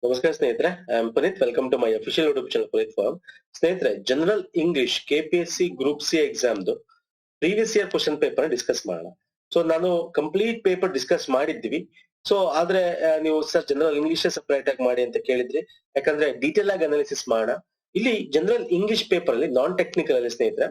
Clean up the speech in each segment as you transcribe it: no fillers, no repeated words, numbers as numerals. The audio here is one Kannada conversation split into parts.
ನಮಸ್ಕಾರ ಸ್ನೇಹಿತರೆ, I am Puneeth. Welcome to my official YouTube channel Puneeth farm. ಸ್ನೇಹಿತರೆ, general English KPSC group C ಎಕ್ಸಾಮ್ದು previous year question paper discuss ಮಾಡೋಣ. ಸೊ ನಾನು ಕಂಪ್ಲೀಟ್ ಪೇಪರ್ ಡಿಸ್ಕಸ್ ಮಾಡಿದ್ವಿ. ಸೊ ಆದ್ರೆ ನೀವು ಸರ್ ಜನರಲ್ ಇಂಗ್ಲಿಷ್ ಸಪರೇಟ್ ಆಗಿ ಮಾಡಿ ಅಂತ ಕೇಳಿದ್ರಿ. ಯಾಕಂದ್ರೆ ಡೀಟೇಲ್ ಆಗಿ ಅನಾಲಿಸಿಸ್ ಮಾಡೋಣ. ಇಲ್ಲಿ ಜನರಲ್ ಇಂಗ್ಲಿಷ್ ಪೇಪರ್ ಅಲ್ಲಿ ನಾನ್ ಟೆಕ್ನಿಕಲ್ ಅಲ್ಲಿ ಸ್ನೇಹಿತರೆ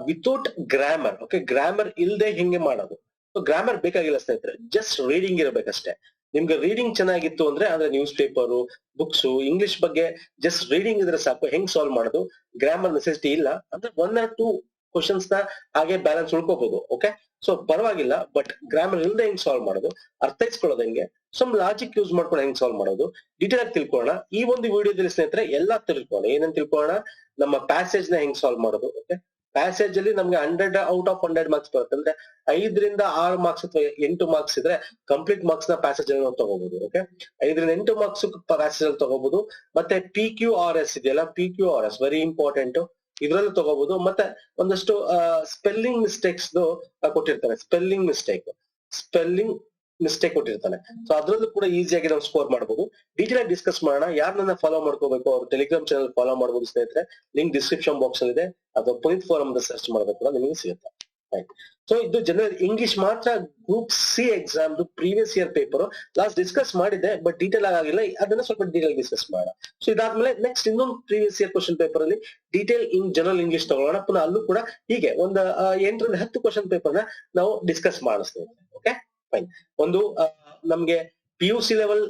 ವಿತೌಟ್ ಗ್ರಾಮರ್, ಓಕೆ, ಗ್ರಾಮರ್ ಇಲ್ದೆ ಹೆಂಗೆ ಮಾಡೋದು. ಸೊ ಗ್ರಾಮರ್ ಬೇಕಾಗಿಲ್ಲ ಸ್ನೇಹಿತರೆ, ಜಸ್ಟ್ ರೀಡಿಂಗ್ ಇರಬೇಕಷ್ಟೇ. ನಿಮ್ಗೆ ರೀಡಿಂಗ್ ಚೆನ್ನಾಗಿತ್ತು ಅಂದ್ರೆ ನ್ಯೂಸ್ ಪೇಪರು, ಬುಕ್ಸ್, ಇಂಗ್ಲಿಷ್ ಬಗ್ಗೆ ಜಸ್ಟ್ ರೀಡಿಂಗ್ ಇದ್ರೆ ಸಾಕು. ಹೆಂಗ್ ಸಾಲ್ವ್ ಮಾಡೋದು, ಗ್ರಾಮರ್ ನೆಸೆಸಿಟಿ ಇಲ್ಲ ಅಂದ್ರೆ 1 or 2 ಕ್ವಶನ್ಸ್ ನ ಹಾಗೆ ಬ್ಯಾಲೆನ್ಸ್ ಉಳ್ಕೋಬಹುದು. ಓಕೆ, ಸೊ ಪರವಾಗಿಲ್ಲ. ಬಟ್ ಗ್ರಾಮರ್ ಇಲ್ಲದೆ ಹೆಂಗ್ ಸಾಲ್ವ್ ಮಾಡೋದು, ಅರ್ಥೈಸ್ಕೊಳ್ಳೋದು ಹೆಂಗೆ, ಸಮ್ ಲಾಜಿಕ್ ಯೂಸ್ ಮಾಡ್ಕೊಂಡು ಹೆಂಗ್ ಸಾಲ್ವ್ ಮಾಡೋದು, ಡೀಟೇಲ್ ಆಗಿ ತಿಳ್ಕೊಳ್ಳೋಣ ಈ ಒಂದು ವಿಡಿಯೋದಲ್ಲಿ ಸ್ನೇಹಿತರೆ. ಎಲ್ಲಾ ತಿಳ್ಕೊಳ್ಳೋಣ. ಏನಂತ ತಿಳ್ಕೊಳ್ಳೋಣ, ನಮ್ಮ ಪ್ಯಾಸೇಜ್ ನ ಹೆಂಗ್ ಸಾಲ್ವ್ ಮಾಡೋದು. ಓಕೆ, ಪ್ಯಾಸೇಜ್ ಅಲ್ಲಿ ನಮ್ಗೆ 100 ಔಟ್ ಆಫ್ 100 ಮಾರ್ಕ್ಸ್ ಬರುತ್ತೆ. ಅಂದ್ರೆ 5ರಿಂದ 6 ಮಾರ್ಕ್ಸ್ ಅಥವಾ 8 ಮಾರ್ಕ್ಸ್ ಇದ್ರೆ ಕಂಪ್ಲೀಟ್ ಮಾರ್ಕ್ಸ್ ನ ಪ್ಯಾಸೇಜ್ ಅಲ್ಲಿ ನಾವು ತಗೋಬಹುದು. ಓಕೆ, 5ರಿಂದ 8 ಮಾರ್ಕ್ಸ್ ಪ್ಯಾಸೇಜ್ ಅಲ್ಲಿ ತಗೋಬಹುದು. ಮತ್ತೆ PQRS ಇದೆಯಲ್ಲ, PQRS ವೆರಿ ಇಂಪಾರ್ಟೆಂಟ್, ಇದ್ರಲ್ಲೂ ತಗೋಬಹುದು. ಮತ್ತೆ ಒಂದಷ್ಟು ಸ್ಪೆಲ್ಲಿಂಗ್ ಮಿಸ್ಟೇಕ್ಸ್ ಕೊಟ್ಟಿರ್ತಾನೆ, ಸ್ಪೆಲ್ಲಿಂಗ್ ಮಿಸ್ಟೇಕ್ ಕೊಟ್ಟಿರ್ತಾನೆ. ಸೊ ಅದ್ರಲ್ಲೂ ಕೂಡ ಈಸಿಯಾಗಿ ನಾವು ಸ್ಕೋರ್ ಮಾಡಬಹುದು. ಡೀಟೇಲ್ ಆಗಿ ಡಿಸ್ಕಸ್ ಮಾಡೋಣ. ಯಾರನ್ನ ಫಾಲೋ ಮಾಡ್ಕೋಬೇಕು ಅವ್ರು ಟೆಲಿಗ್ರಾಮ್ ಚಾನಲ್ ಫಾಲೋ ಮಾಡಬಹುದು ಸ್ನೇಹಿತರೆ. ಲಿಂಕ್ ಡಿಸ್ಕ್ರಿಪ್ಷನ್ ಬಾಕ್ಸ್ ಅಲ್ಲಿ ಇದೆ, ಅಥವಾ ಪುನೀತ್ ಫೋರಂ ಸರ್ಚ್ ಮಾಡಬೇಕು ಕೂಡ ನಿಮಗೆ ಸಿಗುತ್ತೆ. ಸೊ ಇದು ಜನರಲ್ ಇಂಗ್ಲಿಷ್ ಮಾತ್ರ group C exam previous year paper last discuss ಮಾಡಿದೆ, ಬಟ್ ಡೀಟೇಲ್ ಆಗಿಲ್ಲ. ಅದನ್ನ ಸ್ವಲ್ಪ ಡೀಟೇಲ್ ಡಿಸ್ಕಸ್ ಮಾಡೋಣ. ಸೊ ಇದಾದ್ಮೇಲೆ ನೆಕ್ಸ್ಟ್ ಇನ್ನೊಂದು ಪ್ರೀವಿಯಸ್ ಇಯರ್ ಕ್ವಶನ್ ಪೇಪರ್ ಅಲ್ಲಿ ಡೀಟೇಲ್ ಇನ್ ಜನರಲ್ ಇಂಗ್ಲಿಷ್ ತಗೊಳ್ಳೋಣ. ಪುನಃ ಅಲ್ಲೂ ಕೂಡ ಹೀಗೆ ಒಂದು 8ರಿಂದ 10 ಕ್ವಶನ್ ಪೇಪರ್ ನ ನಾವು ಡಿಸ್ಕಸ್ ಮಾಡಿಸ್ತೇವೆ. Okay, fine. ಒಂದು ನಮ್ಗೆ PUC ಲೆವೆಲ್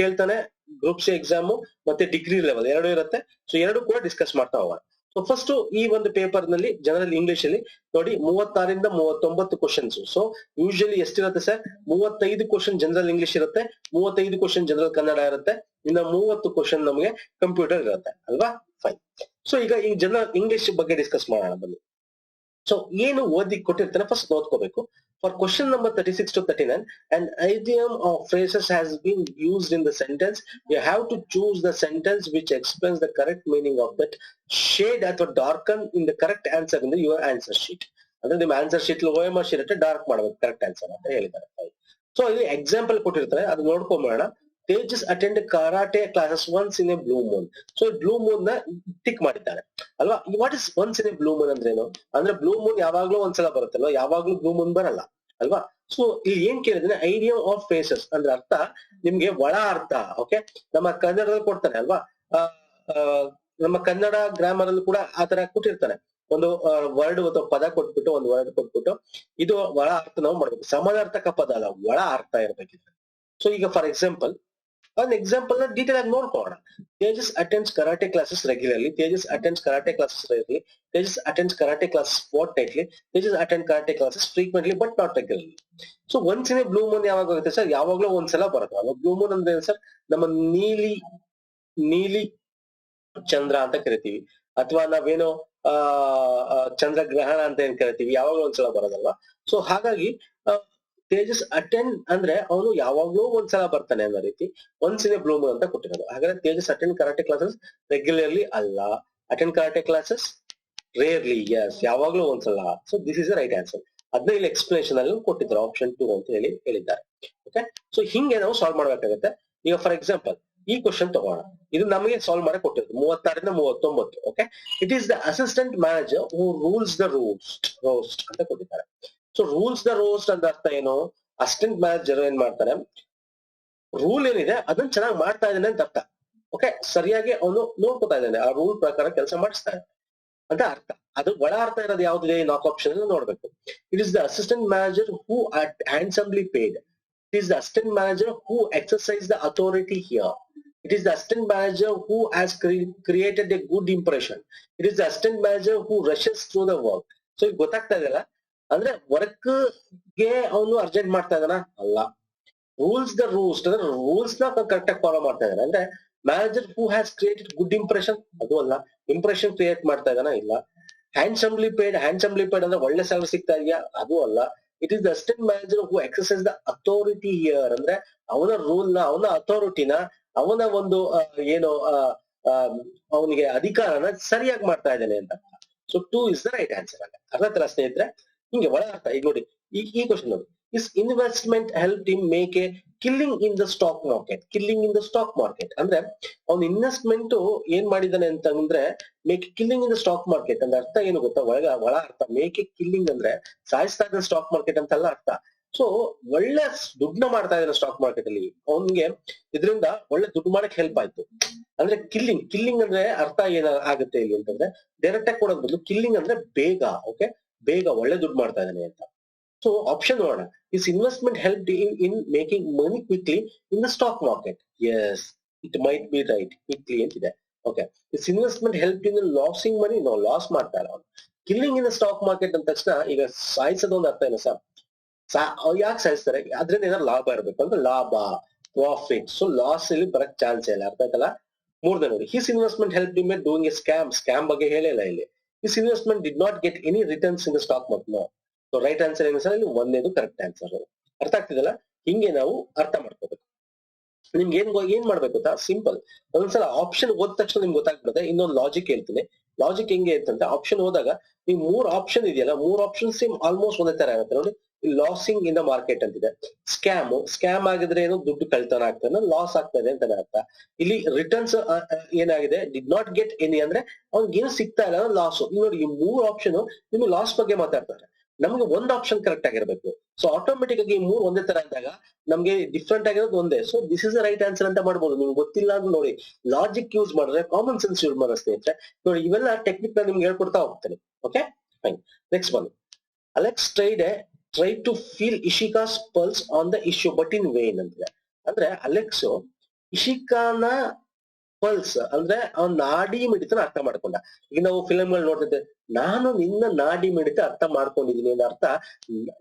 ಕೇಳ್ತಾನೆ ಗ್ರೂಪ್ ಸಿ ಎಕ್ಸಾಮ್, ಮತ್ತೆ ಡಿಗ್ರಿ ಲೆವೆಲ್ ಎರಡು ಇರುತ್ತೆ. ಸೊ ಎರಡು ಕೂಡ ಡಿಸ್ಕಸ್ ಮಾಡ್ತಾ ಹೋಗೋಣ. ಸೊ ಫಸ್ಟ್ ಈ ಒಂದು ಪೇಪರ್ ನಲ್ಲಿ ಜನರಲ್ ಇಂಗ್ಲಿಷ್ ಅಲ್ಲಿ ನೋಡಿ 36ರಿಂದ 39 ಕ್ವಶನ್ಸ್. ಸೊ ಯೂಶಲಿ ಎಷ್ಟಿರುತ್ತೆ ಸರ್, 35 ಕ್ವಶನ್ ಜನರಲ್ ಇಂಗ್ಲಿಷ್ ಇರುತ್ತೆ, 35 ಕ್ವಶನ್ ಜನರಲ್ ಕನ್ನಡ ಇರುತ್ತೆ, ಇನ್ನ 30 ಕ್ವಶನ್ ನಮಗೆ ಕಂಪ್ಯೂಟರ್ ಇರುತ್ತೆ ಅಲ್ವಾ. ಫೈನ್. ಸೊ ಈಗ ಈ ಜನರಲ್ ಇಂಗ್ಲಿಷ್ ಬಗ್ಗೆ ಡಿಸ್ಕಸ್ ಮಾಡೋಣ ಬನ್ನಿ. ಸೊ ಏನು ಓದಿ ಕೊಟ್ಟಿರ್ತಾನೆ first ಓದ್ಕೋಬೇಕು. For question number 36 to 39, an idiom or phrases has been used in the sentence. You have to choose the sentence which explains the correct meaning of that shade ಅಥವಾ darken in the correct answer in your answer sheet. ಅಂದ್ರೆ ನಿಮ್ಮ answer sheet OMR sheet dark ಮಾಡಬೇಕು ಕರೆಕ್ಟ್ ಆನ್ಸರ್ ಅಂತ ಹೇಳಿದ್ದಾರೆ. ಸೊ ಇಲ್ಲಿ ಎಕ್ಸಾಂಪಲ್ ಕೊಟ್ಟಿರ್ತಾರೆ, ಅದು ನೋಡ್ಕೊಂಬೋಣ. Tejas attend karate classes once in a blue moon. So blue Moon ನ ಟಿಕ್ ಮಾಡಿದ್ದಾರೆ ಅಲ್ವಾ. What is once in a blue Moon ಅಂದ್ರೆ ಏನು ಅಂದ್ರೆ, ಬ್ಲೂ ಮೂನ್ ಯಾವಾಗ್ಲೂ ಒಂದ್ಸಲ ಬರುತ್ತಲ್ವಾ, ಯಾವಾಗ್ಲೂ ಬ್ಲೂ ಮೂನ್ ಬರಲ್ಲ ಅಲ್ವಾ. ಸೊ ಇಲ್ಲಿ ಏನ್ ಕೇಳಿದ್ರೆ ಐಡಿಯಾ ಆಫ್ ಫೇಸಸ್ ಅಂದ್ರೆ ಅರ್ಥ ನಿಮ್ಗೆ ಒಳ ಅರ್ಥ. ಓಕೆ, ನಮ್ಮ ಕನ್ನಡದಲ್ಲಿ ಕೊಡ್ತಾನೆ ಅಲ್ವಾ, ನಮ್ಮ ಕನ್ನಡ ಗ್ರಾಮರ್ ಅಲ್ಲಿ ಕೂಡ ಆತರ ಕೊಟ್ಟಿರ್ತಾನೆ. ಒಂದು ವರ್ಡ್ ಅಥವಾ ಪದ ಕೊಟ್ಬಿಟ್ಟು, ಒಂದು ವರ್ಡ್ ಕೊಟ್ಬಿಟ್ಟು ಇದು ಒಳ ಅರ್ಥ ನಾವು ಮಾಡ್ಬೇಕು. ಸಮಾನಾರ್ಥಕ ಪದ ಅಲ್ಲ, ಒಳ ಅರ್ಥ ಇರ್ಬೇಕಿದ್ರೆ. ಸೊ ಈಗ ಫಾರ್ ಎಕ್ಸಾಂಪಲ್ ಒಂದು ಎಕ್ಸಾಂಪಲ್ ನ ಡೀಟೇಲ್ ಆಗಿ ನೋಡ್ಕೊಳ್ಳೋಣ. Tejas attends karate classes regularly. Tejas attends karate classes regularly. Tejas attends karate classes fortnightly. Tejas attend karate classes frequently but not regularly. So once in a blue moon ಯಾವಾಗ ಆಗುತ್ತೆ ಸರ್, ಯಾವಾಗ್ಲೂ ಒಂದ್ಸಲ ಬರುತ್ತೆ ಅಲ್ವಾ. ಬ್ಲೂ ಮೂನ್ ಅಂದ್ರೆ ಸರ್ ನಮ್ಮ ನೀಲಿ ಚಂದ್ರ ಅಂತ ಕರಿತೀವಿ, ಅಥವಾ ನಾವೇನೋ ಚಂದ್ರಗ್ರಹಣ ಅಂತ ಏನ್ ಕರಿತೀವಿ, ಯಾವಾಗ್ಲೂ ಒಂದ್ಸಲ ಬರೋದಲ್ವಾ. ಸೊ ಹಾಗಾಗಿ ತೇಜಸ್ ಅಟೆಂಡ್ ಅಂದ್ರೆ ಅವನು ಯಾವಾಗ್ಲೂ ಒಂದ್ಸಲ ಬರ್ತಾನೆ ಅನ್ನೋ ರೀತಿ once in a blue moon ಅಂತ ಕೊಟ್ಟಿರೋದು. ಹಾಗಾದ್ರೆ Tejas attend karate classes regularly ಅಲ್ಲ, attend karate classes rarely, yes, ಯಾವಾಗ್ಲೂ ಒಂದ್ಸಲ. So this is the right answer. ಅದನ್ನ ಇಲ್ಲಿ ಎಕ್ಸ್ಪ್ಲನೇಷನ್ ಅಲ್ಲಿ ಕೊಟ್ಟಿದ್ದಾರೆ, ಆಪ್ಷನ್ 2 ಅಂತ ಹೇಳಿದ್ದಾರೆ. ಓಕೆ, ಸೊ ಹಿಂಗೆ ನಾವು ಸಾಲ್ವ್ ಮಾಡ್ಬೇಕಾಗುತ್ತೆ. ಈಗ ಫಾರ್ ಎಕ್ಸಾಂಪಲ್ ಈ ಕ್ವಶನ್ ತಗೋಣ. ಇದು ನಮಗೆ ಸಾಲ್ವ್ ಮಾಡಕ್ ಕೊಟ್ಟಿರೋದು 36ರಿಂದ 39. Okay, it is the assistant manager who rules the roast ಅಂತ ಕೊಟ್ಟಿದ್ದಾರೆ. ಸೊ ರೂಲ್ಸ್ ದ ರೋಸ್ಟ್ ಅಂತ ಅರ್ಥ ಏನು, ಅಸಿಸ್ಟೆಂಟ್ ಮ್ಯಾನೇಜರ್ ಏನ್ ಮಾಡ್ತಾನೆ, ರೂಲ್ ಏನಿದೆ ಅದನ್ನ ಚೆನ್ನಾಗಿ ಮಾಡ್ತಾ ಇದ್ದಾನೆ ಅಂತ ಅರ್ಥ. ಓಕೆ, ಸರಿಯಾಗಿ ಅವನು ನೋಡ್ಕೊತಾ ಇದ್ದಾನೆ, ಆ ರೂಲ್ ಪ್ರಕಾರ ಕೆಲಸ ಮಾಡಿಸ್ತಾನೆ ಅಂತ ಅರ್ಥ. ಅದು ಒಳ ಅರ್ಥ ಇರೋದು ಯಾವ್ದಿದೆ, ನಾಲ್ಕು ಆಪ್ಷನ್ ನೋಡ್ಬೇಕು. It is the assistant manager who handsomely paid. It is the assistant manager who exercise the authority here. It is the assistant manager who has created a good impression. It is the assistant manager who rushes through the work. So ಈಗ ಗೊತ್ತಾಗ್ತಾ ಇದೆಯಲ್ಲ, ಅಂದ್ರೆ ವರ್ಕ್ ಗೆ ಅವನು ಅರ್ಜೆಂಟ್ ಮಾಡ್ತಾ ಇದ್ದಾನ ಅಲ್ಲ. ರೂಲ್ಸ್ ದ ರೂಲ್ಸ್ ಅಂದ್ರೆ ರೂಲ್ಸ್ ನ ಕರೆಕ್ಟ್ ಆಗಿ ಫಾಲೋ ಮಾಡ್ತಾ ಇದ್ದಾನೆ. ಅಂದ್ರೆ manager who has created good impression, ಅದು ಅಲ್ಲ. ಇಂಪ್ರೆಷನ್ ಕ್ರಿಯೇಟ್ ಮಾಡ್ತಾ ಇದ್ದಾನ, ಇಲ್ಲ. ಹ್ಯಾಂಡ್ಸಮ್ಲಿ ಪೇಡ್ ಅಂದ್ರೆ ಒಳ್ಳೆ ಸ್ಯಾಲರಿ ಸಿಗ್ತಾ ಇದೆಯಾ, ಅದು ಅಲ್ಲ. It is the assistant manager who exercise the authority here ಅಂದ್ರೆ ಅವನ ರೂಲ್ ನ, ಅವನ ಅಥಾರಿಟಿನ, ಅವನ ಒಂದು ಏನು ಅವನಿಗೆ ಅಧಿಕಾರನ ಸರಿಯಾಗಿ ಮಾಡ್ತಾ ಇದ್ದಾನೆ ಅಂತ. So 2 is the right answer. ಅರ್ಥ ಆಯ್ತಲ್ಲ ಸ್ನೇಹಿತರೆ, ಹಿಂಗೆ ಒಳ ಅರ್ಥ. ಈಗ ನೋಡಿ ಈ ಕ್ವಶನ್ ನೋಡಿ, is investment help him make A killing in the stock market. Killing in the stock market ಅಂದ್ರೆ ಅವ್ನ ಇನ್ವೆಸ್ಟ್ಮೆಂಟ್ ಏನ್ ಮಾಡಿದಾನೆ ಅಂತಂದ್ರೆ make killing in the stock market ಅಂದ್ರೆ ಅರ್ಥ ಏನು ಗೊತ್ತಾ? ಒಳ ಅರ್ಥ ಮೇಕ್ ಎ ಕಿಲ್ಲಿಂಗ್ ಅಂದ್ರೆ ಸಾಯಿಸ್ತಾ ಇದ್ದಾನೆ ಸ್ಟಾಕ್ ಮಾರ್ಕೆಟ್ ಅಂತೆಲ್ಲ ಅರ್ಥ. ಸೊ ಒಳ್ಳೆ ದುಡ್ಡನ್ನ ಮಾಡ್ತಾ ಇದ್ದಾನೆ ಸ್ಟಾಕ್ ಮಾರ್ಕೆಟ್ ಅಲ್ಲಿ. ಅವನ್ಗೆ ಇದರಿಂದ ಒಳ್ಳೆ ದುಡ್ಡು ಮಾಡಕ್ ಹೆಲ್ಪ್ ಆಯ್ತು. ಅಂದ್ರೆ ಕಿಲ್ಲಿಂಗ್ ಅಂದ್ರೆ ಅರ್ಥ ಏನ ಆಗುತ್ತೆ ಇಲ್ಲಿ ಅಂತಂದ್ರೆ ಡೈರೆಕ್ಟ್ ಆಗಿ ಕೊಡೋದ್ ಬದಲು ಕಿಲ್ಲಿಂಗ್ ಅಂದ್ರೆ ಬೇಗ, ಓಕೆ, ಬೇಗ ಒಳ್ಳೆ ದುಡ್ಡು ಮಾಡ್ತಾ ಇದ್ದಾನೆ ಅಂತ. ಸೊ ಆಪ್ಷನ್ ನೋಡೋಣ. His investment helped him in making money quickly in the stock market. Yes, it might be right. Quickly ಅಂತಿದೆ. Okay. His investment helped him in losing money. No, loss ಮಾಡ್ತಾ ಇಲ್ಲ ಅವನು. Killing in the stock market ಅಂದ ತಕ್ಷಣ ಈಗ ಸಾಯಿಸೋದು ಒಂದು ಅರ್ಥ ಏನು ಸರ್? ಯಾಕೆ ಸಾಯಿಸ್ತಾರೆ? ಅದ್ರಿಂದ ಏನಾದ್ರು ಲಾಭ ಇರಬೇಕು ಅಂದ್ರೆ ಲಾಭ, ಪ್ರಾಫಿಟ್. ಸೊ ಲಾಸ್ ಇಲ್ಲಿ ಬರಕ್ ಚಾನ್ಸ್ ಇಲ್ಲ. ಅರ್ಥ ಆಯ್ತಲ್ಲ? ಮೂರನೇ ನೋಡಿ, his investment help him doing a scam ಬಗ್ಗೆ ಹೇಳಿಲ್ಲ ಇಲ್ಲಿ. His investment did not get any returns in the stock market. No. So right answer ಏನು ಸರ್? ಇಲ್ಲಿ ಒಂದೇದು ಕರೆಕ್ಟ್ ಆನ್ಸರ್. ಅರ್ಥ ಆಗ್ತಿದಲ್ಲ? ಹಿಂಗೆ ನಾವು ಅರ್ಥ ಮಾಡ್ಕೋಬೇಕು. ನಿಮ್ಗೆ ಏನ್ ಮಾಡ್ಬೇಕು ಗೊತ್ತಾ? ಸಿಂಪಲ್. ಒಂದ್ಸಲ ಆಪ್ಷನ್ ಓದ ತಕ್ಷಣ ನಿಮ್ಗೆ ಗೊತ್ತಾಗ್ಬಿಡುತ್ತೆ. ಇನ್ನೊಂದು ಲಾಜಿಕ್ ಹೇಳ್ತೀನಿ. ಲಾಜಿಕ್ ಹೆಂಗೆ ಅಂತಂದ್ರೆ ಆಪ್ಷನ್ ಹೋದಾಗ ನೀವು 3 ಆಪ್ಷನ್ ಇದೆಯಲ್ಲ, 3 ಆಪ್ಷನ್ ಸೇಮ್ ಆಲ್ಮೋಸ್ಟ್ ಒಂದೇ ತರ ಆಗುತ್ತೆ ನೋಡಿ. ಲಾಸಿಂಗ್ ಇನ್ ದ ಮಾರ್ಕೆಟ್ ಅಂತಿದೆ. ಸ್ಕ್ಯಾಮ್ ಆಗಿದ್ರೆ ಏನು ದುಡ್ಡು ಕಳ್ತನ ಆಗ್ತದೆ, ಲಾಸ್ ಆಗ್ತದೆ ಅಂತ ಅರ್ಥ. ಇಲ್ಲಿ ರಿಟರ್ನ್ಸ್ ಏನಾಗಿದೆ, ಡಿಡ್ ನಾಟ್ ಗೆಟ್ ಎನಿ ಅಂದ್ರೆ ಅವ್ನಿಗೆ ಏನು ಸಿಗ್ತಾ ಇಲ್ಲ, ಲಾಸ್. ನೋಡಿ ಈ 3 ಆಪ್ಷನ್ ನಿಮ್ಗೆ ಲಾಸ್ ಬಗ್ಗೆ ಮಾತಾಡ್ತಾರೆ. ನಮ್ಗೆ ಒಂದ್ ಆಪ್ಷನ್ ಕರೆಕ್ಟ್ ಆಗಿರ್ಬೇಕು. ಸೊ ಆಟೋಮೆಟಿಕ್ ಆಗಿ 3 ಒಂದೇ ತರ ಇದ್ದಾಗ ನಮ್ಗೆ ಡಿಫ್ರೆಂಟ್ ಆಗಿರೋದು ಒಂದೇ. So this is the right answer ಅಂತ ಮಾಡ್ಬೋದು. ನಿಮ್ಗೆ ಗೊತ್ತಿಲ್ಲ ಅಂದ್ರೆ ನೋಡಿ, ಲಾಜಿಕ್ ಯೂಸ್ ಮಾಡಿದ್ರೆ, ಕಾಮನ್ ಸೆನ್ಸ್ ಯೂಸ್ ಮಾಡೋ ಸ್ನೇಹಿತರೆ ನೋಡಿ, ಇವೆಲ್ಲ ಟೆಕ್ನಿಕ್ ನ ನಿಮ್ಗೆ ಹೇಳ್ಕೊಡ್ತಾ ಹೋಗ್ತೇನೆ. Okay fine. ನೆಕ್ಸ್ಟ್ ಬಂದು, Alex try to feel Ishika's pulse on the issue but in vain ಅಂತಿದೆ. ಅಂದ್ರೆ ಅಲೆಕ್ಸ್ ಇಶಿಕಾನ ಪಲ್ಸ್ ಅಂದ್ರೆ ಅವ್ನ ನಾಡಿ ಮಿಡಿತನ ಅರ್ಥ ಮಾಡ್ಕೊಂಡ. ಈಗ ನಾವು ಫಿಲಮ್ ಗಳು ನೋಡ್ತಿದ್ದೆ, ನಾನು ನಿನ್ನ ನಾಡಿ ಮಿಡಿತ ಅರ್ಥ ಮಾಡ್ಕೊಂಡಿದೀನಿ ಅಂತ ಅರ್ಥ.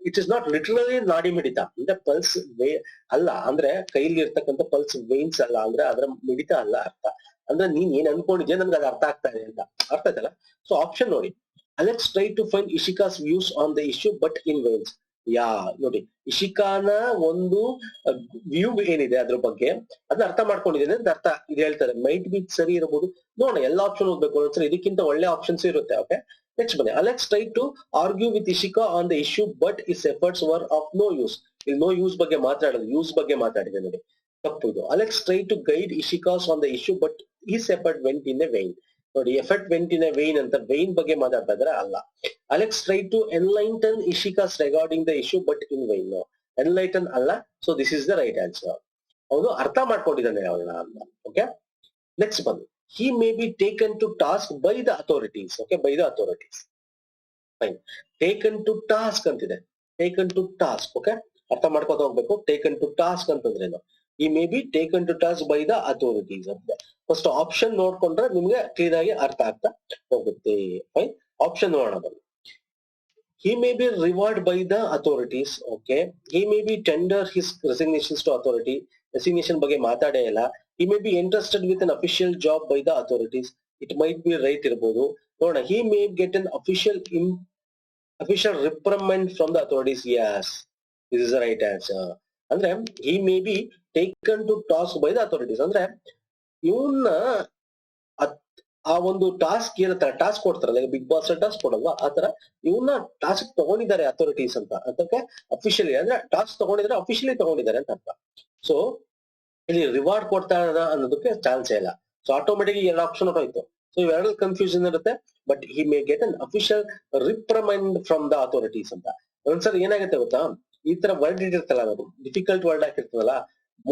ಇಟ್ ಇಸ್ ನಾಟ್ ಲಿಟರಲಿ ನಾಡಿ ಮಿಡಿತ ಅಂದ್ರೆ ಪಲ್ಸ್ ವೇ ಅಲ್ಲ, ಅಂದ್ರೆ ಕೈಲಿ ಇರ್ತಕ್ಕಂಥ ಪಲ್ಸ್ ವೇನ್ಸ್ ಅಲ್ಲ, ಅಂದ್ರೆ ಅದರ ಮಿಡಿತ ಅಲ್ಲ ಅರ್ಥ. ಅಂದ್ರೆ ನೀನ್ ಏನ್ ಅನ್ಕೊಂಡಿದ್ಯಾ ನನ್ಗೆ ಅದು ಅರ್ಥ ಆಗ್ತಾ ಇದೆ ಅಂತ ಅರ್ಥ ಆಯ್ತಲ್ಲ? ಸೊ ಆಪ್ಷನ್ ನೋಡಿ, Alex try to find Ishika's views on the issue but in vains. Yeah ನೋಡಿ, ಇಶಿಕಾನ ಒಂದು ವ್ಯೂ ಏನಿದೆ ಅದ್ರ ಬಗ್ಗೆ ಅದನ್ನ ಅರ್ಥ ಮಾಡ್ಕೊಂಡಿದ್ದೇನೆ ಅಂತ ಅರ್ಥ. ಇದು ಹೇಳ್ತಾರೆ ಮೈಟ್ ಬಿ ಸರಿ ಇರಬಹುದು. ನೋಡೋಣ, ಎಲ್ಲ ಆಪ್ಷನ್ ಹೋಗ್ಬೇಕು ಒಂದ್ಸರಿ, ಇದಕ್ಕಿಂತ ಒಳ್ಳೆ ಆಪ್ಷನ್ಸ್ ಇರುತ್ತೆ. ಓಕೆ ನೆಕ್ಸ್ಟ್ ಬನ್ನಿ, Alex try to argue with Ishika on the issue but is efforts were of no use. ಇಲ್ಲಿ ನೋ ಯೂಸ್ ಬಗ್ಗೆ ಮಾತಾಡೋದು, ಯೂಸ್ ಬಗ್ಗೆ ಮಾತಾಡಿದೆ ನೋಡಿ, ತಪ್ಪು ಇದು. Alex try to guide Ishika's on the issue but is effort went in a vain. ನೋಡಿ, effort went in a vain ಅಂತ ವೇನ್ ಬಗ್ಗೆ ಮಾತಾಡ್ತಾ ಇದ್ರೆ ಅಲ್ಲ. Alex try to enlighten Ishika's regarding the issue but in vane. Enlighten ಅಲ್ಲ. So this is the right answer. ಅವನು ಅರ್ಥ ಮಾಡ್ಕೊಂಡಿದ್ದಾನೆ ಅವಳನ್ನ ಅಂತ. ಓಕೆ ನೆಕ್ಸ್ಟ್ ಬಂದು, he may be taken to task by the authorities. Okay, by the authorities. Fine. Taken to task ಅಂತಿದೆ. Taken to task. Okay, ಅರ್ಥ ಮಾಡ್ಕೊತ ಹೋಗ್ಬೇಕು. Taken to task ಅಂತಂದ್ರೇನು? he may be taken to task by the authorities ಅಂತ. ಫಸ್ಟ್ ಆಪ್ಷನ್ ನೋಡ್ಕೊಂಡ್ರೆ ನಿಮ್ಗೆ ಕ್ಲೀನ್ ಆಗಿ ಅರ್ಥ ಆಗ್ತಾ ಹೋಗುತ್ತೆ. ಫೈನ್. ಆಪ್ಷನ್ ನೋಡೋಣ ಬನ್ನಿ. he may be rewarded by the authorities. Okay, he may be tender his resignations to authority. Resignation ಬಗ್ಗೆ ಮಾತಾಡೇ ಇಲ್ಲ. he may be interested with an official job by the authorities. it might be right ಇರಬಹುದು. ನೋಡೋಣ, he may get an official reprimand from the authorities. Yes, this is the right answer. ಅಂದ್ರೆ he may be taken to task by the authorities ಅಂದ್ರೆ ಇವನ್ನ ಆ ಒಂದು ಟಾಸ್ಕ್ ಇರುತ್ತೆ, ಟಾಸ್ಕ್ ಕೊಡ್ತಾರಲ್ಲ, ಬಿಗ್ ಬಾಸ್ ಟಾಸ್ಕ್ ಕೊಡಲ್ವಾ, ಆತರ ಇವನ್ನ ಟಾಸ್ಕ್ ತಗೊಂಡಿದ್ದಾರೆ ಅಥಾರಿಟೀಸ್ ಅಂತ. ಅದಕ್ಕೆ ಅಫಿಷಿಯಲಿ ಅಂದ್ರೆ ಟಾಸ್ಕ್ ತಗೊಂಡಿದ್ರೆ ಅಫಿಷಿಯಲಿ ತಗೊಂಡಿದ್ದಾರೆ ಅಂತ ಅರ್ಥ. ಸೊ ಇಲ್ಲಿ ರಿವಾರ್ಡ್ ಕೊಡ್ತಾ ಅನ್ನೋದಕ್ಕೆ ಚಾನ್ಸ್ ಇಲ್ಲ. ಸೊ ಆಟೋಮೆಟಿಕ್ 2 ಆಪ್ಷನ್ ಹೋಯ್ತು. ಸೊ ಇವೆರಡಲ್ಲಿ ಕನ್ಫ್ಯೂಷನ್ ಇರುತ್ತೆ. But he may get an official reprimand from the authorities ಅಂತ. ಒಂದ್ಸರಿ ಏನಾಗುತ್ತೆ ಗೊತ್ತಾ, ಈ ತರ ವರ್ಡ್ ಇಟ್ಟಿರ್ತಲ್ಲ, ನಾವು ಡಿಫಿಕಲ್ಟ್ ವರ್ಡ್ ಹಾಕಿರ್ತದಲ್ಲ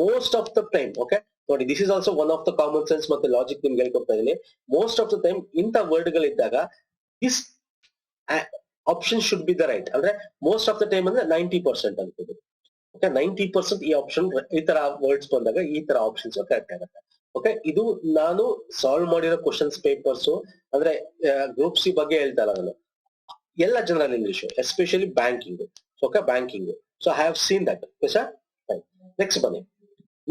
most of the time. Okay ನೋಡಿ, this is also one of the common sense ಮತ್ತೆ ಲಾಜಿಕ್ ನಿಮ್ಗೆ ಹೇಳ್ಕೊಡ್ತಾ ಇದೀನಿ. ಮೋಸ್ಟ್ ಆಫ್ ದ ಟೈಮ್ ಇಂಥ ವರ್ಡ್ ಗಳಿದ್ದಾಗ this option should be the right. ಅಂದ್ರೆ ಮೋಸ್ಟ್ ಆಫ್ ದ ಟೈಮ್ ಅಂದ್ರೆ 90% ಅನ್ಕೋಬಹುದು. ಓಕೆ 90% ಈ ಆಪ್ಷನ್, ಈ ತರ ವರ್ಡ್ಸ್ ಬಂದಾಗ ಈ ತರ ಆಪ್ಷನ್ಸ್ ಕರೆಕ್ಟ್ ಆಗುತ್ತೆ. ಓಕೆ, ಇದು ನಾನು ಸಾಲ್ವ್ ಮಾಡಿರೋ ಕ್ವಶನ್ಸ್ ಪೇಪರ್ಸ್ ಅಂದ್ರೆ ಗ್ರೂಪ್ ಸಿ ಬಗ್ಗೆ ಹೇಳ್ತಾ ಇಲ್ಲ ನಾನು, ಎಲ್ಲ general English, especially banking. Okay banking. So I have seen that. Next ಬನ್ನಿ,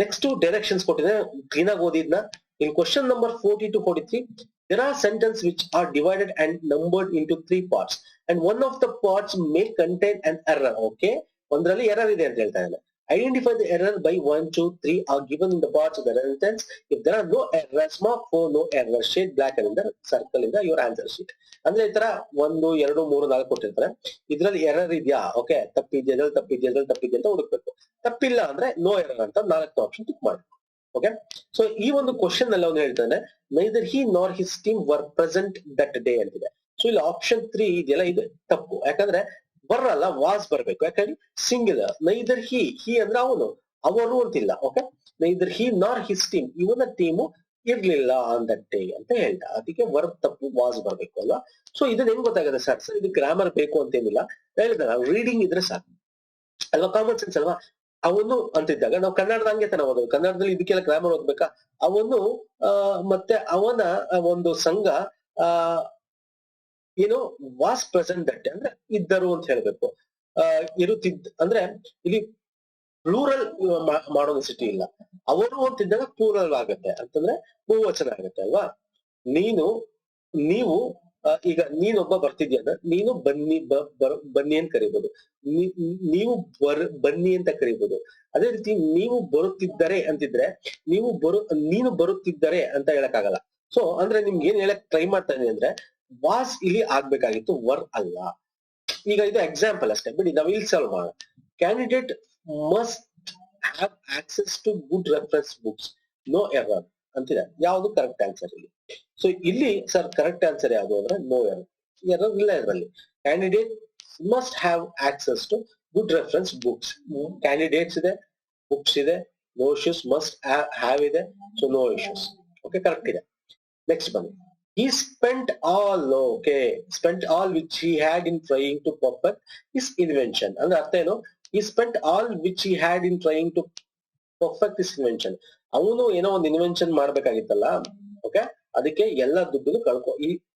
ನೆಕ್ಸ್ಟ್ ಡೈರೆಕ್ಷನ್ಸ್ ಕೊಟ್ಟಿದೆ, ಕ್ಲೀನ್ ಆಗಿ ಓದಿದ್ನ. In question number 40 to 43, there are sentences which are divided and numbered into 3 parts and one of the parts may contain an error. Okay, ಒಂದ್ರಲ್ಲಿ ಎರರ್ ಇದೆ ಅಂತ ಹೇಳ್ತಾ ಇದ್ದಾನೆ. Identify the error by 1, 2, 3 are given in the parts of the sentence. If there are no errors, mark for no error, shade black in the circle in the your answer sheet. ಅಂದ್ರೆ ಈ ತರ 1, 2, 3, 4 ಕೊಟ್ಟಿರ್ತಾರೆ. ಇದ್ರಲ್ಲಿ ಎರರ್ ಇದೆಯಾ, ಓಕೆ, ತಪ್ಪಿದೆಯಾ ಅಂತ ಹುಡುಕ್ಬೇಕು. ತಪ್ಪಿಲ್ಲ ಅಂದ್ರೆ ನೋ ಎರರ್ ಅಂತ 4 ಆಪ್ಷನ್ ಟಿಕ್ ಮಾಡಿ. ಓಕೆ, ಸೊ ಈ ಒಂದು ಕ್ವಶನ್ ಅಲ್ಲಿ ಅವನು ಹೇಳ್ತಾನೆ ನೈದರ್ ಹಿ ನಾರ್ his team var present that day ಅಂತಿದೆ. ಸೊ ಇಲ್ಲಿ ಆಪ್ಷನ್ 3 ಇದೆಯಲ್ಲ ಇದು ತಪ್ಪು. ಯಾಕಂದ್ರೆ ಬರಲ್ಲ, ವಾಸ್ ಬರ್ಬೇಕು. ಯಾಕಂದ್ರೆ ಸಿಂಗುಲರ್. ನೈದರ್ ಹಿ ಅಂದ್ರೆ ಅವನು, ಅವರು ಅಂತಿಲ್ಲ. ಓಕೆ, ನೈದರ್ ಹಿ ನಾರ್ ಹಿಸ್ ಟೀಮ್, ಇವನ ಟೀಮು ಇರ್ಲಿಲ್ಲ ಆನ್ ದಟ್ ಡೇ ಅಂತ ಹೇಳ್ದ. ಅದಕ್ಕೆ ವರ್ಬ್ ತಪ್ಪು, ವಾಸ್ ಬರ್ಬೇಕು ಅಲ್ವಾ. ಸೊ ಇದನ್ನ ಹೆಂಗ್ ಗೊತ್ತಾಗುತ್ತೆ ಸರ್? ಸರ್ ಇದು ಗ್ರಾಮರ್ ಬೇಕು ಅಂತೇನಿಲ್ಲ, ಹೇಳಿದ ರೀಡಿಂಗ್ ಇದ್ರೆ ಸಾಕು ಅಲ್ವಾ, ಕಾಮನ್ ಸೆನ್ಸ್ ಅಲ್ವಾ. ಅವನು ಅಂತಿದ್ದಾಗ ನಾವು ಕನ್ನಡದ ಹಂಗೆ ತಾನೆ ಓದೋದು. ಕನ್ನಡದಲ್ಲಿ ಇದಕ್ಕೆಲ್ಲ ಗ್ರಾಮರ್ ಓದ್ಬೇಕಾ? ಅವನು ಮತ್ತೆ ಅವನ ಒಂದು ಸಂಘ ಏನು ವಾಸ್ ಪ್ರೆಸೆಂಟ್ ದಟ್ ಅಂದ್ರೆ ಇದ್ದರು ಅಂತ ಹೇಳ್ಬೇಕು. ಇರುತ್ತಿದ್ದ ಅಂದ್ರೆ ಇಲ್ಲಿ ಪ್ಲೂರಲ್ ಮಾಡೋ ನೆಸಿಟಿ ಇಲ್ಲ. ಅವರು ಅಂತಿದ್ದಾಗ ಪ್ಲೂರಲ್ ಆಗತ್ತೆ ಅಂತಂದ್ರೆ ಬಹುವಚನ ಆಗತ್ತೆ ಅಲ್ವಾ. ನೀವು ಈಗ ನೀನೊಬ್ಬ ಬರ್ತಿದ್ಯ ಅಂದ್ರೆ ನೀನು ಬನ್ನಿ ಅಂತ ಕರಿಬಹುದು, ನೀವು ಬನ್ನಿ ಅಂತ ಕರಿಬಹುದು. ಅದೇ ರೀತಿ ನೀವು ಬರುತ್ತಿದ್ದರೆ ಅಂತಿದ್ರೆ ನೀನು ಬರುತ್ತಿದ್ದರೆ ಅಂತ ಹೇಳಕ್ಕಾಗಲ್ಲ. ಸೊ ಅಂದ್ರೆ ನಿಮ್ಗೆ ಏನ್ ಹೇಳಕ್ ಟ್ರೈ ಮಾಡ್ತಾ ಇದೀನಿ ಅಂದ್ರೆ ವಾಸ್ ಇಲ್ಲಿ ಆಗ್ಬೇಕಾಗಿತ್ತು, ವರ್ ಅಲ್ಲ. ಈಗ ಇದು ಎಕ್ಸಾಂಪಲ್ ಅಷ್ಟೇ, ಬಿಡಿ ನಾವು ಇಲ್ಲಿ ಸಾಲ್ವ್ ಮಾಡೋಣ. Candidate must have access to good reference books, no error ಅಂತಿದೆ. ಯಾವುದು ಕರೆಕ್ಟ್ ಆನ್ಸರ್ ಇಲ್ಲಿ? ಸೊ ಇಲ್ಲಿ ಸರ್ ಕರೆಕ್ಟ್ ಆನ್ಸರ್ ಯಾವುದು ಅಂದ್ರೆ ನೋ ಎರರ್. ಎರರ್ ಇಲ್ಲ ಇದರಲ್ಲಿ. Candidate must have access to good reference books. Candidates ಇದೆ, ಬುಕ್ಸ್ ಇದೆ, ನೋ ಇಶ್ಯೂಸ್. ಮಸ್ಟ್ ಹ್ಯಾವ್ ಇದೆ, so no issues. Okay, correct ಇದೆ. ನೆಕ್ಸ್ಟ್ ಬನ್ನಿ. He spent all, okay, spent all which he had in trying to perfect his invention. ಅಂದ್ರೆ ಅರ್ಥ ಏನು? He spent all which he had in trying to perfect his invention. ಅವನು ಏನೋ ಒಂದು ಇನ್ವೆನ್ಷನ್ ಮಾಡ್ಬೇಕಾಗಿತ್ತಲ್ಲ, ಓಕೆ, ಅದಕ್ಕೆ ಎಲ್ಲ ದುಡ್ಡು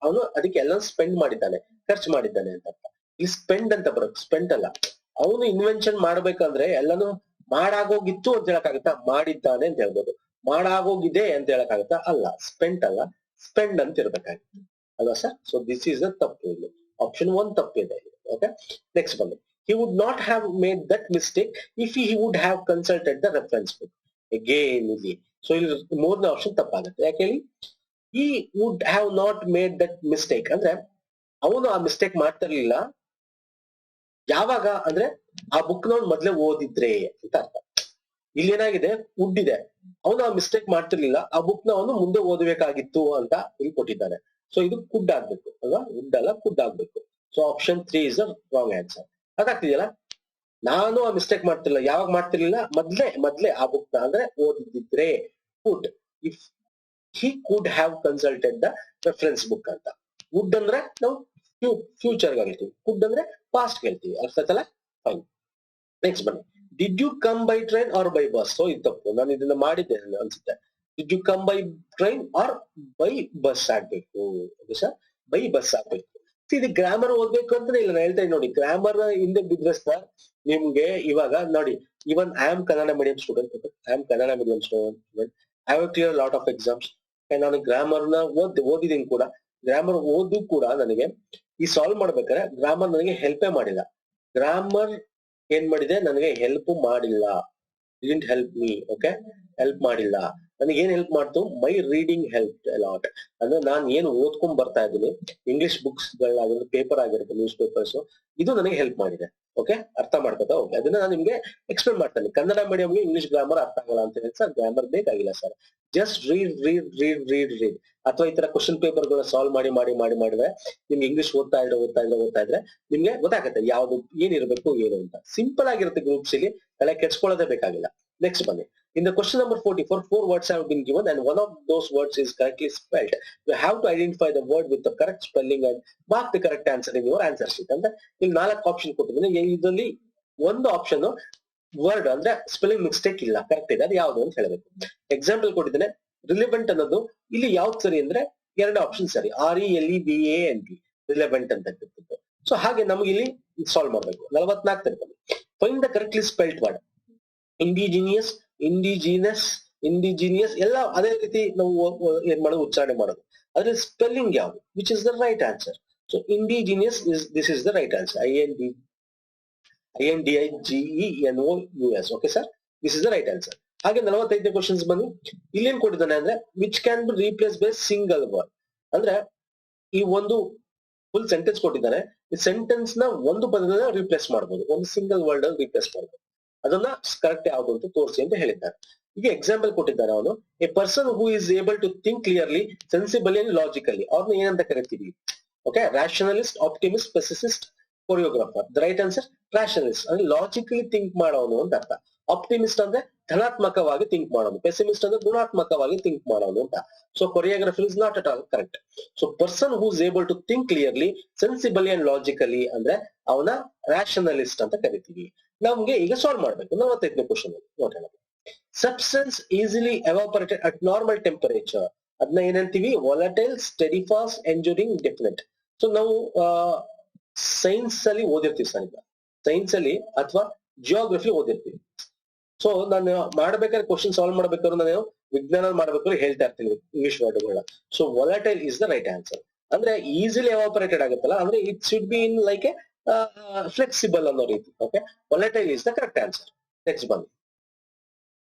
ಅವನು ಅದಕ್ಕೆ ಎಲ್ಲ ಸ್ಪೆಂಡ್ ಮಾಡಿದ್ದಾನೆ, ಖರ್ಚು ಮಾಡಿದ್ದಾನೆ ಅಂತ ಅರ್ಥ. ಈ ಸ್ಪೆಂಡ್ ಅಂತ ಬರುತ್ತೆ, ಸ್ಪೆಂಟ್ ಅಲ್ಲ. ಅವನು ಇನ್ವೆನ್ಷನ್ ಮಾಡ್ಬೇಕಂದ್ರೆ ಎಲ್ಲಾನು ಮಾಡಾಗೋಗಿತ್ತು ಅಂತ ಹೇಳಕ್ಕಾಗತ್ತಾ? ಮಾಡಿದ್ದಾನೆ ಅಂತ ಹೇಳ್ಬೋದು. ಮಾಡಾಗೋಗಿದೆ ಅಂತ ಹೇಳಕ್ಕಾಗತ್ತಾ? ಅಲ್ಲ. ಸ್ಪೆಂಟ್ ಅಲ್ಲ, ಸ್ಪೆಂಡ್ ಅಂತ ಇರ್ಬೇಕಾಗಿತ್ತು ಅಲ್ವಾ sir. So this is the ತಪ್ಪು ಇಲ್ಲಿ. ಆಪ್ಷನ್ 1 ತಪ್ಪಿದೆ. ಓಕೆ, ನೆಕ್ಸ್ಟ್ ಬನ್ನಿ. He would not have made that mistake if he would have consulted the reference book. Again ಇಲ್ಲಿ ಸೊ ಇಲ್ಲಿ 3ನೇ ಆಪ್ಷನ್ ತಪ್ಪಾಗುತ್ತೆ. ಯಾಕೆ ಹೇಳಿ? He would have not made that mistake ಅಂದ್ರೆ ಅವನು ಆ ಮಿಸ್ಟೇಕ್ ಮಾಡ್ತಿರ್ಲಿಲ್ಲ. ಯಾವಾಗ ಅಂದ್ರೆ ಆ ಬುಕ್ ನ ಮೊದ್ಲೇ ಓದಿದ್ರೆ ಅಂತ ಅರ್ಥ. ಇಲ್ಲಿ ಏನಾಗಿದೆ, ವುಡ್ ಇದೆ, ಅವನು ಆ ಮಿಸ್ಟೇಕ್ ಮಾಡ್ತಿರ್ಲಿಲ್ಲ, ಆ ಬುಕ್ ನ ಅವನು ಮುಂದೆ ಓದಬೇಕಾಗಿತ್ತು ಅಂತ ಇಲ್ಲಿ ಕೊಟ್ಟಿದ್ದಾನೆ. ಸೊ ಇದು ಕುಡ್ ಆಗ್ಬೇಕು ಅಲ್ವಾ, ವುಡ್ ಅಲ್ಲ, ಕುಡ್ ಆಗ್ಬೇಕು. So option 3 is the wrong answer. ಅದಾಗ್ತಿದೆಯಲ್ಲ, ನಾನು ಆ ಮಿಸ್ಟೇಕ್ ಮಾಡ್ತಿರ್ಲಿಲ್ಲ. ಯಾವಾಗ ಮಾಡ್ತಿರ್ಲಿಲ್ಲ? ಮೊದ್ಲೇ ಆ ಬುಕ್ ನ ಅಂದ್ರೆ ಓದಿದ್ರೆ. Could, if he could have consulted the reference book ಅಂತ. ವುಡ್ ಅಂದ್ರೆ ನಾವು ಫ್ಯೂಚರ್ ಹೇಳ್ತೀವಿ, ಕುಡ್ ಅಂದ್ರೆ ಪಾಸ್ಟ್ ಹೇಳ್ತೀವಿ. ಅರ್ಥ ಆಯ್ತಲ್ಲ? ಫೈನ್. ನೆಕ್ಸ್ಟ್ ಬನ್ನಿ. Did you come by train or by bus? So ಇದು ತಪ್ಪು, ನಾನು ಇದನ್ನ ಮಾಡಿದ್ದೇನೆ ಅನ್ಸುತ್ತೆ. Did you come by train or by bus ಆಗ್ಬೇಕು ಸರ್, ಬೈ ಬಸ್ ಆಗ್ಬೇಕು. ಇದು ಗ್ರಾಮರ್ ಓದ್ಬೇಕು ಅಂತಾನೆ ಇಲ್ಲ, ನಾನು ಹೇಳ್ತಾ ಇದ್ದೀನಿ ನೋಡಿ. ಗ್ರಾಮರ್ ಹಿಂದೆ ಬಿದ್ರೆ ಸರ್ ನಿಮ್ಗೆ ಇವಾಗ ನೋಡಿ, even I am Kannada medium student, I have clear lot of exams. ನಾನು ಗ್ರಾಮರ್ ನ ಓದಿದ್ದೀನಿ ಕೂಡ. ಗ್ರಾಮರ್ ಓದು ಕೂಡ ನನಗೆ ಈ ಸಾಲ್ವ್ ಮಾಡ್ಬೇಕಾದ್ರೆ ಗ್ರಾಮರ್ ನನಗೆ ಹೆಲ್ಪೇ ಮಾಡಿಲ್ಲ. ಗ್ರಾಮರ್ ಏನ್ ಮಾಡಿದೆ, ನನಗೆ ಹೆಲ್ಪ್ ಮಾಡಿಲ್ಲ. Didn't help me. Okay, help ಮಾಡಿಲ್ಲ. ನನಗೆ ಏನ್ ಹೆಲ್ಪ್ ಮಾಡ್ತು? ಮೈ ರೀಡಿಂಗ್ ಹೆಲ್ಪ್ ಲಾಟ್. ಅಂದ್ರೆ ನಾನು ಏನು ಓದ್ಕೊಂಡ್ ಬರ್ತಾ ಇದ್ದೀನಿ, ಇಂಗ್ಲಿಷ್ ಬುಕ್ಸ್ ಗಳಾಗಿರುತ್ತೆ, ಪೇಪರ್ ಆಗಿರುತ್ತೆ, ನ್ಯೂಸ್ ಪೇಪರ್ಸ್, ಇದು ನನಗೆ ಹೆಲ್ಪ್ ಮಾಡಿದೆ. ಓಕೆ, ಅರ್ಥ ಮಾಡ್ಕೋತಾ ಹೋಗಿ. ಅದನ್ನ ನಾನು ನಿಮ್ಗೆ ಎಕ್ಸ್ಪ್ಲೇನ್ ಮಾಡ್ತೇನೆ. ಕನ್ನಡ ಮೀಡಿಯಂಗೆ ಇಂಗ್ಲಿಷ್ ಗ್ರಾಮರ್ ಅರ್ಥ ಆಗಲ್ಲ ಅಂತ ಹೇಳಿ ಸರ್, ಗ್ರಾಮರ್ ಬೇಕಾಗಿಲ್ಲ ಸರ್. Just read. ಅಥವಾ ಈ ತರ ಕ್ವಶನ್ ಪೇಪರ್ ಗಳ ಸಾಲ್ವ್ ಮಾಡಿದ್ರೆ ನಿಮ್ಗೆ ಇಂಗ್ಲಿಷ್ ಓದ್ತಾ ಇದ್ರೆ ನಿಮ್ಗೆ ಗೊತ್ತಾಗುತ್ತೆ ಯಾವ್ದು ಏನಿರ್ಬೇಕು ಏನು ಅಂತ. ಸಿಂಪಲ್ ಆಗಿರುತ್ತೆ ಗ್ರೂಪ್ಸ್ ಇಲ್ಲಿ, ತಲೆ ಕೆಡ್ಸ್ಕೊಳ್ಳೋದೇ ಬೇಕಾಗಿಲ್ಲ. ನೆಕ್ಸ್ಟ್ ಬನ್ನಿ. In the question number 44, 4 words have been given and one of those words is correctly spelled. You have to identify the word with the correct spelling and mark the correct answer in your answer sheet. ಅಂದ್ರೆ ಇಲ್ಲಿ 4 ಆಪ್ಷನ್ ಕೊಟ್ಟಿದ್ದೀನಿ. ಇದರಲ್ಲಿ ಒಂದು ಆಪ್ಷನ್ ವರ್ಡ್ ಅಂದ್ರೆ ಸ್ಪೆಲ್ಲಿಂಗ್ ಮಿಸ್ಟೇಕ್ ಇಲ್ಲ, ಕರೆಕ್ಟ್ ಇದೆ. ಅದು ಯಾವ್ದು ಅಂತ ಹೇಳಬೇಕು. ಎಕ್ಸಾಂಪಲ್ ಕೊಟ್ಟಿದ್ದೇನೆ. ರಿಲೆವೆಂಟ್ ಅನ್ನೋದು ಇಲ್ಲಿ ಯಾವ್ದು ಸರಿ ಅಂದ್ರೆ 2 ಆಪ್ಷನ್ ಸರಿ. RELEVANT ರಿಲೆವೆಂಟ್ ಅಂತ ಇರ್ತಿತ್ತು. ಸೊ ಹಾಗೆ ನಮ್ಗೆ ಇಲ್ಲಿ ಸಾಲ್ವ್ ಮಾಡ್ಬೇಕು. 44 ತಿಳ್ಕೊಂಡು find the correctly spelled word. Indigenous ಎಲ್ಲ ಅದೇ ರೀತಿ ನಾವು ಏನ್ ಮಾಡೋದು, ಉಚ್ಚಾರಣೆ ಮಾಡೋದು. ಅದ್ರಲ್ಲಿ ಸ್ಪೆಲ್ಲಿಂಗ್ ಯಾವುದು, which is the right answer. So indigenous this is the right answer. INDIGENOUS. Okay sir, this is the right answer. ಹಾಗೆ 45ನೇ ಕ್ವಶನ್ಸ್ ಬನ್ನಿ. ಇಲ್ಲೇನ್ ಕೊಟ್ಟಿದ್ದಾನೆ ಅಂದ್ರೆ which can be replace by single word. ಅಂದ್ರೆ ಈ ಒಂದು ಫುಲ್ ಸೆಂಟೆನ್ಸ್ ಕೊಟ್ಟಿದ್ದಾನೆ, ಈ ಸೆಂಟೆನ್ಸ್ ನ ಒಂದು ಪದದಿಂದ ರೀಪ್ಲೇಸ್ ಮಾಡಬಹುದು, ಒಂದು ಸಿಂಗಲ್ ವರ್ಡ್ ಅಲ್ಲಿ ರೀಪ್ಲೇಸ್ ಮಾಡಬಹುದು. ಅದನ್ನ ಕರೆಕ್ಟ್ ಯಾವುದು ಅಂತ ತೋರಿಸಿ ಅಂತ ಹೇಳಿದ್ದಾರೆ. ಈಗ ಎಕ್ಸಾಂಪಲ್ ಕೊಟ್ಟಿದ್ದಾನೆ ಅವನು, a person who is able to think clearly, sensibly and logically. ಅವ್ರನ್ನ ಏನಂತ ಕರಿತೀವಿ? Okay, rationalist, optimist, pessimist, choreographer. The right answer rationalist ಅಂದ್ರೆ ಲಾಜಿಕಲಿ ಥಿಂಕ್ ಮಾಡೋನು ಅಂತ ಅರ್ಥ. ಆಪ್ಟಿಮಿಸ್ಟ್ ಅಂದ್ರೆ ಧನಾತ್ಮಕವಾಗಿ ಥಿಂಕ್ ಮಾಡೋನು, ಪೆಸಿಮಿಸ್ಟ್ ಅಂದ್ರೆ ಗುಣಾತ್ಮಕವಾಗಿ ಥಿಂಕ್ ಮಾಡೋನು ಅಂತ. So choreographer is not at all correct. So person who is able to think clearly, sensibly and logically ಅಂದ್ರೆ ಅವನ ರಾಷನಲಿಸ್ಟ್ ಅಂತ ಕರಿತೀವಿ. ನಮ್ಗೆ ಈಗ ಸಾಲ್ವ್ ಮಾಡ್ಬೇಕು 45ನೇ ಕ್ವಶನ್ ನೋಡೋಣ. Substance easily evaporated at normal temperature. ಅದನ್ನ ಏನಂತೀವಿ? Volatile, steadfast, enduring, definite. So ನಾವು ಸೈನ್ಸ್ ಅಲ್ಲಿ ಓದಿರ್ತೀವಿ ಸರ್, ಈಗ ಸೈನ್ಸ್ ಅಲ್ಲಿ ಅಥವಾ ಜಿಯೋಗ್ರಫಿ ಓದಿರ್ತೀವಿ. ಸೊ ನಾನು ಮಾಡ್ಬೇಕಾದ್ರೆ ಕ್ವಶನ್ ಸಾಲ್ವ್ ಮಾಡ್ಬೇಕಾದ್ರೆ ನಾನು ವಿಜ್ಞಾನ ಮಾಡ್ಬೇಕಾದ್ರೆ ಹೇಳ್ತಾ ಇರ್ತೀನಿ ಇಂಗ್ಲಿಷ್ ವರ್ಡ್ಗಳನ್ನ. So volatile is the right answer. ಅಂದ್ರೆ ಈಸಿಲಿ ಎವಾಪರೇಟೆಡ್ ಆಗುತ್ತಲ್ಲ, ಅಂದ್ರೆ it should be in like a flexible ಅನ್ನೋ ರೀತಿ. Okay, volatile is the correct answer. Next ಬನ್ನಿ.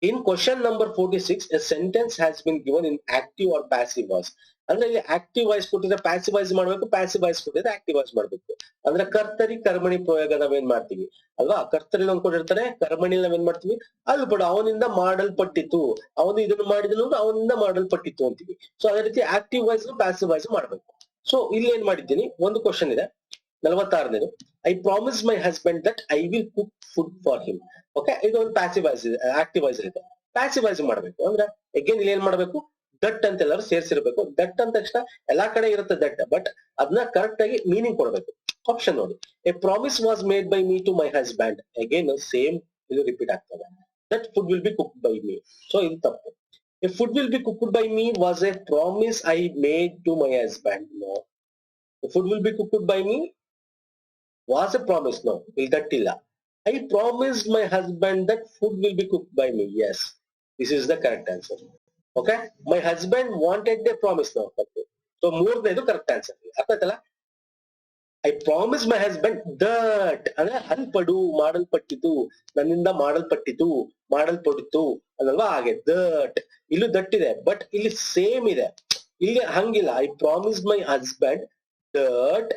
In question number 46, a sentence has been given in active or passive voice. ಅಂದ್ರೆ ಇಲ್ಲಿ ಆಕ್ಟಿವ್ ವಾಯ್ಸ್ ಕೊಟ್ಟಿದ್ರೆ ಪ್ಯಾಸಿವ್ ವಾಯ್ಸ್ ಮಾಡ್ಬೇಕು, ಪ್ಯಾಸಿವ್ ವಾಯ್ಸ್ ಕೊಟ್ಟಿದ್ರೆ ಆಕ್ಟಿವ್ ವಾಯ್ಸ್ ಮಾಡ್ಬೇಕು. ಅಂದ್ರೆ ಕರ್ತರಿ ಕರ್ಮಣಿ ಪ್ರಯೋಗ ನಾವೇನ್ ಮಾಡ್ತೀವಿ ಅಲ್ವಾ? ಕರ್ತರಿ ಒಂದು ಕೊಟ್ಟಿರ್ತಾರೆ, ಕರ್ಮಣಿ ನಾವೇನ್ ಮಾಡ್ತೀವಿ? ಅಲ್ಲಿ ಬಿಡು, ಅವನಿಂದ ಮಾಡಲ್ಪಟ್ಟಿತ್ತು, ಅವನು ಇದನ್ನು ಮಾಡಿದನು, ಅವನಿಂದ ಮಾಡಲ್ಪಟ್ಟಿತ್ತು ಅಂತೀವಿ. ಸೊ ಅದೇ ರೀತಿ ಆಕ್ಟಿವ್ ವಾಯ್ಸ್ ಪ್ಯಾಸಿವ್ ವಾಯ್ಸ್ ಮಾಡ್ಬೇಕು. ಸೊ ಇಲ್ಲಿ ಏನ್ ಮಾಡಿದ್ದೀನಿ, ಒಂದು ಕ್ವಶನ್ ಇದೆ 46ನೇದು. I promise my husband that I will cook food for him. Okay, ಇದು ಒಂದು ಪ್ಯಾಸಿವ್ ವಾಯ್ಸ್ ಇದೆ, ಆಕ್ಟಿವ್ ವಾಯ್ಸ್ ಇದೆ. ಪ್ಯಾಸಿವ್ ವಾಯ್ಸ್ ಮಾಡ್ಬೇಕು ಅಂದ್ರೆ ಅಗೇನ್ ಇಲ್ಲಿ ಏನ್ ಮಾಡ್ಬೇಕು? ದಟ್ ಅಂತ ಎಲ್ಲರೂ ಸೇರಿಸಿರ್ಬೇಕು. ದಟ್ ಅಂದ ತಕ್ಷಣ ಎಲ್ಲಾ ಕಡೆ ಇರುತ್ತೆ ದಟ್, ಬಟ್ ಅದನ್ನ ಕರೆಕ್ಟ್ ಆಗಿ ಮೀನಿಂಗ್ ಕೊಡ್ಬೇಕು. ಆಪ್ಷನ್ ನೋಡಿ, a promise was made by me to my husband. Again same ಇದು ರಿಪೀಟ್ ಆಗ್ತದೆ. That food will be cooked by me. So ಇದು ತಪ್ಪು. A food will be cooked by me was a promise I made to my husband. No, food will be cooked by me was a promise. No, ಇಲ್ಲಿ that ಇಲ್ಲ. I promised my husband that food will be cooked by me. Yes, this is the correct answer. Okay, my husband wanted a promise. No, so ಮೂರನೇದು ಕರೆಕ್ಟ್ ಆನ್ಸರ್. ಅರ್ಥ ಆಯ್ತಲ್ಲ? I promised my husband that ಅಂದ್ರೆ ಅಲ್ಪಡು, ಮಾಡಲ್ಪಟ್ಟಿತು, ನನ್ನಿಂದ ಮಾಡಲ್ಪಟ್ಟಿತು, ಮಾಡಲ್ಪಡಿತು ಅಲ್ವಾ? ಹಾಗೆ ದಟ್ ಇಲ್ಲೂ ದಟ್ ಇದೆ, ಬಟ್ ಇಲ್ಲಿ ಸೇಮ್ ಇದೆ. ಇಲ್ಲಿ ಹಂಗಿಲ್ಲ. I promised my husband that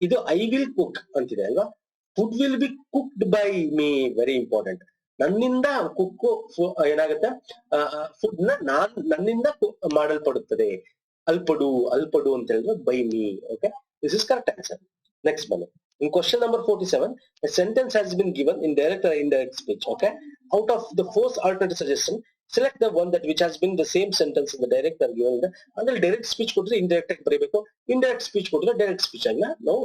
ಇದು ಐ ವಿಲ್ ಕುಕ್ ಅಂತಿದೆ ಅಲ್ವಾ? Food will be cooked by me. Very important. ನನ್ನಿಂದ ಕುಕ್ ಏನಾಗುತ್ತೆ? ಫುಡ್ ನನ್ನಿಂದ ಮಾಡಲ್ಪಡುತ್ತದೆ. ಅಲ್ಪಡು, ಅಲ್ಪಡು ಅಂತ ಹೇಳಿದ್ರೆ by me. Okay, this is correct answer. Next ಬನ್ನಿ. In question number 47, a sentence has been given in direct or indirect speech. Okay, out of the four alternative suggestion, select the one that which has been the same sentence in the direct or given. ಅಂದ್ರೆ ಡೈರೆಕ್ಟ್ ಸ್ಪೀಚ್ ಕೊಟ್ಟಿದ್ರೆ ಇಂಡೈರೆಕ್ಟ್ ಆಗಿ ಬರೀಬೇಕು, ಇಂಡೈರೆಕ್ಟ್ ಸ್ಪೀಚ್ ಕೊಟ್ಟಿದ್ರೆ ಡೈರೆಕ್ಟ್ ಸ್ಪೀಚ್ ಆಗಿ ನಾವು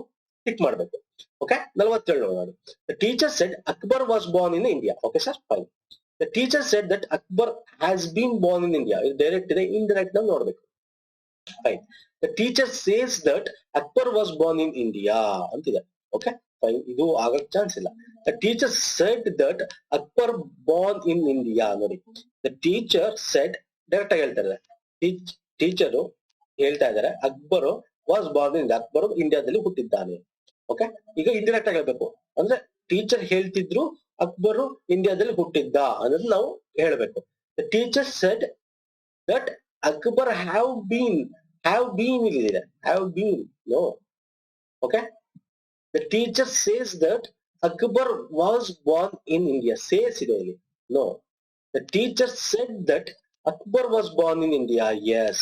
ಟಿಕ್ ಮಾಡಬೇಕು. ಓಕೆ, 47 ನೋಡಿ. The teacher said Akbar was born in India. Okay sir, fine. The teacher said that Akbar has been born in India. ಇದು ಡೈರೆಕ್ಟ್ ಇದೆ, ಇಂಡೈರೆಕ್ಟ್ ನಾವು ನೋಡ್ಬೇಕು. Fine. The teacher says that Akbar was born in India ಅಂತಿದೆ. Okay, fine. ಇದು ಆಗಕ್ ಚಾನ್ಸ್ ಇಲ್ಲ. The teacher said that Akbar born in India. ನೋಡಿ, the teacher said ಡೈರೆಕ್ಟ್ ಆಗಿ ಹೇಳ್ತಾ ಇದ್ದಾರೆ. ಟೀಚರು ಹೇಳ್ತಾ ಇದ್ದಾರೆ Akbar was born in India. Akbar ಇಂಡಿಯಾದಲ್ಲಿ ಹುಟ್ಟಿದ್ದಾನೆ. ಓಕೆ, ಈಗ ಇಂಡೈರೆಕ್ಟ್ ಆಗಿ ಹೇಳ್ಬೇಕು. ಅಂದ್ರೆ ಟೀಚರ್ ಹೇಳ್ತಿದ್ರು ಅಕ್ಬರ್ ಇಂಡಿಯಾದಲ್ಲಿ ಹುಟ್ಟಿದ್ದ ಅನ್ನೋದು ನಾವು ಹೇಳ್ಬೇಕು. The teacher said that Akbar have been ಇಲ್ಲಿದೆ, have been. No. Okay, the teacher says that Akbar was born in India. Says ಇದೆ ಇಲ್ಲಿ. No, the teacher said that Akbar was born in India. Yes,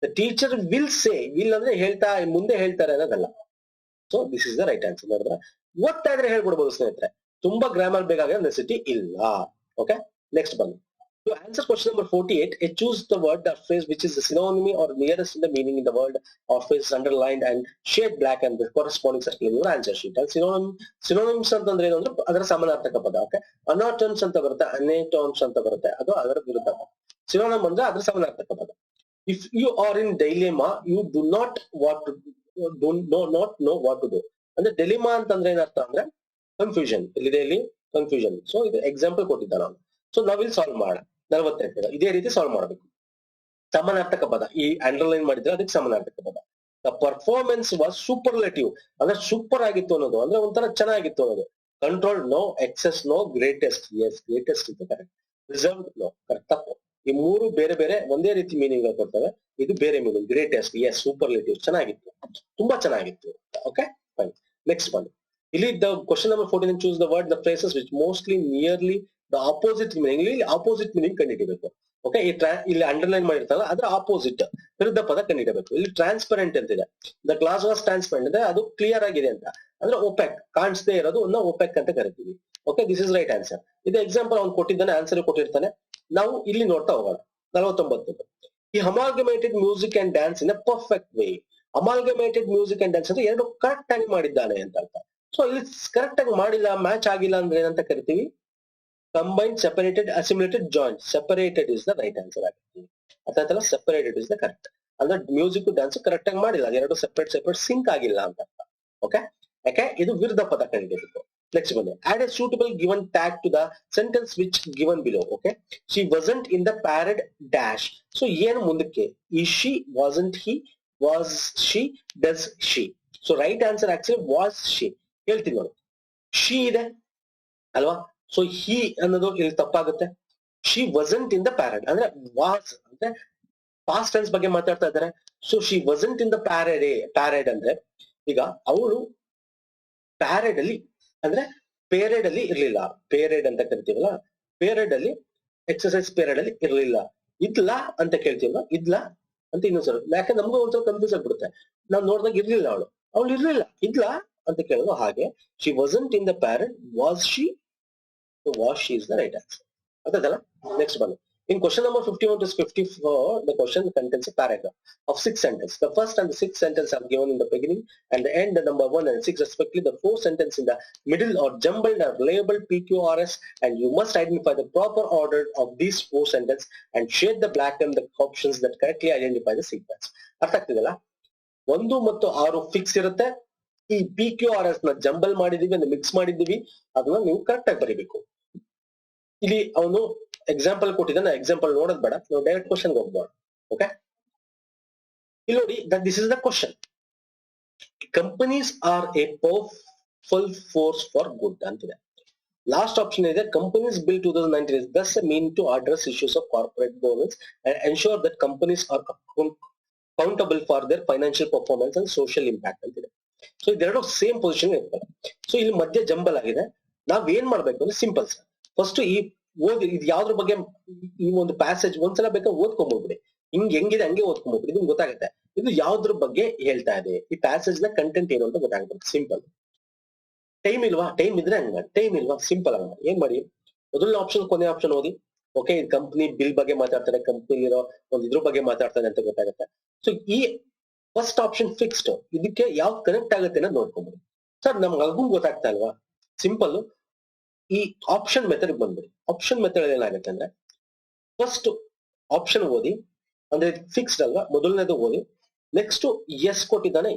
the teacher will say. will ಅಂದ್ರೆ ಹೇಳ್ತಾ ಮುಂದೆ ಹೇಳ್ತಾರೆ ಅನ್ನೋದಲ್ಲ. So this is the right answer. ನೋಡಿದ್ರೆ ಓದ್ತಾ ಇದ್ರೆ ಹೇಳ್ಕೊಡ್ಬೋದು ಸ್ನೇಹಿತರೆ, ತುಂಬಾ ಗ್ರಾಮರ್ ಬೇಕಾಗ ನೆಸೆಸಿಟಿ ಇಲ್ಲ. ಓಕೆ, ನೆಕ್ಸ್ಟ್ ಬನ್ನಿ. To answer question number 48, choose the word or phrase which is the synonym or nearest in the meaning in the word or phrase underlined and shade black and the corresponding circle in your answer sheet. And synonyms ಅಂತಂದ್ರೆ ಏನು ಅಂದ್ರೆ ಅದರ ಸಮಾನಾರ್ಥಕ ಪದ. ಓಕೆ, ಅನಾಟೋನ್ಸ್ ಅಂತ ಬರುತ್ತೆ, ಅನೇಟೋನ್ಸ್ ಅಂತ ಬರುತ್ತೆ, ಅದು ಅದರ ವಿರುದ್ಧ. ಸಿನೋನಿಮ್ ಅಂದ್ರೆ ಅದರ ಸಮಾನಾರ್ಥಕ ಪದ. If you are in dilemma, you do not know what to do. ಅಂದ್ರೆ ಡಿಲಿಮಾ ಅಂತಂದ್ರೆ ಏನರ್ಥ ಅಂದ್ರೆ ಕನ್ಫ್ಯೂಷನ್. ಇಲ್ಲಿದೆ ಇಲ್ಲಿ ಕನ್ಫ್ಯೂಷನ್. ಸೊ ಇದು ಎಕ್ಸಾಂಪಲ್ ಕೊಟ್ಟಿದ್ದ ನಾನು. ಸೊ ನಾವಿಲ್ಲಿ ಸಾಲ್ವ್ ಮಾಡ 48 ಇದೇ ರೀತಿ ಸಾಲ್ವ್ ಮಾಡಬೇಕು. ಸಮಾನಾರ್ಥಕ ಪದ ಈ ಅಂಡರ್ಲೈನ್ ಮಾಡಿದ್ರೆ ಅದಕ್ಕೆ ಸಮಾನಾರ್ಥಕ ಪದ. ದ ಪರ್ಫಾರ್ಮೆನ್ಸ್ ವಾಸ್ ಸೂಪರ್ಲೇಟಿವ್ ಅಂದ್ರೆ ಸೂಪರ್ ಆಗಿತ್ತು ಅನ್ನೋದು, ಅಂದ್ರೆ ಒಂಥರ ಚೆನ್ನಾಗಿತ್ತು ಅನ್ನೋದು. Controlled no, excess no, greatest yes, greatest is correct. Reserved no, correct ತಪ್ಪು. ಈ ಮೂರು ಬೇರೆ ಬೇರೆ ಒಂದೇ ರೀತಿ ಮೀನಿಂಗ್ ಕೊಡ್ತವೆ. ಇದು ಬೇರೆ ಮೀನಿಂಗ್. ಗ್ರೇಟೆಸ್ಟ್ ಎಸ್ ಸೂಪರ್ಲೇಟಿವ್ ಚೆನ್ನಾಗಿತ್ತು, ತುಂಬಾ ಚೆನ್ನಾಗಿತ್ತು. Okay fine. Next one. ಇಲ್ಲಿ the question number 14 choose the word the phrases which mostly nearly the opposite meaning. ಇಲ್ಲಿ ಆಪೋಸಿಟ್ ಮೀನಿಂಗ್ ಕಂಡುಹಿಡಿಬೇಕು. ಓಕೆ ಇಲ್ಲಿ ಅಂಡರ್ಲೈನ್ ಮಾಡಿರ್ತಾರಲ್ಲ ಅದ್ರ ಆಪೋಸಿಟ್ ವಿರುದ್ಧ ಪದ ಕಂಡುಹಿಡಬೇಕು. ಇಲ್ಲಿ ಟ್ರಾನ್ಸ್ಪರೆಂಟ್ ಅಂತಿದೆ. ದ ಗ್ಲಾಸ್ ವಾಸ್ ಟ್ರಾನ್ಸ್ಪರೆಂಟ್ ಅಂದ್ರೆ ಅದು ಕ್ಲಿಯರ್ ಆಗಿದೆ ಅಂತ, ಅಂದ್ರೆ ಒಪೆಕ್ ಕಾಣಿಸದೇ ಇರೋದು ಒಪೆಕ್ ಅಂತ ಕರಿತೀವಿ. Okay this is right answer. ಇದು ಎಕ್ಸಾಂಪಲ್ ಅವ್ನು ಕೊಟ್ಟಿದ್ದಾನೆ, ಆನ್ಸರ್ ಕೊಟ್ಟಿರ್ತಾನೆ. ನಾವು ಇಲ್ಲಿ ನೋಡ್ತಾ ಹೋಗೋಣ. 49. ಈ amalgamated music and dance in a perfect way. Amalgamated music and dance ಅಂದ್ರೆ ಎರಡು ಕರೆಕ್ಟ್ ಆಗಿ ಮಾಡಿದ್ದಾನೆ ಅಂತ ಅರ್ಥ. ಸೊ ಇಲ್ಲಿ ಕರೆಕ್ಟ್ ಆಗಿ ಮಾಡಿಲ್ಲ, ಮ್ಯಾಚ್ ಆಗಿಲ್ಲ ಅಂದ್ರೆ ಏನಂತ ಕರಿತೀವಿ? Combined, separated, assimilated, joint. Separated is the right answer ಆಗ್ತೀವಿ. ಅಥವಾ ಸೆಪರೇಟೆಡ್ ಇಸ್ ದ ಕರೆಕ್ಟ್. ಅಂದ್ರೆ ಮ್ಯೂಸಿಕ್ ಡ್ಯಾನ್ಸ್ ಕರೆಕ್ಟ್ ಆಗಿ ಮಾಡಿಲ್ಲ, ಎರಡು ಸೆಪರೇಟ್ ಸಿಂಕ್ ಆಗಿಲ್ಲ ಅಂತ ಅರ್ಥ. ಓಕೆ ಯಾಕೆ ಇದು ವಿರುದ್ಧ ಪದ ಕಂಡುಹಿಡಿಯಬೇಕು. ನೆಕ್ಸ್ಟ್ ಬಂದು add a suitable given tag to the sentence which given below. Okay she wasn't in the parade dash. So ಏನು ಮುಂದಕ್ಕೆ? Is she, wasn't he, was she, does she. So right answer actually was she. ಹೇಳ್ತೀನಿ ನೋಡಿ, ಶಿ ಇದೆ ಅಲ್ವಾ, ಸೊ ಹಿ ಅನ್ನೋದು ಇಲ್ಲಿ ತಪ್ಪಾಗುತ್ತೆ. She wasn't in the parade ಅಂದ್ರೆ ವಾಸ್ ಅಂದ್ರೆ ಪಾಸ್ಟ್ ಟೆನ್ಸ್ ಬಗ್ಗೆ ಮಾತಾಡ್ತಾ ಇದ್ದಾರೆ. So she wasn't in the parade ಅಂದ್ರೆ ಈಗ ಅವಳು ಪ್ಯಾರೇಡ್ ಅಲ್ಲಿ ಅಂದ್ರೆ ಪೇರಿಯಡ್ ಅಲ್ಲಿ ಇರ್ಲಿಲ್ಲ. ಪೇರಿಯಡ್ ಅಂತ ಕರಿತೀವಲ್ಲ, ಪೇರಿಯಡ್ ಅಲ್ಲಿ ಎಕ್ಸರ್ಸೈಸ್ ಪೇರಿಯಡ್ ಅಲ್ಲಿ ಇರ್ಲಿಲ್ಲ. ಇದ್ಲಾ ಅಂತ ಕೇಳ್ತೀವಲ್ಲ, ಇದ್ಲಾ ಅಂತ ಇನ್ನೊಂದ್ಸಲ, ಯಾಕೆ ನಮಗೂ ಒಂದ್ಸಲ ಕನ್ಫ್ಯೂಸ್ ಆಗ್ಬಿಡುತ್ತೆ. ನಾವ್ ನೋಡಿದಾಗ ಇರ್ಲಿಲ್ಲ ಅವಳು ಇರ್ಲಿಲ್ಲ, ಇದ್ಲಾ ಅಂತ ಕೇಳೋದು. ಹಾಗೆ she wasn't in the parade, was she, was she is the right answer. ಅರ್ಥದಲ್ಲ? ನೆಕ್ಸ್ಟ್ ಬನ್ನಿ. In question number 51 to 54, the question contains a paragraph of 6 sentences. The first and the 6th sentence are given in the beginning and the end, the number 1 and 6 respectively. The 4th sentence in the middle or jumbled are labeled PQRS, and you must identify the proper order of these 4 sentences and shade the black and the options that correctly identify the sequence. ಅರ್ಥ ಆಗ್ತಿದೆಯಲ್ಲ? 1 ಮತ್ತು 6 ಫಿಕ್ಸ್ ಇರುತ್ತೆ. ಈ PQRS ನ ಜಂಬಲ್ ಮಾಡಿದೀವಿ ಅಂದ್ರೆ ಮಿಕ್ಸ್ ಮಾಡಿದೀವಿ, ಅದನ್ನ ನೀವು ಕರೆಕ್ಟ್ ಆಗಿ ಬರೀಬೇಕು. ಇಲ್ಲಿ ಅವನು ಎಕ್ಸಾಂಪಲ್ ಕೊಟ್ಟಿದ್ದಾನೆ, ಎಕ್ಸಾಂಪಲ್ ನೋಡೋದ್ ಬೇಡ, ನಾವು ಡೈರೆಕ್ಟ್ ಕ್ವಶನ್ ಹೋಗ್ಬೋಣ. ಓಕೆ ಇಲ್ಲಿ ನೋಡಿ, that this is the question. Companies are a powerful force for good ಅಂತಿದೆ. ಲಾಸ್ಟ್ ಆಪ್ಷನ್ ಇದೆ companies bill 2019 is thus a mean to address issues of corporate governance and ensure that companies are accountable for their financial performance and social impact ಅಂತಿದೆ. ಸೊ ಇದೆರಡು ಸೇಮ್ ಪೊಸಿಷನ್ ಇರ್ತವೆ. ಸೊ ಇಲ್ಲಿ ಮಧ್ಯ ಜಂಬಲ್ ಆಗಿದೆ. ನಾವ್ ಏನ್ ಮಾಡ್ಬೇಕು ಅಂದ್ರೆ ಸಿಂಪಲ್ ಸರ್, ಫಸ್ಟ್ ಈ ಓದಿ ಇದು ಯಾವ್ದ್ರ ಬಗ್ಗೆ, ಈ ಒಂದು ಪ್ಯಾಸೇಜ್ ಒಂದ್ಸಲ ಬೇಕಾದ್ರೆ ಓದ್ಕೊಂಡ್ಬಿಡ್ಬಿಡಿ. ಹೆಂಗಿದೆ ಹಂಗೆ ಓದ್ಕೊಂಡ್ಬಿಡ್ಬಿಡಿ, ನಿಮ್ಗೆ ಗೊತ್ತಾಗುತ್ತೆ ಇದು ಯಾವ್ದ್ರ ಬಗ್ಗೆ ಹೇಳ್ತಾ ಇದೆ, ಈ ಪ್ಯಾಸೇಜ್ ನ ಕಂಟೆಂಟ್ ಏನು ಅಂತ ಗೊತ್ತಾಗ್ಬಿಡುತ್ತೆ. ಸಿಂಪಲ್. ಟೈಮ್ ಇಲ್ವಾ? ಟೈಮ್ ಇದ್ರೆ ಹಂಗ, ಟೈಮ್ ಇಲ್ವಾ? ಸಿಂಪಲ್ ಆಗ ಏನ್ ಮಾಡಿ, ಮೊದಲನೇ ಆಪ್ಷನ್ ಕೊನೆ ಆಪ್ಷನ್ ಓದಿ. ಓಕೆ ಇದು ಕಂಪ್ನಿ ಬಿಲ್ ಬಗ್ಗೆ ಮಾತಾಡ್ತಾರೆ, ಕಂಪ್ನಿ ಇರೋ ಒಂದು ಇದ್ರ ಬಗ್ಗೆ ಮಾತಾಡ್ತಾರೆ ಅಂತ ಗೊತ್ತಾಗುತ್ತೆ. ಸೊ ಈ ಫಸ್ಟ್ ಆಪ್ಷನ್ ಫಿಕ್ಸ್ಡ್, ಇದಕ್ಕೆ ಯಾವ್ದು ಕನೆಕ್ಟ್ ಆಗುತ್ತೆ ಅನ್ನೋದು ನೋಡ್ಕೊಂಬಿಡಿ. ಸರ್ ನಮ್ಗೆ ಅಗೂ ಗೊತ್ತಾಗ್ತಾ ಅಲ್ವಾ? ಸಿಂಪಲ್. ಈ ಆಪ್ಷನ್ ಮೆಥಡ್ ಬಂದ್ಬಿಡಿ. ಆಪ್ಷನ್ ಮೆಥಡ್ ಏನಾಗುತ್ತೆ ಅಂದ್ರೆ ಫಸ್ಟ್ ಆಪ್ಷನ್ ಓದಿ, ಅಂದ್ರೆ ಫಿಕ್ಸ್ಡ್ ಅಲ್ವಾ, ಮೊದಲನೇದು ಓದಿ. ನೆಕ್ಸ್ಟ್ ಎಸ್ ಕೊಟ್ಟಿದ್ದಾನೆ,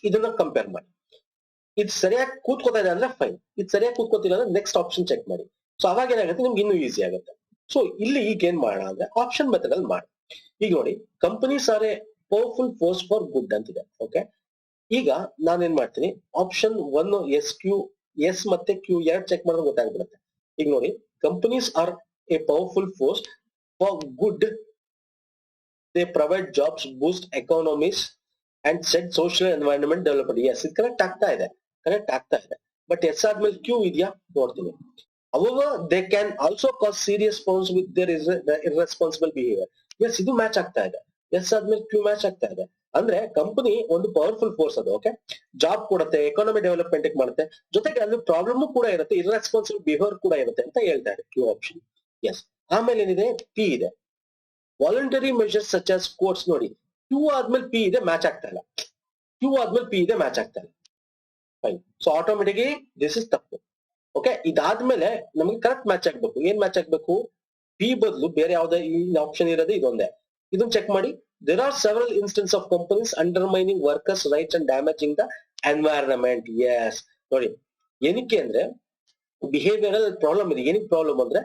ಇದನ್ನ ಕಂಪೇರ್ ಮಾಡಿ. ಇದು ಸರಿಯಾಗಿ ಕೂತ್ಕೋತಾ ಇದೆ ಅಂದ್ರೆ ಫೈನ್, ಇದು ಸರಿಯಾಗಿ ಕೂತ್ಕೋತಿಲ್ಲ ಅಂದ್ರೆ ನೆಕ್ಸ್ಟ್ ಆಪ್ಷನ್ ಚೆಕ್ ಮಾಡಿ. ಸೊ ಅವಾಗ ಏನಾಗುತ್ತೆ ನಿಮ್ಗೆ ಇನ್ನೂ ಈಸಿ ಆಗುತ್ತೆ. ಸೊ ಇಲ್ಲಿ ಈಗ ಏನ್ ಮಾಡೋಣ ಅಂದ್ರೆ ಆಪ್ಷನ್ ಮೆಥಡ್ ಅಲ್ಲಿ ಮಾಡಿ. ಈಗ ನೋಡಿ, companies are a powerful force for good ಅಂತಿದೆ. ಓಕೆ ಈಗ ನಾನೇನ್ ಮಾಡ್ತೀನಿ, ಆಪ್ಷನ್ 1 ಎಸ್ ಮತ್ತೆ ಕ್ಯೂ ಎರಡು ಚೆಕ್ ಮಾಡಿದ್ರೆ ಗೊತ್ತಾಗ್ಬಿಡುತ್ತೆ. ಈಗ ನೋಡಿ, companies are a powerful force for good, they provide jobs, boost economies and set social environment development. S ಇದು ಕರೆಕ್ಟ್ ಆಗ್ತಾ ಇದೆ, ಕರೆಕ್ಟ್ ಆಗ್ತಾ ಇದೆ. ಬಟ್ ಎಸ್ ಆದ್ಮೇಲೆ ಕ್ಯೂ ಇದೆಯಾ ನೋಡ್ತೀನಿ. However, they can also cause serious problems with their irresponsible behavior. S ಇದು ಮ್ಯಾಚ್ ಆಗ್ತಾ ಇದೆ. ಎಸ್ ಆದ್ಮೇಲೆ ಕ್ಯೂ ಮ್ಯಾಚ್ ಆಗ್ತಾ ಇದೆ. ಅಂದ್ರೆ ಕಂಪನಿ ಒಂದು ಪವರ್ಫುಲ್ ಫೋರ್ಸ್ ಅದು. ಓಕೆ ಜಾಬ್ ಕೊಡುತ್ತೆ, ಎಕಾನಮಿ ಡೆವಲಪ್ಮೆಂಟ್ ಮಾಡುತ್ತೆ, ಜೊತೆಗೆ ಅಲ್ಲಿ ಪ್ರಾಬ್ಲಮ್ ಕೂಡ ಇರುತ್ತೆ, ಇರ್ರೆಸ್ಪಾನ್ಸಿಬಲ್ ಬಿಹೇವಿಯರ್ ಕೂಡ ಇರುತ್ತೆ ಅಂತ ಹೇಳ್ತಾ ಇದೆ ಕ್ಯೂ ಆಪ್ಷನ್. ಎಸ್ ಆಮೇಲೆ ಏನಿದೆ, ಪಿ ಇದೆ, voluntary measures such as courts. ನೋಡಿ ಕ್ಯೂ ಆದ್ಮೇಲೆ ಪಿ ಇದೆ, ಮ್ಯಾಚ್ ಆಗ್ತಾ ಇಲ್ಲ. ಕ್ಯೂ ಆದ್ಮೇಲೆ ಪಿ ಇದೆ, ಮ್ಯಾಚ್ ಆಗ್ತಾ ಇಲ್ಲ. Fine. So automatically this is ತಪ್ಪು. ಓಕೆ ಇದಾದ್ಮೇಲೆ ನಮ್ಗೆ ಕರೆಕ್ಟ್ ಮ್ಯಾಚ್ ಆಗ್ಬೇಕು. ಏನ್ ಮ್ಯಾಚ್ ಆಗ್ಬೇಕು? ಪಿ ಬದಲು ಬೇರೆ ಯಾವ್ದೇ ಆಪ್ಷನ್ ಇರೋದು ಇದೊಂದೇ. ಇದನ್ನ ಚೆಕ್ ಮಾಡಿ. There are several instance of companies undermining workers rights and damaging the environment. Yes ನೋಡಿ, ಏನಕ್ಕೆ ಅಂದ್ರೆ ಬಿಹೇವಿಯರಲ್ ಪ್ರಾಬ್ಲಮ್ ಇದೆ. ಏನಕ್ಕೆ ಪ್ರಾಬ್ಲಮ್ ಅಂದ್ರೆ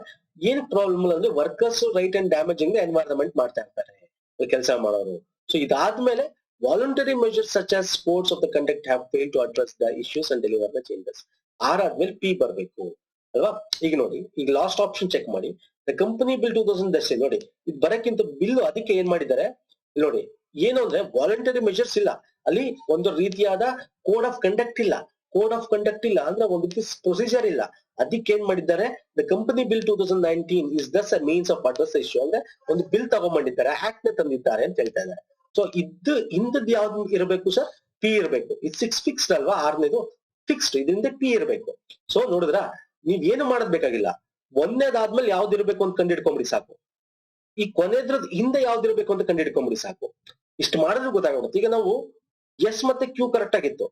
ಅಂದ್ರೆ workers right and damaging the environment ಮಾಡ್ತಾ ಇರ್ತಾರೆ ಕೆಲಸ ಮಾಡೋರು. ಸೊ ಇದಾದ್ಮೇಲೆ voluntary measures such as sports of the conduct have failed to address the issues and deliver the changes. R ಆದ್ಮೇಲೆ ಪಿ ಬರ್ಬೇಕು ಅಲ್ವಾ. ಈಗ ನೋಡಿ, ಈಗ ಲಾಸ್ಟ್ ಆಪ್ಷನ್ ಚೆಕ್ ಮಾಡಿ, ದ ಕಂಪನಿ ಬಿಲ್ 2010 ನೋಡಿ, ಇದು ಬರಕ್ಕಿಂತ ಬಿಲ್ ಅದಕ್ಕೆ ಏನ್ ಮಾಡಿದ್ದಾರೆ ನೋಡಿ, ಏನು ಅಂದ್ರೆ ವಾಲಂಟರಿ ಮೆಜರ್ಸ್ ಇಲ್ಲ ಅಲ್ಲಿ, ಒಂದು ರೀತಿಯಾದ ಕೋಡ್ ಆಫ್ ಕಂಡಕ್ಟ್ ಇಲ್ಲ. ಕೋಡ್ ಆಫ್ ಕಂಡಕ್ಟ್ ಇಲ್ಲ ಅಂದ್ರೆ ಒಂದು ಪ್ರೊಸೀಜರ್ ಇಲ್ಲ. ಅದಕ್ಕೆ ಏನ್ ಮಾಡಿದ್ದಾರೆ, the company bill 2019 is thus a means of address issue ಅಂದ್ರೆ ಒಂದು ಬಿಲ್ ತಗೊಂಡ್ಬಂದಿದ್ದಾರೆ, ಆಕ್ಟ್ ನ ತಂದಿದ್ದಾರೆ ಅಂತ ಹೇಳ್ತಾ ಇದ್ದಾರೆ. ಸೊ ಇಂಥದ್ದು ಯಾವ್ದು ಇರಬೇಕು ಸರ್, ಪಿ ಇರಬೇಕು. ಇದು 6 ಫಿಕ್ಸ್ಡ್ ಅಲ್ವಾ, ಆರ್ನೇದು ಫಿಕ್ಸ್ಡ್, ಇದರಿಂದ ಪಿ ಇರಬೇಕು. ಸೊ ನೋಡಿದ್ರ, ನೀವ್ ಏನು ಮಾಡೋದ್ ಬೇಕಾಗಿಲ್ಲ, ಒಂದೇದಾದ್ಮೇಲೆ ಯಾವ್ದು ಇರಬೇಕು ಅಂತ ಕಂಡಿಡ್ಕೊಂಬಿಡಿ ಸಾಕು. ಈ ಕೊನೆದ್ರದ್ ಹಿಂದೆ ಯಾವ್ದು ಇರಬೇಕು ಅಂತ ಕಂಡಿಡ್ಕೊಂಬಿಡಿ ಸಾಕು. ಇಷ್ಟು ಮಾಡಿದ್ರೆ ಗೊತ್ತಾಗುತ್ತೆ. ಈಗ ನಾವು ಎಸ್ ಮತ್ತೆ ಕ್ಯೂ ಕರೆಕ್ಟ್ ಆಗಿತ್ತು,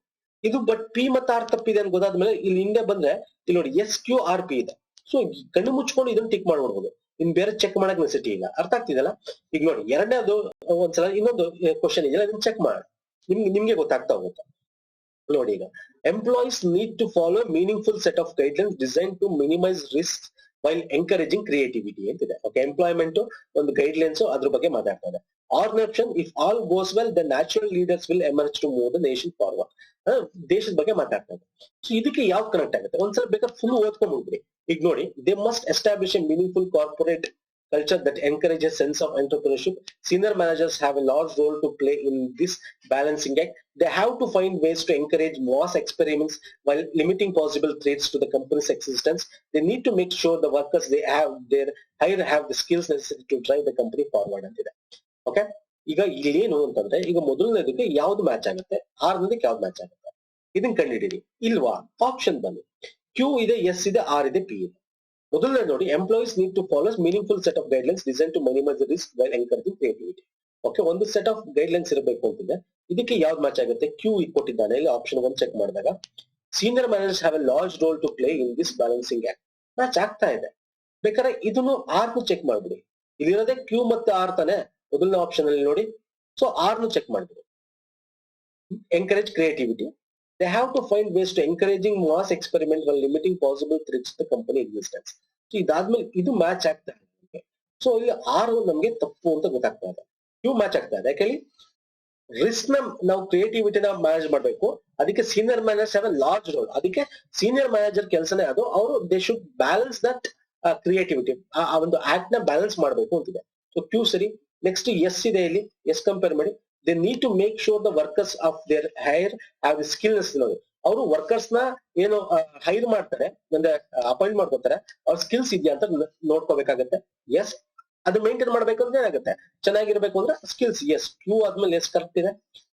ಇದು ಬಟ್ ಪಿ ಮತ್ತೆ ಆರ್ ತಪ್ಪಿದೆ ಅಂತ ಗೊತ್ತಾದ್ಮೇಲೆ ಇಲ್ಲಿ ಹಿಂದೆ ಬಂದ್ರೆ ಇಲ್ಲಿ ನೋಡಿ ಎಸ್ ಕ್ಯೂ ಆರ್ ಪಿ ಇದೆ. ಸೊ ಕಣ್ಣು ಮುಚ್ಕೊಂಡು ಇದನ್ನ ಟಿಕ್ ಮಾಡ್ಬಿಡ್ಬೋದು, ಇನ್ ಬೇರೆ ಚೆಕ್ ಮಾಡಕ್ ನೆಸಿಟಿ ಇಲ್ಲ. ಅರ್ಥ ಆಗ್ತಿದಲ್ಲ. ಈಗ ನೋಡಿ ಎರಡನೇದು ಒಂದ್ಸಲ ಇನ್ನೊಂದು ಕ್ವಶನ್ ಇದೆಯಲ್ಲ, ಇದನ್ನ ಚೆಕ್ ಮಾಡಿ, ನಿಮ್ಗೆ ಗೊತ್ತಾಗ್ತಾ ಹೋಗುತ್ತೆ. ನೋಡಿ, ಈಗ employees need to follow meaningful set of guidelines design to minimise risk while encouraging creativity ಅಂತಿದೆ. ಓಕೆ, ಎಂಪ್ಲಾಯ್ಮೆಂಟ್ ಒಂದು ಗೈಡ್ಲೈನ್ಸ್ ಅದ್ರ ಬಗ್ಗೆ ಮಾತಾಡ್ತಾ ಇದೆ. R option, if all goes well the natural leaders will emerge to move the nation forward. ದೇಶದ ಬಗ್ಗೆ ಮಾತಾಡ್ತಾ ಇದೆ. ಸೊ ಇದಕ್ಕೆ ಯಾವ್ದು ಕನೆಕ್ಟ್ ಆಗುತ್ತೆ ಒಂದ್ಸಲ ಬೇಕಾದ್ರೆ ಫುಲ್ ಓದ್ಕೊಂಡ್ಬಿಡ್ರಿ. ಈಗ ನೋಡಿ, they must establish a meaningful corporate culture that encourages sense of entrepreneurship. Senior managers have a large role to play in this balancing act. They have to find ways to encourage mass experiments while limiting possible threats to the company's existence. They need to make sure the workers they have have the skills necessary to drive the company forward ಅಂತಿದೆ. ಓಕೆ, ಈಗ ಇಲ್ಲೇನು ಅಂತಂದ್ರೆ, ಈಗ ಮೊದಲನೇದಕ್ಕೆ ಯಾವ್ದು ಮ್ಯಾಚ್ ಆಗುತ್ತೆ, ಆರ್ನದಕ್ಕೆ ಯಾವ್ದು ಮ್ಯಾಚ್ ಆಗುತ್ತೆ ಇದನ್ನ ಕಂಡಿಡೀರಿ. ಇಲ್ವಾ, ಆಪ್ಷನ್ ಬನ್ನಿ, ಕ್ಯೂ ಇದೆ, ಎಸ್ ಇದೆ, ಆರ್ ಇದೆ, ಪಿ ಇದೆ. ಮೊದಲನೇ ನೋಡಿ, employees need to follow meaningful set of guidelines design to minimise the risk while encouraging creativity. Okay, ಒಂದು ಸೆಟ್ ಆಫ್ ಗೈಡ್ಲೈನ್ಸ್ ಇರಬೇಕು ಅಂತಿದೆ. ಇದಕ್ಕೆ ಯಾವ್ದು ಮ್ಯಾಚ್ ಆಗುತ್ತೆ, ಕ್ಯೂ ಕೊಟ್ಟಿದ್ದಾನೆ ಇಲ್ಲಿ ಆಪ್ಷನ್ 1 ಚೆಕ್ ಮಾಡಿದಾಗ. Senior managers have a large role to play in this balancing act, match ಆಗ್ತಾ ಇದೆ. ಬೇಕಾದ್ರೆ ಇದನ್ನು ಆರ್ ನು ಚೆಕ್ ಮಾಡ್ಬಿಡಿ, ಇಲ್ಲಿರೋದೇ ಕ್ಯೂ ಮತ್ತೆ ಆರ್ ತಾನೆ ಮೊದಲನೇ ಆಪ್ಷನ್ ಅಲ್ಲಿ ನೋಡಿ. ಸೊ ಆರ್ ನು ಚೆಕ್ ಮಾಡ್ಬಿಡಿ, encourage creativity. They have to find ways to encouraging mass experiment while limiting possible threats to the company existence. So ಇದಾದ್ಮೇಲೆ ಇದು ಮ್ಯಾಚ್ ಆಗ್ತಾ ಇದೆ. ಸೊ ಇಲ್ಲಿ ಆರ್ ನಮ್ಗೆ ತಪ್ಪು ಅಂತ ಗೊತ್ತಾಗ್ತಾ ಇದೆ, ಕ್ಯೂ ಮ್ಯಾಚ್ ಆಗ್ತಾ ಇದೆ. ಯಾಕಂದ್ರೆ ರಿಸ್ಕ್ ನ ನಾವು ಕ್ರಿಯೇಟಿವಿಟಿನ ಮ್ಯಾನೇಜ್ ಮಾಡ್ಬೇಕು. ಅದಕ್ಕೆ senior managers have a large role. ಅದಕ್ಕೆ ಸೀನಿಯರ್ ಮ್ಯಾನೇಜರ್ ಕೆಲಸನೇ ಅದು, ಅವರು they should balance that creativity, ಆ ಒಂದು ಆಕ್ಟ್ ನ ಬ್ಯಾಲೆನ್ಸ್ ಮಾಡ್ಬೇಕು ಅಂತಿದೆ. ಸೊ ಕ್ಯೂ ಸರಿ. ನೆಕ್ಸ್ಟ್ ಎಸ್ ಇದೆ, ಇಲ್ಲಿ ಎಸ್ ಕಂಪೇರ್ ಮಾಡಿ. They need to make sure the workers of their hire have the skills. ನೋಡಿ, ಅವರು ವರ್ಕರ್ಸ್ ನ ಏನು ಹೈರ್ ಮಾಡ್ತಾರೆ ಅಂದ್ರೆ ಅಪಾಯಿಂಟ್ ಮಾಡ್ಕೊತಾರೆ, ಅವ್ರ ಸ್ಕಿಲ್ಸ್ ಇದೆಯಾ ಅಂತ ನೋಡ್ಕೋಬೇಕಾಗತ್ತೆ. ಎಸ್, ಅದು ಮೇಂಟೈನ್ ಮಾಡ್ಬೇಕು ಅಂದ್ರೆ ಏನಾಗುತ್ತೆ, ಚೆನ್ನಾಗಿರ್ಬೇಕು ಅಂದ್ರೆ ಸ್ಕಿಲ್ಸ್. ಎಸ್, ಕ್ಯೂ ಆದ್ಮೇಲೆ ಎಸ್ ಕರೆಕ್ಟ್ ಇದೆ,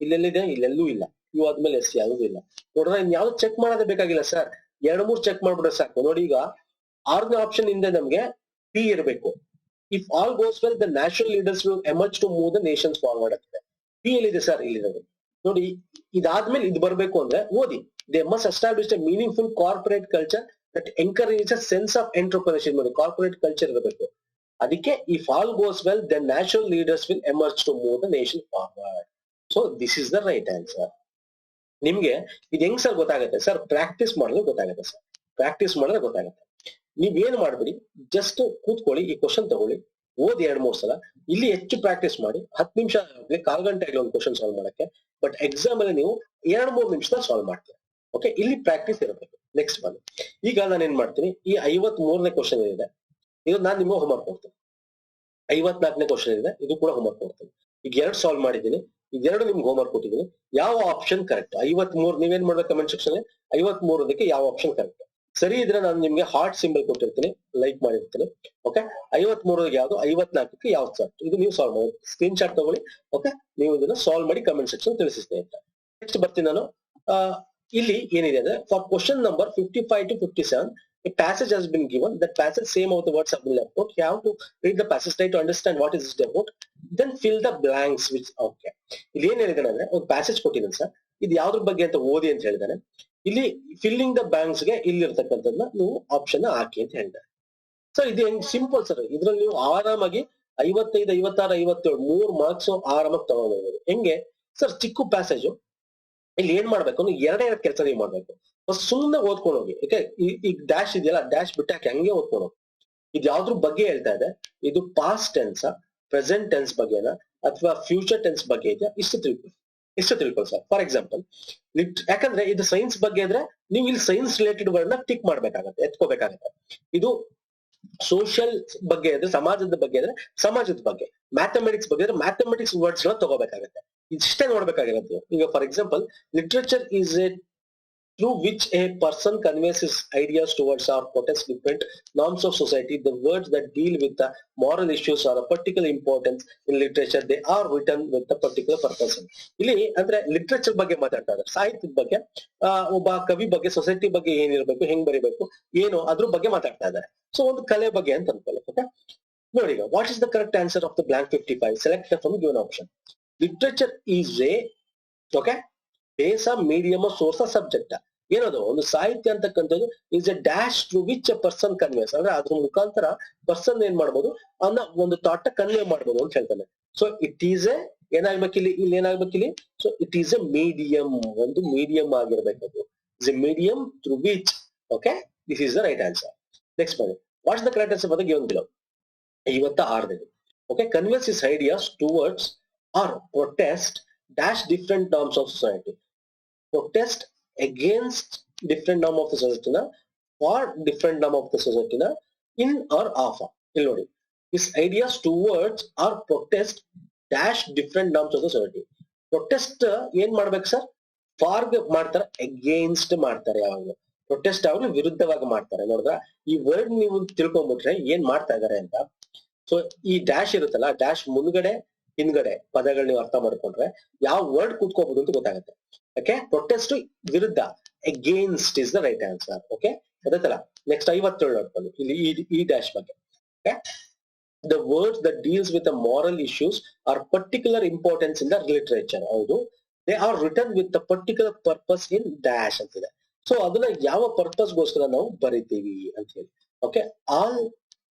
ಇಲ್ಲೆಲ್ಲಿದೆ, ಇಲ್ಲೆಲ್ಲೂ ಇಲ್ಲ. ಕ್ಯೂ ಆದ್ಮೇಲೆ ಎಸ್ ಯಾವುದೂ ಇಲ್ಲ. ನೋಡ್ರೆ ಇನ್ ಯಾವ್ದು ಚೆಕ್ ಮಾಡೋದೇ ಬೇಕಾಗಿಲ್ಲ ಸರ್, 2-3 ಚೆಕ್ ಮಾಡ್ಬಿಟ್ರೆ ಸಾಕು. ನೋಡಿ, ಈಗ ಆರ್ನ ಆಪ್ಷನ್ ಇಂದ ನಮ್ಗೆ ಪಿ ಇರಬೇಕು. If all goes well the national leaders will emerge to move the nations forward ಆಗ್ತದೆ. ಪಿ ಎಲ್ಲಿದೆ ಸರ್, ಇಲ್ಲಿದೆ ನೋಡಿ. ಇದಾದ್ಮೇಲೆ ಇದು ಬರ್ಬೇಕು ಅಂದ್ರೆ ಓದಿ, they must establish a meaningful corporate culture that encourages sense of entrepreneurship. ನೋಡಿ, ಕಾರ್ಪೊರೇಟ್ ಕಲ್ಚರ್ ಇರಬೇಕು. ಅದಕ್ಕೆ if all goes well the national leaders will emerge to move the nation forward. So this is the right answer. ನಿಮ್ಗೆ ಇದು ಹೆಂಗ್ ಸರ್ ಗೊತ್ತಾಗುತ್ತೆ ಸರ್, ಪ್ರಾಕ್ಟೀಸ್ ಮಾಡಿದ್ರೆ ಗೊತ್ತಾಗುತ್ತೆ ಸರ್, ಪ್ರಾಕ್ಟೀಸ್ ಮಾಡಿದ್ರೆ ಗೊತ್ತಾಗುತ್ತೆ. ನೀವೇನ್ ಮಾಡ್ಬಿಡಿ, ಜಸ್ಟ್ ಕೂತ್ಕೊಳ್ಳಿ, ಈ ಕ್ವಶನ್ ತಗೊಳ್ಳಿ, ಓದಿ 2-3 ಸಲ. ಇಲ್ಲಿ ಹೆಚ್ಚು ಪ್ರಾಕ್ಟೀಸ್ ಮಾಡಿ. 10 ನಿಮಿಷ ಆಗ್ಲಿ, 1/4 ಗಂಟೆ ಆಗಲಿ ಒಂದು ಕ್ವಶನ್ ಸಾಲ್ವ್ ಮಾಡಕ್ಕೆ. ಬಟ್ ಎಕ್ಸಾಮ್ ಅಲ್ಲಿ ನೀವು 2-3 ನಿಮಿಷ ಸಾಲ್ವ್ ಮಾಡ್ತೀರಾ. ಓಕೆ, ಇಲ್ಲಿ ಪ್ರಾಕ್ಟೀಸ್ ಇರಬೇಕು. ನೆಕ್ಸ್ಟ್ ಬನ್ನಿ, ಈಗ ನಾನು ಏನ್ ಮಾಡ್ತೀನಿ, ಈ 53ನೇ ಕ್ವಶನ್ ಇದೆ, ಇದು ನಾನು ನಿಮಗೆ ಹೋಮ್ವರ್ಕ್ ಕೊಡ್ತೀನಿ. 54ನೇ ಕ್ವಶನ್ ಇದೆ, ಇದು ಕೂಡ ಹೋಮ್ವರ್ಕ್ ಕೊಡ್ತೀನಿ. ಈಗ 2 ಸಾಲ್ವ್ ಮಾಡಿದ್ದೀನಿ, ಇದೆರಡು ನಿಮ್ಗೆ ಹೋಮ್ವರ್ಕ್ ಕೊಟ್ಟಿದ್ದೀನಿ. ಯಾವ ಆಪ್ಷನ್ ಕರೆಕ್ಟ್? 53 ನೀವೇನ್ ಮಾಡ್ಬೇಕು ಕಮೆಂಟ್ ಸೆಕ್ಷನ್ 53ಕ್ಕೆ ಯಾವ ಆಪ್ಷನ್ ಕರೆಕ್ಟ್ ಸರಿ ಇದ್ರೆ ನಾನು ನಿಮ್ಗೆ ಹಾರ್ಟ್ ಸಿಂಬಲ್ ಕೊಟ್ಟಿರ್ತೀನಿ, ಲೈಕ್ ಮಾಡಿರ್ತೀನಿ. ಓಕೆ, 53ಗೆ ಯಾವ್ದು, 54ಕ್ಕೆ ಯಾವ್ದು ಸರ್, ಇದು ನೀವು ಸಾಲ್ವ್ ಮಾಡಿ ಸ್ಕ್ರೀನ್ ಶಾಟ್ ತಗೊಳ್ಳಿ. ಓಕೆ, ನೀವು ಇದನ್ನ ಸಾಲ್ವ್ ಮಾಡಿ ಕಮೆಂಟ್ ಸೆಕ್ಷನ್ ತಿಳಿಸಿ ಸ್ನೇಹಿತರೆ. ನೆಕ್ಸ್ಟ್ ಬರ್ತೀನಿ ನಾನು. ಇಲ್ಲಿ ಏನಿದೆ ಅಂದ್ರೆ, for question number 55 to 57 a passage has been given. That passage, same of the words have been left out. You have to read the passage, try to understand what is it about, then fill the blanks which. Okay, ಇಲ್ಲಿ ಏನ್ ಹೇಳಿದಾನೆ ಅಂದ್ರೆ, ಒಂದು ಪ್ಯಾಸೇಜ್ ಕೊಟ್ಟಿದ್ದಾನೆ ಸರ್, ಇದು ಯಾವ್ದ್ರ ಬಗ್ಗೆ ಅಂತ ಓದಿ ಅಂತ ಹೇಳಿದಾನೆ. ಇಲ್ಲಿ ಫಿಲ್ಲಿಂಗ್ ದ ಬ್ಯಾಂಕ್ಸ್ ಗೆ ಇಲ್ಲಿರ್ತಕ್ಕಂಥದ್ದನ್ನ ನೀವು ಆಪ್ಷನ್ ಹಾಕಿ ಅಂತ ಹೇಳಿದ್ದಾರೆ. ಸರ್ ಇದು ಹೆಂಗ್ ಸಿಂಪಲ್ ಸರ್, ಇದ್ರಲ್ಲಿ ನೀವು ಆರಾಮಾಗಿ 55, 56, 57 3 ಮಾರ್ಕ್ಸ್ ಆರಾಮಾಗಿ ತಗೊಂಡ್ಬೋದು. ಹೆಂಗೆ ಸರ್, ಚಿಕ್ಕ ಪ್ಯಾಸೇಜ್, ಇಲ್ಲಿ ಏನ್ ಮಾಡ್ಬೇಕು ಅಂದ್ರೆ 2 ಕೆಲಸ ನೀವು ಮಾಡ್ಬೇಕು. ಸುಮ್ಮನೆ ಓದ್ಕೊಂಡು ಹೋಗಿ. ಯಾಕೆ ಈಗ ಡ್ಯಾಶ್ ಇದೆಯಲ್ಲ, ಡ್ಯಾಶ್ ಬಿಟ್ಟಾಕಿ ಹಂಗೆ ಓದ್ಕೊಂಡು ಹೋಗಿ. ಇದು ಯಾವ್ದ್ರ ಬಗ್ಗೆ ಹೇಳ್ತಾ ಇದೆ, ಇದು ಪಾಸ್ಟ್ ಟೆನ್ಸ್, ಪ್ರೆಸೆಂಟ್ ಟೆನ್ಸ್ ಬಗ್ಗೆನಾ ಅಥವಾ ಫ್ಯೂಚರ್ ಟೆನ್ಸ್ ಬಗ್ಗೆ ಇದೆಯಾ, ಇಷ್ಟು ತಿಳ್ಕೊಳ್ಳಿ ಸರ್. ಫಾರ್ ಎಕ್ಸಾಂಪಲ್, ಯಾಕಂದ್ರೆ ಇದು ಸೈನ್ಸ್ ಬಗ್ಗೆ ಇದ್ರೆ ನೀವು ಇಲ್ಲಿ ಸೈನ್ಸ್ ರಿಲೇಟೆಡ್ ವರ್ಡ್ ನ ಟಿಕ್ ಮಾಡ್ಬೇಕಾಗತ್ತೆ, ಎತ್ಕೋಬೇಕಾಗತ್ತೆ. ಇದು ಸೋಷಿಯಲ್ ಬಗ್ಗೆ ಇದ್ರೆ ಸಮಾಜದ ಬಗ್ಗೆ ಇದ್ರೆ ಸಮಾಜದ ಬಗ್ಗೆ, ಮ್ಯಾಥಮೆಟಿಕ್ಸ್ ಬಗ್ಗೆ ಇದ್ರೆ ಮ್ಯಾಥಮೆಟಿಕ್ಸ್ ವರ್ಡ್ಸ್ ಗಳನ್ನ ತಗೋಬೇಕಾಗತ್ತೆ. ಇಷ್ಟೇ ನೋಡ್ಬೇಕಾಗಿರೋದು. ಈಗ for example, literature is A through which a person conveys his ideas towards or protests different norms of society. The words that deal with the moral issues are of particular importance in literature. They are written with a particular purpose. ಇಲ್ಲಿ ಅಂದ್ರೆ ಲಿಟ್ರೇಚರ್ ಬಗ್ಗೆ ಮಾತಾಡ್ತಾ ಇದ್ದಾರೆ, ಸಾಹಿತ್ಯದ ಬಗ್ಗೆ, ಒಬ್ಬ ಕವಿ ಬಗ್ಗೆ, ಸೊಸೈಟಿ ಬಗ್ಗೆ ಏನಿರಬೇಕು, ಹೆಂಗ್ ಬರೀಬೇಕು, ಏನು ಅದ್ರ ಬಗ್ಗೆ ಮಾತಾಡ್ತಾ ಇದ್ದಾರೆ. ಸೊ ಒಂದು ಕಲೆ ಬಗ್ಗೆ ಅಂತ ಅನ್ಕೊಳ್ಳಿ. ಓಕೆ, ನೋಡಿ, what is the correct answer of the blank 55? Select from given option. Literature is a base, medium, source, subject. ಏನದು ಒಂದು ಸಾಹಿತ್ಯ ಅಂತಕ್ಕಂಥದ್ದು is a dash through which a person conveys, ಅಂದ್ರೆ ಅದ್ರ ಮುಖಾಂತರ ಪರ್ಸನ್ ಏನ್ ಮಾಡ್ಬೋದು ಅನ್ನೋ ಒಂದು ಥಾಟ್ ಕನ್ವೆ ಮಾಡ್ಬೋದು ಅಂತ ಹೇಳ್ತಾನೆ. ಸೊ ಇಟ್ ಈಸ್ ಎ ಏನಾಗ್ಬೇಕಿಲ್ಲಿ, ಇಲ್ಲಿ ಏನಾಗ್ಬೇಕಿಲ್ಲಿ, so it is a medium, ಒಂದು ಮೀಡಿಯಂ ಆಗಿರ್ಬೇಕದು. Is a medium through which. Okay, this is the right answer. Next ಬನ್ನಿ, what is the correct answer for the given below? 56. Okay, conveys is ideas towards or protest dash different norms of society. Protest against different norm of the society na, or different norm of the society na, in or off. ಇಲ್ಲಿ ನೋಡಿ, his ideas towards or protest dash different norms of the society. Protest ಏನ್ ಮಾಡ್ಬೇಕು ಸರ್? ಫಾರ್ ಮಾಡ್ತಾರೆ, ಅಗೇನ್ಸ್ಟ್ ಮಾಡ್ತಾರೆ. ಯಾವಾಗ ಪ್ರೊಟೆಸ್ಟ್ ಅವರು ವಿರುದ್ಧವಾಗಿ ಮಾಡ್ತಾರೆ. ನೋಡಿದ್ರ ಈ ವರ್ಡ್ ನೀವು ತಿಳ್ಕೊಂಡ್ಬಿಟ್ರೆ ಏನ್ ಮಾಡ್ತಾ ಇದಾರೆ ಅಂತ. ಸೊ ಈ ಡ್ಯಾಶ್ ಇರುತ್ತಲ್ಲ, ಡ್ಯಾಶ್ ಮುಂದ್ಗಡೆ ಹಿಂದ್ಗಡೆ ಪದಗಳು ನೀವು ಅರ್ಥ ಮಾಡ್ಕೊಂಡ್ರೆ ಯಾವ ವರ್ಡ್ ಕೂತ್ಕೋಬಹುದು ಅಂತ ಗೊತ್ತಾಗುತ್ತೆ. ಓಕೆ, ಪ್ರೊಟೆಸ್ಟ್ ವಿರುದ್ಧ, against is the right answer. Okay, ಗೊತ್ತಾಯ್ತಲ್ಲ. ನೆಕ್ಸ್ಟ್ 57 ನೋಡ್ಕೊಂಡು ಇಲ್ಲಿ ಈ ಡ್ಯಾಶ್ ಬಗ್ಗೆ. Okay, the words that deals with the moral issues are particular importance in the literature. ಹೌದು, they are written with the particular purpose in dash ಅಂತಿದೆ. ಸೊ ಅದನ್ನ ಯಾವ ಪರ್ಪಸ್ ಗೋಸ್ಕರ ನಾವು ಬರಿತೀವಿ ಅಂತ ಹೇಳಿ. Okay, all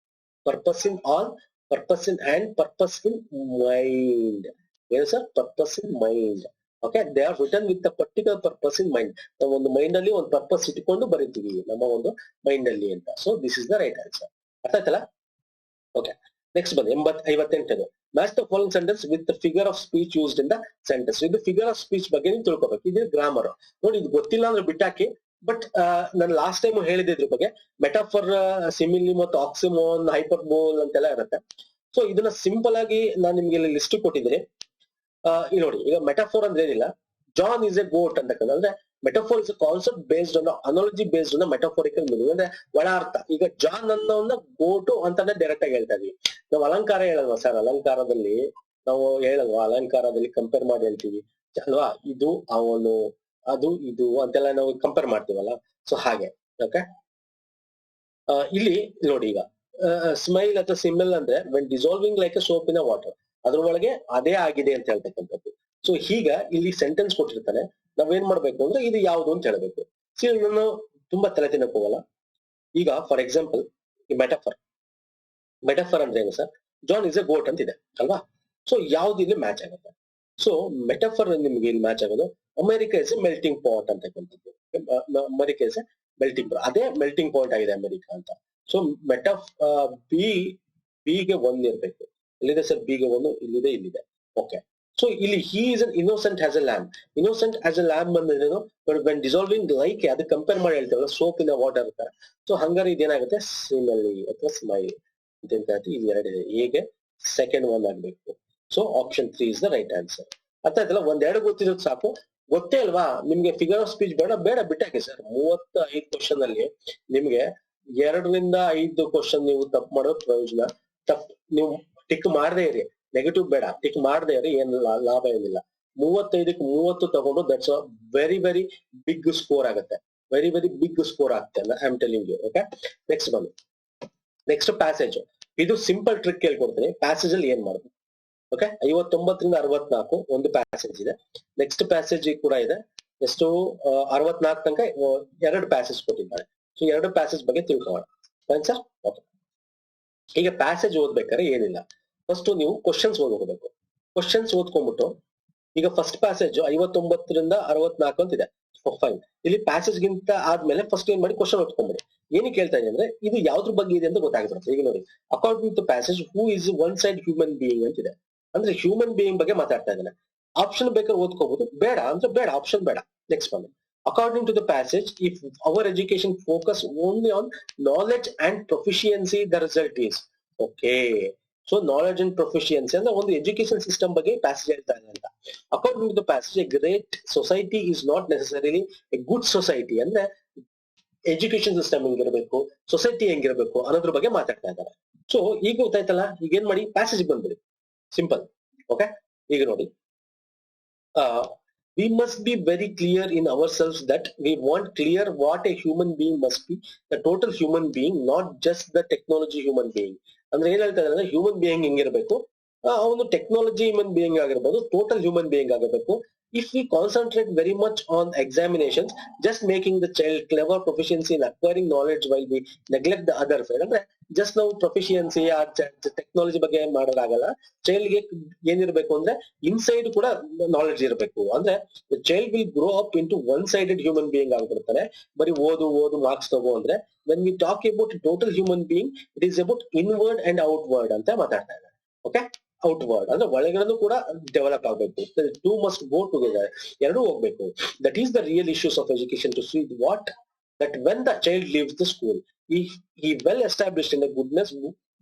purpose in all, purpose in hand, purpose in mind. Yes sir, purpose in mind. Okay, they are written with the particular purpose in mind. ನಾವು ಒಂದು ಮೈಂಡ್ ಅಲ್ಲಿ ಒಂದು ಪರ್ಪಸ್ ಇಟ್ಕೊಂಡು ಬರೀತೀವಿ ನಮ್ಮ ಒಂದು ಮೈಂಡ್ ಅಲ್ಲಿ ಅಂತ. So this is the right answer. ಅರ್ಥ ಆಯ್ತಲ್ಲ? ಓಕೆ, ನೆಕ್ಸ್ಟ್ ಬನ್ನಿ 58. Match the following sentence with the figure of speech used in the sentence. ಇದು ಫಿಗರ್ ಆಫ್ ಸ್ಪೀಚ್ ಬಗ್ಗೆ ನೀವು ತಿಳ್ಕೊಬೇಕು. ಇದು ಗ್ರಾಮರ್. ನೋಡಿ, ಇದು ಗೊತ್ತಿಲ್ಲ ಅಂದ್ರೆ ಬಿಟ್ಟಾಕಿ. ಬಟ್ ನಾನು ಲಾಸ್ಟ್ ಟೈಮ್ ಹೇಳಿದ್ದೆ ಇದ್ರ ಬಗ್ಗೆ. ಮೆಟಾಫರ್, ಸಿಮಿಲಿ ಮತ್ತು ಆಕ್ಸಿಮೋನ್, ಹೈಪರ್ಬೋಲ್ ಅಂತೆಲ್ಲ ಇರುತ್ತೆ. ಸೊ ಇದನ್ನ ಸಿಂಪಲ್ ಆಗಿ ನಾನು ನಿಮ್ಗೆ ಇಲ್ಲಿ ಲಿಸ್ಟ್ ಕೊಟ್ಟಿದ್ದೀನಿ. ಇಲ್ಲಿ ನೋಡಿ, ಈಗ ಮೆಟಾಫೋರ್ ಅಂದ್ರೆ ಏನಿಲ್ಲ, ಜಾನ್ ಇಸ್ ಎ ಗೋಟ್ ಅಂತಕ್ಕಂಥ, ಅಂದ್ರೆ metaphor is concept based on analogy based on metaphorical meaning, ಅಂದ್ರೆ ಒಳ ಅರ್ಥ. ಈಗ ಜಾನ್ ಅನ್ನೋನ್ನ ಗೋಟು ಅಂತಾನೆ ಡೈರೆಕ್ಟ್ ಆಗಿ ಹೇಳ್ತಾ ಇದೀವಿ ನಾವು. ಅಲಂಕಾರ ಹೇಳಲ್ವಾ ಸರ್? ಅಲಂಕಾರದಲ್ಲಿ ನಾವು ಹೇಳಲ್ವಾ, ಅಲಂಕಾರದಲ್ಲಿ ಕಂಪೇರ್ ಮಾಡಿ ಹೇಳ್ತೀವಿ ಅಲ್ವಾ, ಇದು ಅವನು, ಅದು ಇದು ಅಂತೆಲ್ಲ ನಾವು ಕಂಪೇರ್ ಮಾಡ್ತೀವಲ್ಲ. ಸೊ ಹಾಗೆ. ಓಕೆ, ಇಲ್ಲಿ ನೋಡಿ, ಈಗ ಸ್ಮೈಲ್ ಅಥವಾ ಸಿಂಬಲ್ ಅಂದ್ರೆ when dissolving like A soap in a water, ಅದ್ರೊಳಗೆ ಅದೇ ಆಗಿದೆ ಅಂತ ಹೇಳ್ತಕ್ಕಂಥದ್ದು. ಸೊ ಈಗ ಇಲ್ಲಿ ಸೆಂಟೆನ್ಸ್ ಕೊಟ್ಟಿರ್ತಾನೆ, ನಾವೇನ್ ಮಾಡ್ಬೇಕು ಅಂದ್ರೆ ಇದು ಯಾವ್ದು ಅಂತ ಹೇಳ್ಬೇಕು. ಸಿ, ನಾನು ತುಂಬಾ ತಲೆ ತಿನ್ನಕ್ ಹೋಗಲ್ಲ. ಈಗ ಫಾರ್ ಎಕ್ಸಾಂಪಲ್, ಈ ಮೆಟಾಫರ್ ಅಂದ್ರೆ ಏನು ಸರ್? ಜಾನ್ ಇಸ್ ಎ ಗೋಟ್ ಅಂತಿದೆ ಅಲ್ವಾ. ಸೊ ಯಾವ್ದು ಇಲ್ಲಿ ಮ್ಯಾಚ್ ಆಗುತ್ತೆ? ಸೊ ಮೆಟಾಫರ್ ನಿಮ್ಗೆ ಇಲ್ಲಿ ಮ್ಯಾಚ್ ಆಗೋದು America is a melting pot ಅಂತಕ್ಕಂಥದ್ದು. America is a melting pot, ಅದೇ ಮೆಲ್ಟಿಂಗ್ ಪಾಯಿಂಟ್ ಆಗಿದೆ ಅಮೆರಿಕ ಅಂತ. ಸೊ ಬಿಗೆ 1 ಇರ್ಬೇಕು. ಎಲ್ಲಿದೆ ಸರ್ ಬಿಗೆ 1? ಇಲ್ಲಿದೆ, ಇಲ್ಲಿದೆ. ಓಕೆ, ಸೊ ಇಲ್ಲಿ he is an innocent as a lamb. Innocent as a lamb ಬಂದೇನು, ವೆನ್ ಡಿಸಾಲ್ವಿಂಗ್ ಲೈಕ್, ಅದಕ್ಕೆ ಕಂಪೇರ್ ಮಾಡಿ ಹೇಳ್ತೇವಲ್ಲ, ಸೋಪ್ ಇನ್ ವಾಟರ್ ಅಂತ. ಸೊ ಹಂಗಾರೆ ಇದೇನಾಗುತ್ತೆ, ಸಿಮಲಿ ಅಥವಾ ಸ್ಮೈಲ್ ಅಂತ ಹೇಳ್ತಾ. ಇಲ್ಲಿ 2 ಇದೆ, ಹೇಗೆ ಸೆಕೆಂಡ್ 1 ಆಗ್ಬೇಕು. So option 3 is the right answer. ಅರ್ಥ ಆಯ್ತಲ್ಲ? 1-2 ಗೊತ್ತಿರೋದು ಸಾಕು. ಗೊತ್ತೇ ಅಲ್ವಾ ನಿಮ್ಗೆ? ಫಿಗರ್ ಆಫ್ ಸ್ಪೀಚ್ ಬೇಡ ಬಿಟ್ಟಾಕಿ ಸರ್. 35 ಕ್ವಶನ್ ಅಲ್ಲಿ ನಿಮ್ಗೆ 2 ರಿಂದ 5 ಕ್ವಶನ್ ನೀವು ತಪ್ಪು ಮಾಡೋದು ಪ್ರಯೋಜನ. ನೀವು ಟಿಕ್ ಮಾಡದೇ ಇರಿ, ನೆಗೆಟಿವ್ ಬೇಡ, ಟಿಕ್ ಮಾಡದೇ ಇರಿ, ಏನ್ ಲಾಭ ಏನಿಲ್ಲ. 35ಕ್ಕೆ 30 ತಗೊಂಡು that's a very very big score ಆಗುತ್ತೆ. ವೆರಿ ವೆರಿ ಬಿಗ್ ಸ್ಕೋರ್ ಆಗುತ್ತೆ, I am telling you. Okay, next ಬನ್ನಿ. Next passage. ಇದು ಸಿಂಪಲ್ ಟ್ರಿಕ್ ಹೇಳ್ಕೊಡ್ತೀನಿ. ಪ್ಯಾಸೇಜ್ ಅಲ್ಲಿ ಏನ್ ಮಾಡ್ಬೇಕು? ಓಕೆ, 59 ರಿಂದ 64 ಒಂದು ಪ್ಯಾಸೇಜ್ ಇದೆ. ನೆಕ್ಸ್ಟ್ ಪ್ಯಾಸೇಜ್ ಕೂಡ ಇದೆ. ಎಷ್ಟು 64 ತನಕ 2 ಪ್ಯಾಸೇಜ್ ಕೊಟ್ಟಿದ್ದಾರೆ. ಸೊ 2 ಪ್ಯಾಸೇಜ್ ಬಗ್ಗೆ ತಿಳ್ಕೊಳ್ಳೋಣ. Fine sir? ಓಕೆ, ಈಗ ಪ್ಯಾಸೇಜ್ ಓದ್ಬೇಕಾದ್ರೆ ಏನಿಲ್ಲ, ಫಸ್ಟ್ ನೀವು ಕ್ವಶನ್ಸ್ ಓದ್ಕೋಬೇಕು. ಕ್ವಶನ್ಸ್ ಓದ್ಕೊಂಡ್ಬಿಟ್ಟು, ಈಗ ಫಸ್ಟ್ ಪ್ಯಾಸೇಜ್ 59 ರಿಂದ 64 ಅಂತ ಇದೆ. ಫೈನ್. ಇಲ್ಲಿ ಪ್ಯಾಸೇಜ್ ಗಿಂತ ಆದ್ಮೇಲೆ ಫಸ್ಟ್ ಏನ್ ಮಾಡಿ ಕ್ವಶನ್ ಓದ್ಕೊಂಡ್ಬಿಡಿ. ಏನಕ್ಕೆ ಹೇಳ್ತಾ ಇದೆ ಅಂದ್ರೆ ಇದು ಯಾವ್ದ್ರ ಬಗ್ಗೆ ಇದೆ ಅಂತ ಗೊತ್ತಾಗ್ಬಿಡುತ್ತೆ. ಈಗ ನೋಡಿ, according to passage, who is one side human being ಅಂತಿದೆ. ಅಂದ್ರೆ ಹ್ಯೂಮನ್ ಬೀಯಿಂಗ್ ಬಗ್ಗೆ ಮಾತಾಡ್ತಾ ಇದ್ದಾನೆ. ಆಪ್ಷನ್ ಬೇಕಾದ್ರೆ ಓದ್ಕೋಬಹುದು, ಬೇಡ ಅಂದ್ರೆ ಬೇಡ, ಆಪ್ಷನ್ ಬೇಡ. ನೆಕ್ಸ್ಟ್ ಬನ್ನಿ. According to the passage, if our education focus only on knowledge and proficiency, the result is okay. So knowledge and proficiency ಅಂದ್ರೆ ಒಂದು ಎಜುಕೇಶನ್ ಸಿಸ್ಟಮ್ ಬಗ್ಗೆ ಪ್ಯಾಸೇಜ್ ಹೇಳ್ತಾ ಇದೆ ಅಂತ. According to the passage, a great society is not necessarily a good society. ಅಂದ್ರೆ ಎಜುಕೇಶನ್ ಸಿಸ್ಟಮ್ ಹೆಂಗಿರ್ಬೇಕು, ಸೊಸೈಟಿ ಹೆಂಗಿರ್ಬೇಕು ಅನ್ನೋದ್ರ ಬಗ್ಗೆ ಮಾತಾಡ್ತಾ ಇದ್ದಾರೆ. ಸೊ ಈಗ ಗೊತ್ತಾಯ್ತಲ್ಲ, ಈಗ ಏನ್ ಮಾಡಿ ಪ್ಯಾಸೇಜ್ ಬಂದ್ಬಿಡಿ, ಸಿಂಪಲ್. ಓಕೆ, ಈಗ ನೋಡಿ, we must be very clear in ourselves that we want clear what a human being must be, the total human being, not just the technology human being. ಅಂದ್ರೆ ಏನ್ ಹೇಳ್ತಾ ಇದ್ದಾರೆ, ಹ್ಯೂಮನ್ ಬಿಯಿಂಗ್ ಹೆಂಗಿರ್ಬೇಕು, ಅವನು ಟೆಕ್ನಾಲಜಿ ಹ್ಯೂಮನ್ ಬಿಯಿಂಗ್ ಆಗಿರ್ಬೋದು, ಟೋಟಲ್ ಹ್ಯೂಮನ್ ಬಿಯಿಂಗ್ ಆಗಿರ್ಬೇಕು. If we concentrate very much on examinations, just making the child clever, proficiency in acquiring knowledge while we neglect the other side, ಅಂದ್ರೆ ಜಸ್ಟ್ ನಾವು ಪ್ರೊಫಿಷಿಯನ್ಸಿ ಆ ಟೆಕ್ನಾಲಜಿ ಬಗ್ಗೆ ಮಾಡೋದಾಗಲ್ಲ. ಚೈಲ್ಡ್ ಗೆ ಏನಿರ್ಬೇಕು ಅಂದ್ರೆ ಇನ್ಸೈಡ್ ಕೂಡ ನಾಲೆಡ್ಜ್ ಇರಬೇಕು. ಅಂದ್ರೆ child will grow up into one sided human being ಆಗ್ಬಿಡ್ತಾನೆ. ಬರೀ ಓದು ಮಾರ್ಕ್ಸ್ ತಗೋ ಅಂದ್ರೆ, when we talk about total human being, it is about inward and outward ಅಂತ ಮಾತಾಡ್ತಾ ಇದ್ದಾರೆ. ಓಕೆ, ಔಟ್ವರ್ಡ್ ಅಂದ್ರೆ ಒಳಗಡೆನೂ ಕೂಡ ಡೆವಲಪ್ ಆಗಬೇಕು. ಟೂ ಮಸ್ಟ್ ಗೋ ಟುಗೆದರ್, ಎರಡೂ ಹೋಗ್ಬೇಕು. That is the real issues of education to see what that when the child leaves the school, he well established in the goodness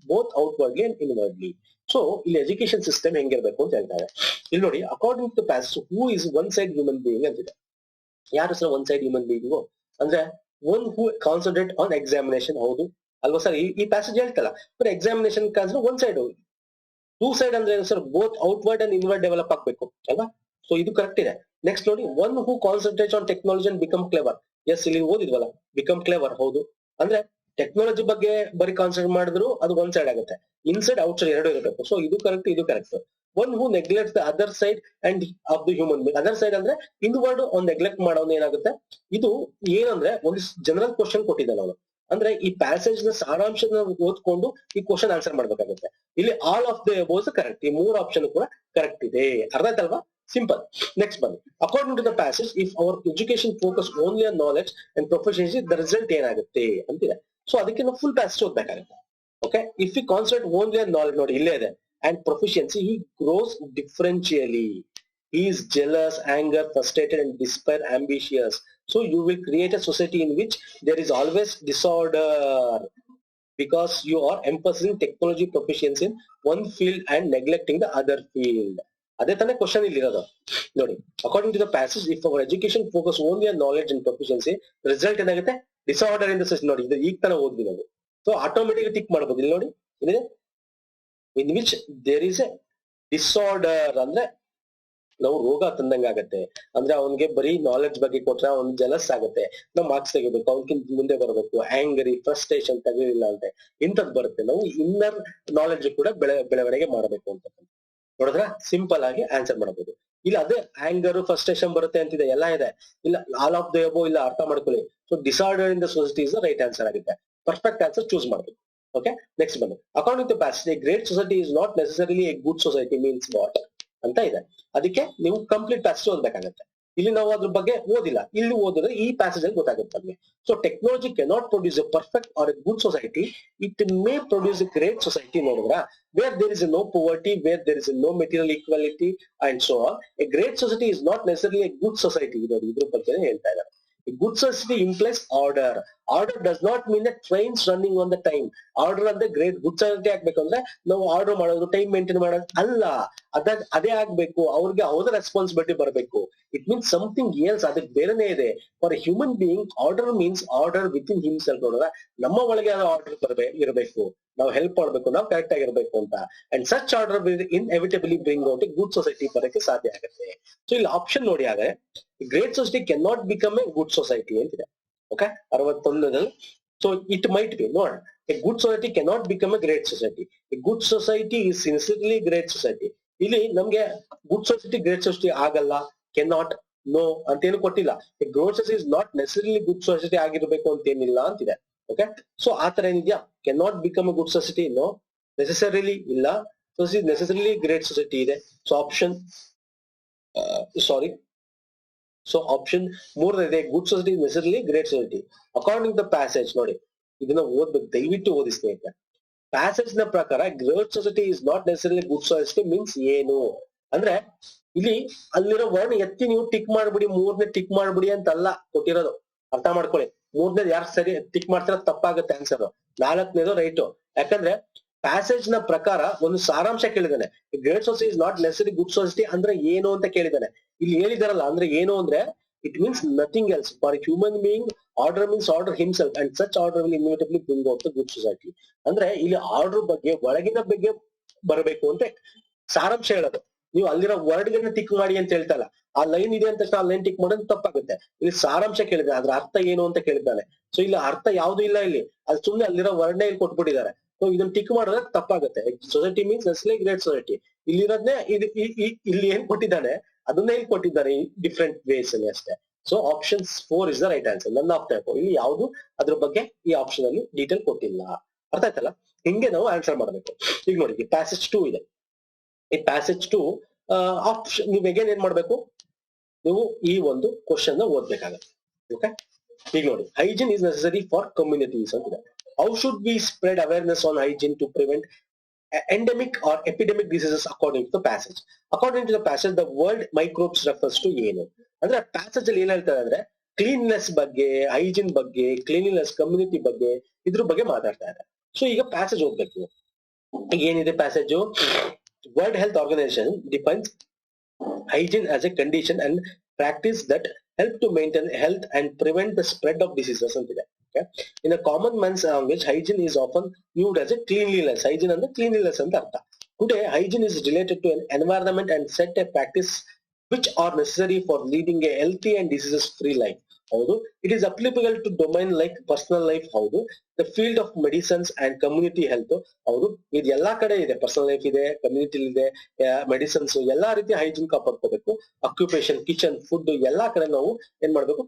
both outwardly and inwardly. So ಇಲ್ಲಿ ಎಜುಕೇಶನ್ ಸಿಸ್ಟಮ್ ಹೆಂಗಿರ್ಬೇಕು ಅಂತ ಹೇಳ್ತಾರೆ. ಇಲ್ಲಿ ನೋಡಿ, according to passage, who is one side human being ಅಂತಿದೆ. ಯಾರು sir one side human being ಅಂದ್ರೆ, one who concentrate on examination. ಹೌದು ಅಲ್ವಾ ಸರ್? ಈ ಪ್ಯಾಸೇಜ್ ಹೇಳ್ತಲ್ಲ, but examination concentrate one side. Two side ಅಂದ್ರೆ ಏನು sir? Both outward and inward develop ಆಗ್ಬೇಕು ಅಲ್ವಾ? ಸೊ ಇದು ಕರೆಕ್ಟ್ ಇದೆ. ನೆಕ್ಸ್ಟ್ ನೋಡಿ, one who concentrate on technology and become clever. S, ಇಲ್ಲಿ ಓದಿದ್ವಲ್ಲ, ಬಿಕಮ್ ಕ್ಲೆವರ್. ಹೌದು, ಅಂದ್ರೆ ಟೆಕ್ನಾಲಜಿ ಬಗ್ಗೆ ಬರೀ ಕಾನ್ಸಂಟ್ರೇಟ್ ಮಾಡಿದ್ರು ಅದು ಒನ್ ಸೈಡ್ ಆಗುತ್ತೆ. ಇನ್ಸೈಡ್ ಔಟ್ ಸೈಡ್ ಎರಡು ಇರಬೇಕು. ಸೊ ಇದು ಕರೆಕ್ಟ್, ಇದು correct. One who neglect the other side and of the human being. Other side ಅಂದ್ರೆ ಇನ್ವರ್ಡ್ ಒಂದು ನೆಗ್ಲೆಕ್ಟ್ ಮಾಡೋದು ಏನಾಗುತ್ತೆ. ಇದು ಏನಂದ್ರೆ ಒಂದು ಜನರಲ್ ಕ್ವಶನ್ ಕೊಟ್ಟಿದ್ದಾನೆ ಅವನು. ಅಂದ್ರೆ ಈ ಪ್ಯಾಸೇಜ್ ನ ಸಾರಾಂಶನ ಓದ್ಕೊಂಡು ಈ ಕ್ವಶನ್ ಆನ್ಸರ್ ಮಾಡ್ಬೇಕಾಗುತ್ತೆ. ಇಲ್ಲಿ all of the above correct, ಈ ಮೂರು ಆಪ್ಷನ್ ಕೂಡ ಕರೆಕ್ಟ್ ಇದೆ. ಅರ್ಥ ಆಯ್ತಲ್ವಾ? ಸಿಂಪಲ್. ನೆಕ್ಸ್ಟ್ ಬನ್ನಿ, according to the passage, if our education focus only on knowledge and proficiency, the result ಏನಾಗುತ್ತೆ ಅಂತಿದೆ. ಸೊ ಅದಕ್ಕೆ ನಾವು ಫುಲ್ ಪ್ಯಾಸೇಜ್ ಓದ್ಬೇಕಾಗುತ್ತೆ. Okay, if you concentrate only on knowledge, ನೋಡಿ ಇಲ್ಲೇ ಇದೆ, and proficiency, he grows differentially. He is jealous, anger, frustrated, and despair, ambitious. So you will create a society in which there is always disorder, because you are emphasizing technology proficiency in one field and neglecting the other field. ಅದೇ ತಾನೇ ಕ್ವಶನ್ ಇಲ್ಲಿ ಇರೋದು. ನೋಡಿ, according to the passage, if our education focus only on knowledge and proficiency, result ಏನಾಗುತ್ತೆ? Disorder in the system. ನೋಡಿ, ಇದು ಈಗ ತಾನೇ ಓದ್ವಿ ನಾವು. ಸೊ ಆಟೋಮೆಟಿಕ್ ಟಿಕ್ ಮಾಡ್ಬೋದು. ಇಲ್ಲಿ ನೋಡಿ, ಏನಿದೆ, in which there is a disorder ಅಂದ್ರೆ ನಾವು ರೋಗ ತಂದಂಗ ಆಗತ್ತೆ. ಅಂದ್ರೆ ಅವನ್ಗೆ ಬರೀ ನಾಲೆಡ್ಜ್ ಬಗ್ಗೆ ಕೊಟ್ರೆ ಅವ್ನ್ ಜಲಸ್ ಆಗುತ್ತೆ, ನಾವು ಮಾರ್ಕ್ಸ್ ತೆಗಿಬೇಕು, ಅವನ್ಕಿಂತ ಮುಂದೆ ಬರಬೇಕು, ಆಂಗರಿ, ಫ್ರಸ್ಟ್ರೇಷನ್ ತೆಗಿಲಿಲ್ಲ ಅಂದ್ರೆ ಇಂಥದ್ದು ಬರುತ್ತೆ. ನಾವು ಇನ್ನರ್ ನಾಲೆಡ್ಜ್ ಕೂಡ ಬೆಳವಣಿಗೆ ಮಾಡಬೇಕು ಅಂತ ನೋಡಿದ್ರೆ ಸಿಂಪಲ್ ಆಗಿ ಆನ್ಸರ್ ಮಾಡಬಹುದು. ಇಲ್ಲ ಅದೇ ಆಂಗರ್, ಫ್ರಸ್ಟ್ರೇಷನ್ ಬರುತ್ತೆ ಅಂತಿದೆ, ಎಲ್ಲ ಇದೆ. ಇಲ್ಲ ಆಲ್ ಆಫ್ ದ ಅಬೋ, ಇಲ್ಲ ಅರ್ಥ ಮಾಡ್ಕೊಳ್ಳಿ. So disorder in the society is the right answer ಆಗುತ್ತೆ. ಪರ್ಫೆಕ್ಟ್ ಆನ್ಸರ್ ಚೂಸ್ ಮಾಡಬೇಕು. ಓಕೆ, ನೆಕ್ಸ್ಟ್ ಬನ್ನಿ, according to passage, a great society is not necessarily a good society means what ಅಂತ ಇದೆ. ಅದಕ್ಕೆ ನೀವು ಕಂಪ್ಲೀಟ್ ಪ್ಯಾಸೇಜ್ ಓದ್ಬೇಕಾಗತ್ತೆ. ಇಲ್ಲಿ ನಾವು ಅದ್ರ ಬಗ್ಗೆ ಓದಿಲ್ಲ, ಇಲ್ಲಿ ಓದಿದ್ರೆ ಈ ಪ್ಯಾಸೇಜ್ ಅಲ್ಲಿ ಗೊತ್ತಾಗುತ್ತೆ ನಮಗೆ. So technology cannot produce a perfect or a good society, it may produce a great society. ನೋಡಿದ್ರ, where there is no poverty, where there is no material equality and so on, a great society is not necessarily a good society. ನೋಡಿ, ಇದ್ರ ಬಗ್ಗೆ ಹೇಳ್ತಾ ಇದ್ದಾರೆ. A good society implies order. Order does not mean that trains running on the time. Order ಅಂದ್ರೆ ಗ್ರೇಟ್ ಗುಡ್ ಸೊಸೈಟಿ ಆಗ್ಬೇಕಂದ್ರೆ ನಾವು ಆರ್ಡರ್ ಮಾಡೋದು, ಟೈಮ್ ಮೇಂಟೈನ್ ಮಾಡೋದು ಅಲ್ಲ. ಅದೇ ಆಗ್ಬೇಕು. ಅವ್ರಿಗೆ ಅವ್ರ ರೆಸ್ಪಾನ್ಸಿಬಿಲಿಟಿ ಬರಬೇಕು. ಇಟ್ ಮೀನ್ಸ್ ಸಮಥಿಂಗ್ ಎಲ್ಸ್, ಅದಕ್ಕೆ ಬೇರೆನೇ ಇದೆ. For A human being, order means order with in himself. ನೋಡಿದ್ರೆ ನಮ್ಮ ಒಳಗೆ ಆರ್ಡರ್ ಇರಬೇಕು, ನಾವು ಹೆಲ್ಪ್ ಮಾಡ್ಬೇಕು, ನಾವು ಕರೆಕ್ಟ್ ಆಗಿರ್ಬೇಕು ಅಂತ. And such order will inevitably bring out a good society ಬರಕ್ಕೆ ಸಾಧ್ಯ ಆಗುತ್ತೆ. ಸೊ ಇಲ್ಲಿ ಆಪ್ಷನ್ ನೋಡಿ, ಆದ್ರೆ great society can not become a good society ಅಂತಿದೆ. Okay, 61. So it might be noted, a good society can not become a great society. A good society is sincerely great society. ಇಲ್ಲಿ ನಮ್ಗೆ ಗುಡ್ ಸೊಸೈಟಿ ಗ್ರೇಟ್ ಸೊಸೈಟಿ ಆಗಲ್ಲ, ಕೆನ್ ನಾಟ್, ನೋ ಅಂತೇನು ಕೊಟ್ಟಿಲ್ಲ. A good society is not necessarily good society ಆಗಿರ್ಬೇಕು ಅಂತೇನಿಲ್ಲ ಅಂತಿದೆ. ಓಕೆ, ಸೊ ಆತರ ಏನಿದ್ಯಾ, can not become a good society, no. Necessarily ಇಲ್ಲ, ನೆಸೆಸರಿಲಿ ಗ್ರೇಟ್ ಸೊಸೈಟಿ ಇದೆ. ಸೊ ಆಪ್ಷನ್ ಸೊ ಆಪ್ಷನ್ 3 ಇದೆ, good society necessarily great society. According the passage, ನೋಡಿ ಇದನ್ನ ಓದ್ಬೇಕು, ದಯವಿಟ್ಟು ಓದಿ ಸ್ನೇಹಿತರೆ. ಪ್ಯಾಸೇಜ್ ನ ಪ್ರಕಾರ great society is not necessarily good society means ಏನು? ಅಂದ್ರೆ ಇಲ್ಲಿ ಅಲ್ಲಿರೋ ವರ್ಡ್ ಎತ್ತಿ ನೀವು ಟಿಕ್ ಮಾಡ್ಬಿಡಿ, ಮೂರನೇ ಟಿಕ್ ಮಾಡ್ಬಿಡಿ ಅಂತಲ್ಲ ಕೊಟ್ಟಿರೋದು, ಅರ್ಥ ಮಾಡ್ಕೊಳ್ಳಿ. ಮೂರನೇದು ಯಾರು ಸರಿ ಟಿಕ್ ಮಾಡ್ತಾರ ತಪ್ಪಾಗುತ್ತೆ ಆನ್ಸರ್, ನಾಲ್ಕನೇದು ರೈಟು. ಯಾಕಂದ್ರೆ ಪ್ಯಾಸೇಜ್ ನ ಪ್ರಕಾರ ಒಂದು ಸಾರಾಂಶ ಕೇಳಿದಾನೆ. Great society is not necessary good society ಅಂದ್ರೆ ಏನು ಅಂತ ಕೇಳಿದಾನೆ. ಇಲ್ಲಿ ಹೇಳಿದಾರಲ್ಲ ಅಂದ್ರೆ ಏನು ಅಂದ್ರೆ it means nothing else for human being. Order means order himself and such order will immediately bring out the good society. ಅಂದ್ರೆ ಇಲ್ಲಿ ಆರ್ಡರ್ ಬಗ್ಗೆ ಒಳಗಿನ ಬಗ್ಗೆ ಬರಬೇಕು ಅಂತ ಸಾರಾಂಶ ಹೇಳೋದು. ನೀವು ಅಲ್ಲಿರೋ ವರ್ಡ್ ಗಳನ್ನ ಟಿಕ್ ಮಾಡಿ ಅಂತ ಹೇಳ್ತಲ್ಲ, ಆ ಲೈನ್ ಇದೆ ಅಂತ ತಕ್ಷಣ ಆ ಲೈನ್ ಟಿಕ್ ಮಾಡೋದು ತಪ್ಪಾಗುತ್ತೆ. ಇಲ್ಲಿ ಸಾರಾಂಶ ಕೇಳಿದ್ದಾನೆ, ಅದ್ರ ಅರ್ಥ ಏನು ಅಂತ ಕೇಳಿದ್ದಾನೆ. ಸೊ ಇಲ್ಲಿ ಅರ್ಥ ಯಾವ್ದು ಇಲ್ಲ, ಇಲ್ಲಿ ಅದು ಸುಮ್ನೆ ಅಲ್ಲಿರೋ ವರ್ಡ್ನೇ ಇಲ್ಲಿ ಕೊಟ್ಬಿಟ್ಟಿದ್ದಾರೆ. ಸೊ ಇದನ್ನ ಟಿಕ್ ಮಾಡಿದ್ರೆ ತಪ್ಪಾಗುತ್ತೆ. ಸೊಸೈಟಿ ಮೀನ್ಸ್ ನೆಸ್ಲೆ ಗ್ರೇಟ್ ಸೊಸೈಟಿ, ಇಲ್ಲಿರೋದ್ನೇ ಇಲ್ಲಿ ಏನ್ ಕೊಟ್ಟಿದ್ದಾನೆ ಅದನ್ನೇ ಇಲ್ಲಿ ಕೊಟ್ಟಿದ್ದಾರೆ ಡಿಫ್ರೆಂಟ್ ವೇಸ್ ಅಲ್ಲಿ ಅಷ್ಟೇ. So option 4 is the right answer. None of type ಇಲ್ಲಿ ಯಾವುದು ಅದ್ರ ಬಗ್ಗೆ ಈ ಆಪ್ಷನ್ ಅಲ್ಲಿ ಡೀಟೇಲ್ ಕೊಟ್ಟಿಲ್ಲ. ಅರ್ಥ ಆಯ್ತಲ್ಲ? ಹಿಂಗೆ ನಾವು ಆನ್ಸರ್ ಮಾಡಬೇಕು. ಈಗ ನೋಡಿ ಪ್ಯಾಸೇಜ್ 2 ಇದೆ. ಈ ಪ್ಯಾಸೇಜ್ 2 ಆಪ್ಷನ್ ನೀವು ಹೇಗೆ ಏನ್ ಮಾಡ್ಬೇಕು, ನೀವು ಈ ಒಂದು ಕ್ವಶನ್ ನ ಓದ್ಬೇಕಾಗತ್ತೆ. ಓಕೆ, ಈಗ ನೋಡಿ hygiene is necessary for communities ಅಂತ ಇದೆ. How should we spread awareness on hygiene to prevent endemic or epidemic diseases according to the passage? According to the passage, the word microbes refers to ಏನು ಅಂದ್ರೆ ಪ್ಯಾಸೇಜ್ ಅಲ್ಲಿ ಏನ್ ಹೇಳ್ತಾರೆ ಅಂದ್ರೆ ಕ್ಲೀನ್ನೆಸ್ ಬಗ್ಗೆ, ಹೈಜೀನ್ ಬಗ್ಗೆ, ಕ್ಲೀನ್ನೆಸ್ ಕಮ್ಯುನಿಟಿ ಬಗ್ಗೆ, ಇದ್ರ ಬಗ್ಗೆ ಮಾತಾಡ್ತಾ ಇದ್ದಾರೆ. ಸೊ ಈಗ ಪ್ಯಾಸೇಜ್ ಓದ್ಬೇಕು. ಏನಿದೆ passage? World health organisation defines hygiene as a condition and practice that help to maintain health and prevent the spread of diseases antide. Okay, in a common man's language, hygiene is often viewed as a cleanliness. Hygiene and cleanliness anta artha. Today hygiene is related to an environment and set a practice which are necessary for leading a healthy and diseases free life. ಹೌದು, it is applicable to domain like personal life. ಹೌದು, the field of medicines and community health. ಹೌದು, ಇದು ಎಲ್ಲಾ ಕಡೆ ಇದೆ. ಪರ್ಸನಲ್ ಲೈಫ್ ಇದೆ, ಕಮ್ಯುನಿಟಿ ಇದೆ, ಮೆಡಿಸನ್ಸ್, ಎಲ್ಲಾ ರೀತಿ ಹೈಜೀನ್ ಕಾಪಾಡ್ಕೋಬೇಕು. ಆಕ್ಯುಪೇಷನ್, ಕಿಚನ್, ಫುಡ್ ಎಲ್ಲಾ ಕಡೆ ನಾವು ಏನ್ ಮಾಡ್ಬೇಕು,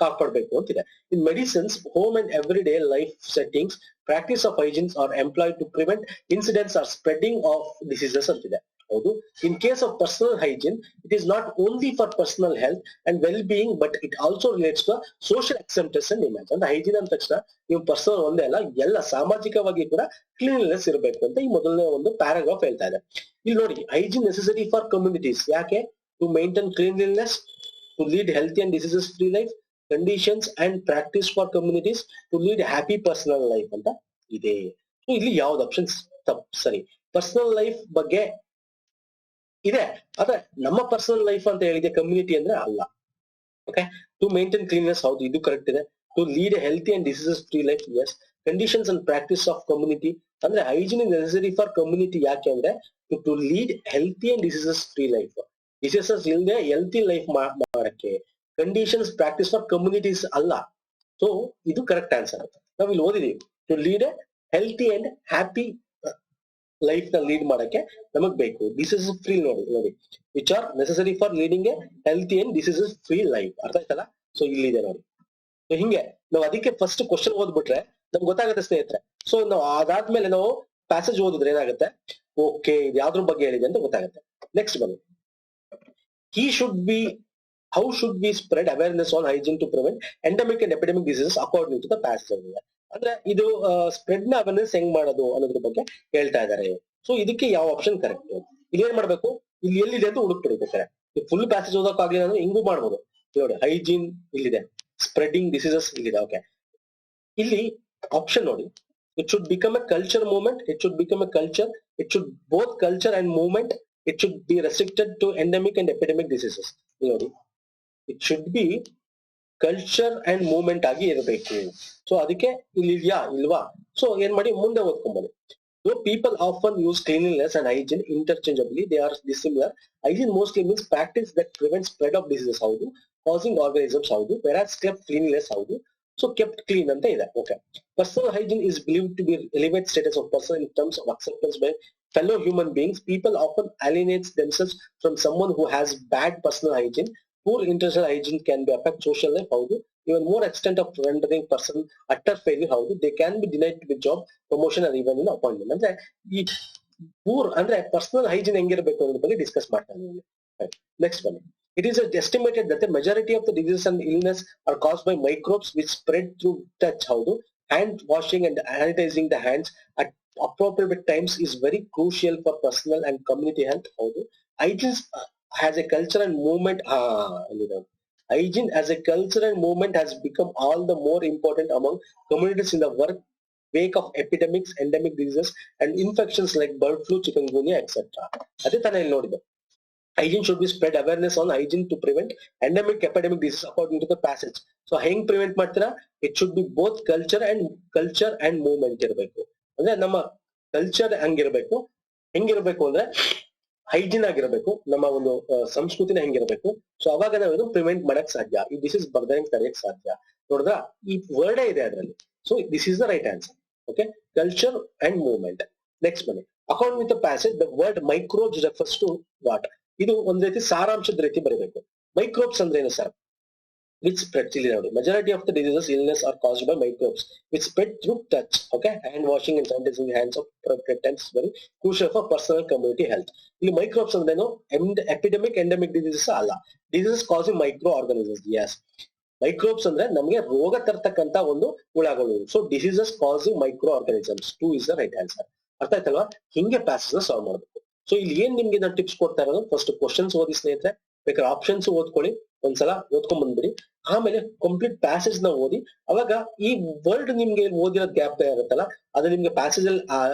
ಕಾಪಾಡಬೇಕು ಅಂತಿದೆ. In medicines, home and every day life settings, practice of hygienes are employed to prevent incidents or spreading of diseases ಅಂತಿದೆ. ಹೌದು, in case of personal hygiene, it is not only for personal health and well being but it also relates to social acceptance and image. ಅಂದ್ರೆ ಹೈಜೀನ್ ಅಂದ ತಕ್ಷಣ ನೀವು ಪರ್ಸನಲ್ ಒಂದೇ ಅಲ್ಲ, ಎಲ್ಲ ಸಾಮಾಜಿಕವಾಗಿ ಕೂಡ ಕ್ಲೀನ್ನೆಸ್ ಇರಬೇಕು ಅಂತ ಈ ಮೊದಲನೇ ಒಂದು ಪ್ಯಾರಾಗ್ರಾಫ್ ಹೇಳ್ತಾ ಇದೆ. ಇಲ್ಲಿ ನೋಡಿ, ಹೈಜೀನ್ ನೆಸೆಸರಿ ಫಾರ್ ಕಮ್ಯುನಿಟೀಸ್. ಯಾಕೆ? To maintain cleanliness, to lead healthy and diseases free life, conditions and practice for communities, to lead happy personal life ಅಂತ ಇದೆ. ಸೊ ಇಲ್ಲಿ ಯಾವ್ದು ಆಪ್ಷನ್ ಸರಿ? ಪರ್ಸನಲ್ ಲೈಫ್ ಬಗ್ಗೆ ಇದೆ, ಆದ್ರೆ ನಮ್ಮ ಪರ್ಸನಲ್ ಲೈಫ್ ಅಂತ ಹೇಳಿದೆ, ಕಮ್ಯುನಿಟಿ ಅಂದ್ರೆ ಅಲ್ಲ. ಓಕೆ, ಟು ಮೇಂಟೈನ್ ಕ್ಲೀನ್ನೆಸ್, ಹೌದು ಇದು ಕರೆಕ್ಟ್ ಇದೆ. To lead healthy and diseases free life, yes. Conditions and practice of community ಅಂದ್ರೆ hygiene is necessary for community. ಯಾಕೆ ಅಂದ್ರೆ to lead healthy and diseases free life, diseases ಇಲ್ಲದೆ ಹೆಲ್ತಿ ಲೈಫ್ ಮಾಡಕ್ಕೆ. ಕಂಡೀಷನ್ಸ್ ಪ್ರಾಕ್ಟೀಸ್ ಫಾರ್ ಕಮ್ಯುನಿಟೀಸ್ ಅಲ್ಲ. ಸೊ ಇದು ಕರೆಕ್ಟ್ ಆನ್ಸರ್ ಅಂತ ನಾವ್ ಇಲ್ಲಿ ಓದಿದೀವಿ. To lead a healthy and happy life ನ ಲೀಡ್ ಮಾಡಕ್ಕೆ ನಮಗ್ ಬೇಕು ಡಿಸೀಸಸ್ ಫ್ರೀ. ನೋಡಿ which are necessary for leading A healthy and diseases free life. ಅರ್ಥ ಆಯ್ತಲ್ಲ? ಸೊ ಇಲ್ಲಿದೆ ನೋಡಿ. ಸೊ ಹಿಂಗೆ ನಾವು ಅದಕ್ಕೆ ಫಸ್ಟ್ ಕ್ವಶನ್ ಓದ್ಬಿಟ್ರೆ ನಮ್ಗೆ ಗೊತ್ತಾಗುತ್ತೆ ಸ್ನೇಹಿತರೆ. ಸೊ ನಾವು ಅದಾದ್ಮೇಲೆ ನಾವು ಪ್ಯಾಸೇಜ್ ಓದಿದ್ರೆ ಏನಾಗುತ್ತೆ, ಓಕೆ ಇದು ಯಾವ್ದ್ರ ಬಗ್ಗೆ ಹೇಳಿದೆ ಅಂತ ಗೊತ್ತಾಗುತ್ತೆ. ನೆಕ್ಸ್ಟ್ ಬನ್ನಿ, how should we spread awareness on hygiene to prevent endemic and epidemic diseases according to the passage? ಅಂದ್ರೆ ಇದು ಸ್ಪ್ರೆಡ್ ನ ಅವೇರ್ನೆಸ್ ಹೆಂಗ್ ಮಾಡೋದು ಅನ್ನೋದ್ರ ಬಗ್ಗೆ ಹೇಳ್ತಾ ಇದ್ದಾರೆ. ಸೊ ಇದಕ್ಕೆ ಯಾವ ಆಪ್ಷನ್ ಕರೆಕ್ಟ್? ಇಲ್ಲಿ ಏನ್ ಮಾಡ್ಬೇಕು, ಇಲ್ಲಿ ಎಲ್ಲಿದೆ ಅಂತ ಹುಡುಕ್ಬಿಡ್ಬೇಕಾರೆ. ಫುಲ್ ಪ್ಯಾಸೇಜ್ ಓದಕ್ಕಾಗ್ಲಿಲ್ಲ ಅಂದ್ರೆ ಹಿಂಗೂ ಮಾಡ್ಬೋದು. ನೋಡಿ, ಹೈಜೀನ್ ಇಲ್ಲಿದೆ, ಸ್ಪ್ರೆಡಿಂಗ್ ಡಿಸೀಸಸ್ ಇಲ್ಲಿದೆ. ಓಕೆ, ಇಲ್ಲಿ ಆಪ್ಷನ್ ನೋಡಿ, it should become a culture movement, it should become a culture, it should both culture and movement, it should be restricted to endemic and epidemic diseases. ನೋಡಿ, it should be culture and movement ಆಗಿ ಇರಬೇಕು. ಸೊ ಅದಕ್ಕೆ ಇಲ್ಲಿ ಇದೆಯಾ ಇಲ್ವಾ? ಸೊ ಏನ್ ಮಾಡಿ ಮುಂದೆ ಓದ್ಕೊಂಬೋದು. So people often use cleanliness and hygiene interchangeably. They are dissimilar. Hygiene mostly means practice that prevents spread of diseases, ಹೌದು, causing organisms, ಹೌದು, whereas kept cleanliness, ಹೌದು. So kept clean ಅಂತ ಇದೆ. Okay. Personal hygiene is believed to be elevate status of person in terms of acceptance by fellow human beings. People often alienate themselves from someone who has bad personal hygiene. Poor internal hygiene can be affect social life, ಹೌದು. Even more extent of rendering person utter failure, ಹೌದು. They can be denied to be job, promotion or even in appointment. ಅಂದ್ರೆ ಈ ಪೂರ್ ಅಂದ್ರೆ ಪರ್ಸನಲ್ ಹೈಜೀನ್ ಹೆಂಗಿರಬೇಕು ಅನ್ನೋದ್ರ ಬಗ್ಗೆ ಡಿಸ್ಕಸ್ ಮಾಡ್ತಾನೆ. ನೆಕ್ಸ್ಟ್ ಬನ್ನಿ. It is estimated that the majority of the diseases and illness are caused by microbes which spread through touch, ಹೌದು. Hand washing and sanitizing the hands at appropriate times is very crucial for personal and community health, ಹೌದು. hygiene has a culture and movement. Hygiene as a culture and movement has become all the more important among communities in the wake of epidemics, endemic diseases, and infections like bird flu, chikungunya, etc. ಅದೇ ತಾನೇ ಇಲ್ಲಿ ನೋಡಿದ್ದು. Hygiene should be spread awareness on hygiene to prevent endemic epidemic disease according to the passage. So ಹೆಂಗ್ ಪ್ರಿವೆಂಟ್ ಮಾಡ್ತೀರಾ? It should be both culture and movement ಇರಬೇಕು. ಅಂದ್ರೆ ನಮ್ಮ ಕಲ್ಚರ್ ಹಂಗಿರ್ಬೇಕು, ಹೆಂಗಿರ್ಬೇಕು ಅಂದ್ರೆ ಹೈಜೀನ್ ಆಗಿರಬೇಕು, ನಮ್ಮ ಒಂದು ಸಂಸ್ಕೃತಿನ ಹೆಂಗಿರಬೇಕು. ಸೊ ಅವಾಗ ನಾವು ಪ್ರಿವೆಂಟ್ ಮಾಡಕ್ ಸಾಧ್ಯ. ದಿಸ್ ಇಸ್ ಬರ್ದಂಗ್ ತಡೆಯಕ್ ಸಾಧ್ಯ. ನೋಡಿದ್ರ ಈ ವರ್ಡೇ ಇದೆ ಅದರಲ್ಲಿ. So this is the right answer. Okay, culture and movement. Next ಬನ್ನಿ. According with the passage the word microbes refers to what? ಇದು ಒಂದ್ ರೀತಿ ಸಾರಾಂಶದ ರೀತಿ ಬರೀಬೇಕು. ಮೈಕ್ರೋಬ್ಸ್ ಅಂದ್ರೆ ಏನು ಸರ್? which spreads ಇಲ್ಲಿ ನೋಡಿ. Majority of the diseases, illness are caused by microbes which spread through touch. Okay, hand washing and sanitizing the hands of appropriate times is very crucial for personal community health. ಇಲ್ಲಿ microbes ಅಂದ್ರೇನು? epidemic endemic diseases ಅಲ್ಲ. diseases causing microorganisms. Yes, microbes ಅಂದ್ರೆ ನಮಗೆ ರೋಗ ತರ್ತಕ್ಕಂತ ಒಂದು ಹುಳಗಳು. So diseases causing micro organisms. 2 is the right answer. ಅರ್ಥ ಆಯ್ತಲ್ವಾ? ಹಿಂಗೆ ಪ್ಯಾಸೇಜ್ ನ ಸಾಲ್ವ್ ಮಾಡಬೇಕು. ಸೊ ಇಲ್ಲಿ ಏನ್ ನಿಮ್ಗೆ ನಾನು ಟಿಪ್ಸ್ ಕೊಡ್ತಾ ಇರೋದು, ಫಸ್ಟ್ ಕ್ವಶನ್ಸ್ ಓದಿ ಸ್ನೇಹಿತರೆ, ಬೇಕಾದ್ರೆ ಆಪ್ಷನ್ಸ್ ಓದ್ಕೊಳ್ಳಿ, ಒಂದ್ಸಲ ಓದ್ಕೊಂಡ್ ಬಂದ್ಬಿಡಿ, ಆಮೇಲೆ ಕಂಪ್ಲೀಟ್ ಪ್ಯಾಸೇಜ್ ನ ಓದಿ. ಅವಾಗ ಈ ವರ್ಡ್ ನಿಮ್ಗೆ ಓದಿರೋದ್ ಗ್ಯಾಪ್ ಇರುತ್ತಲ್ಲ, ಅದು ನಿಮ್ಗೆ ಪ್ಯಾಸೇಜ್ ಅಲ್ಲಿ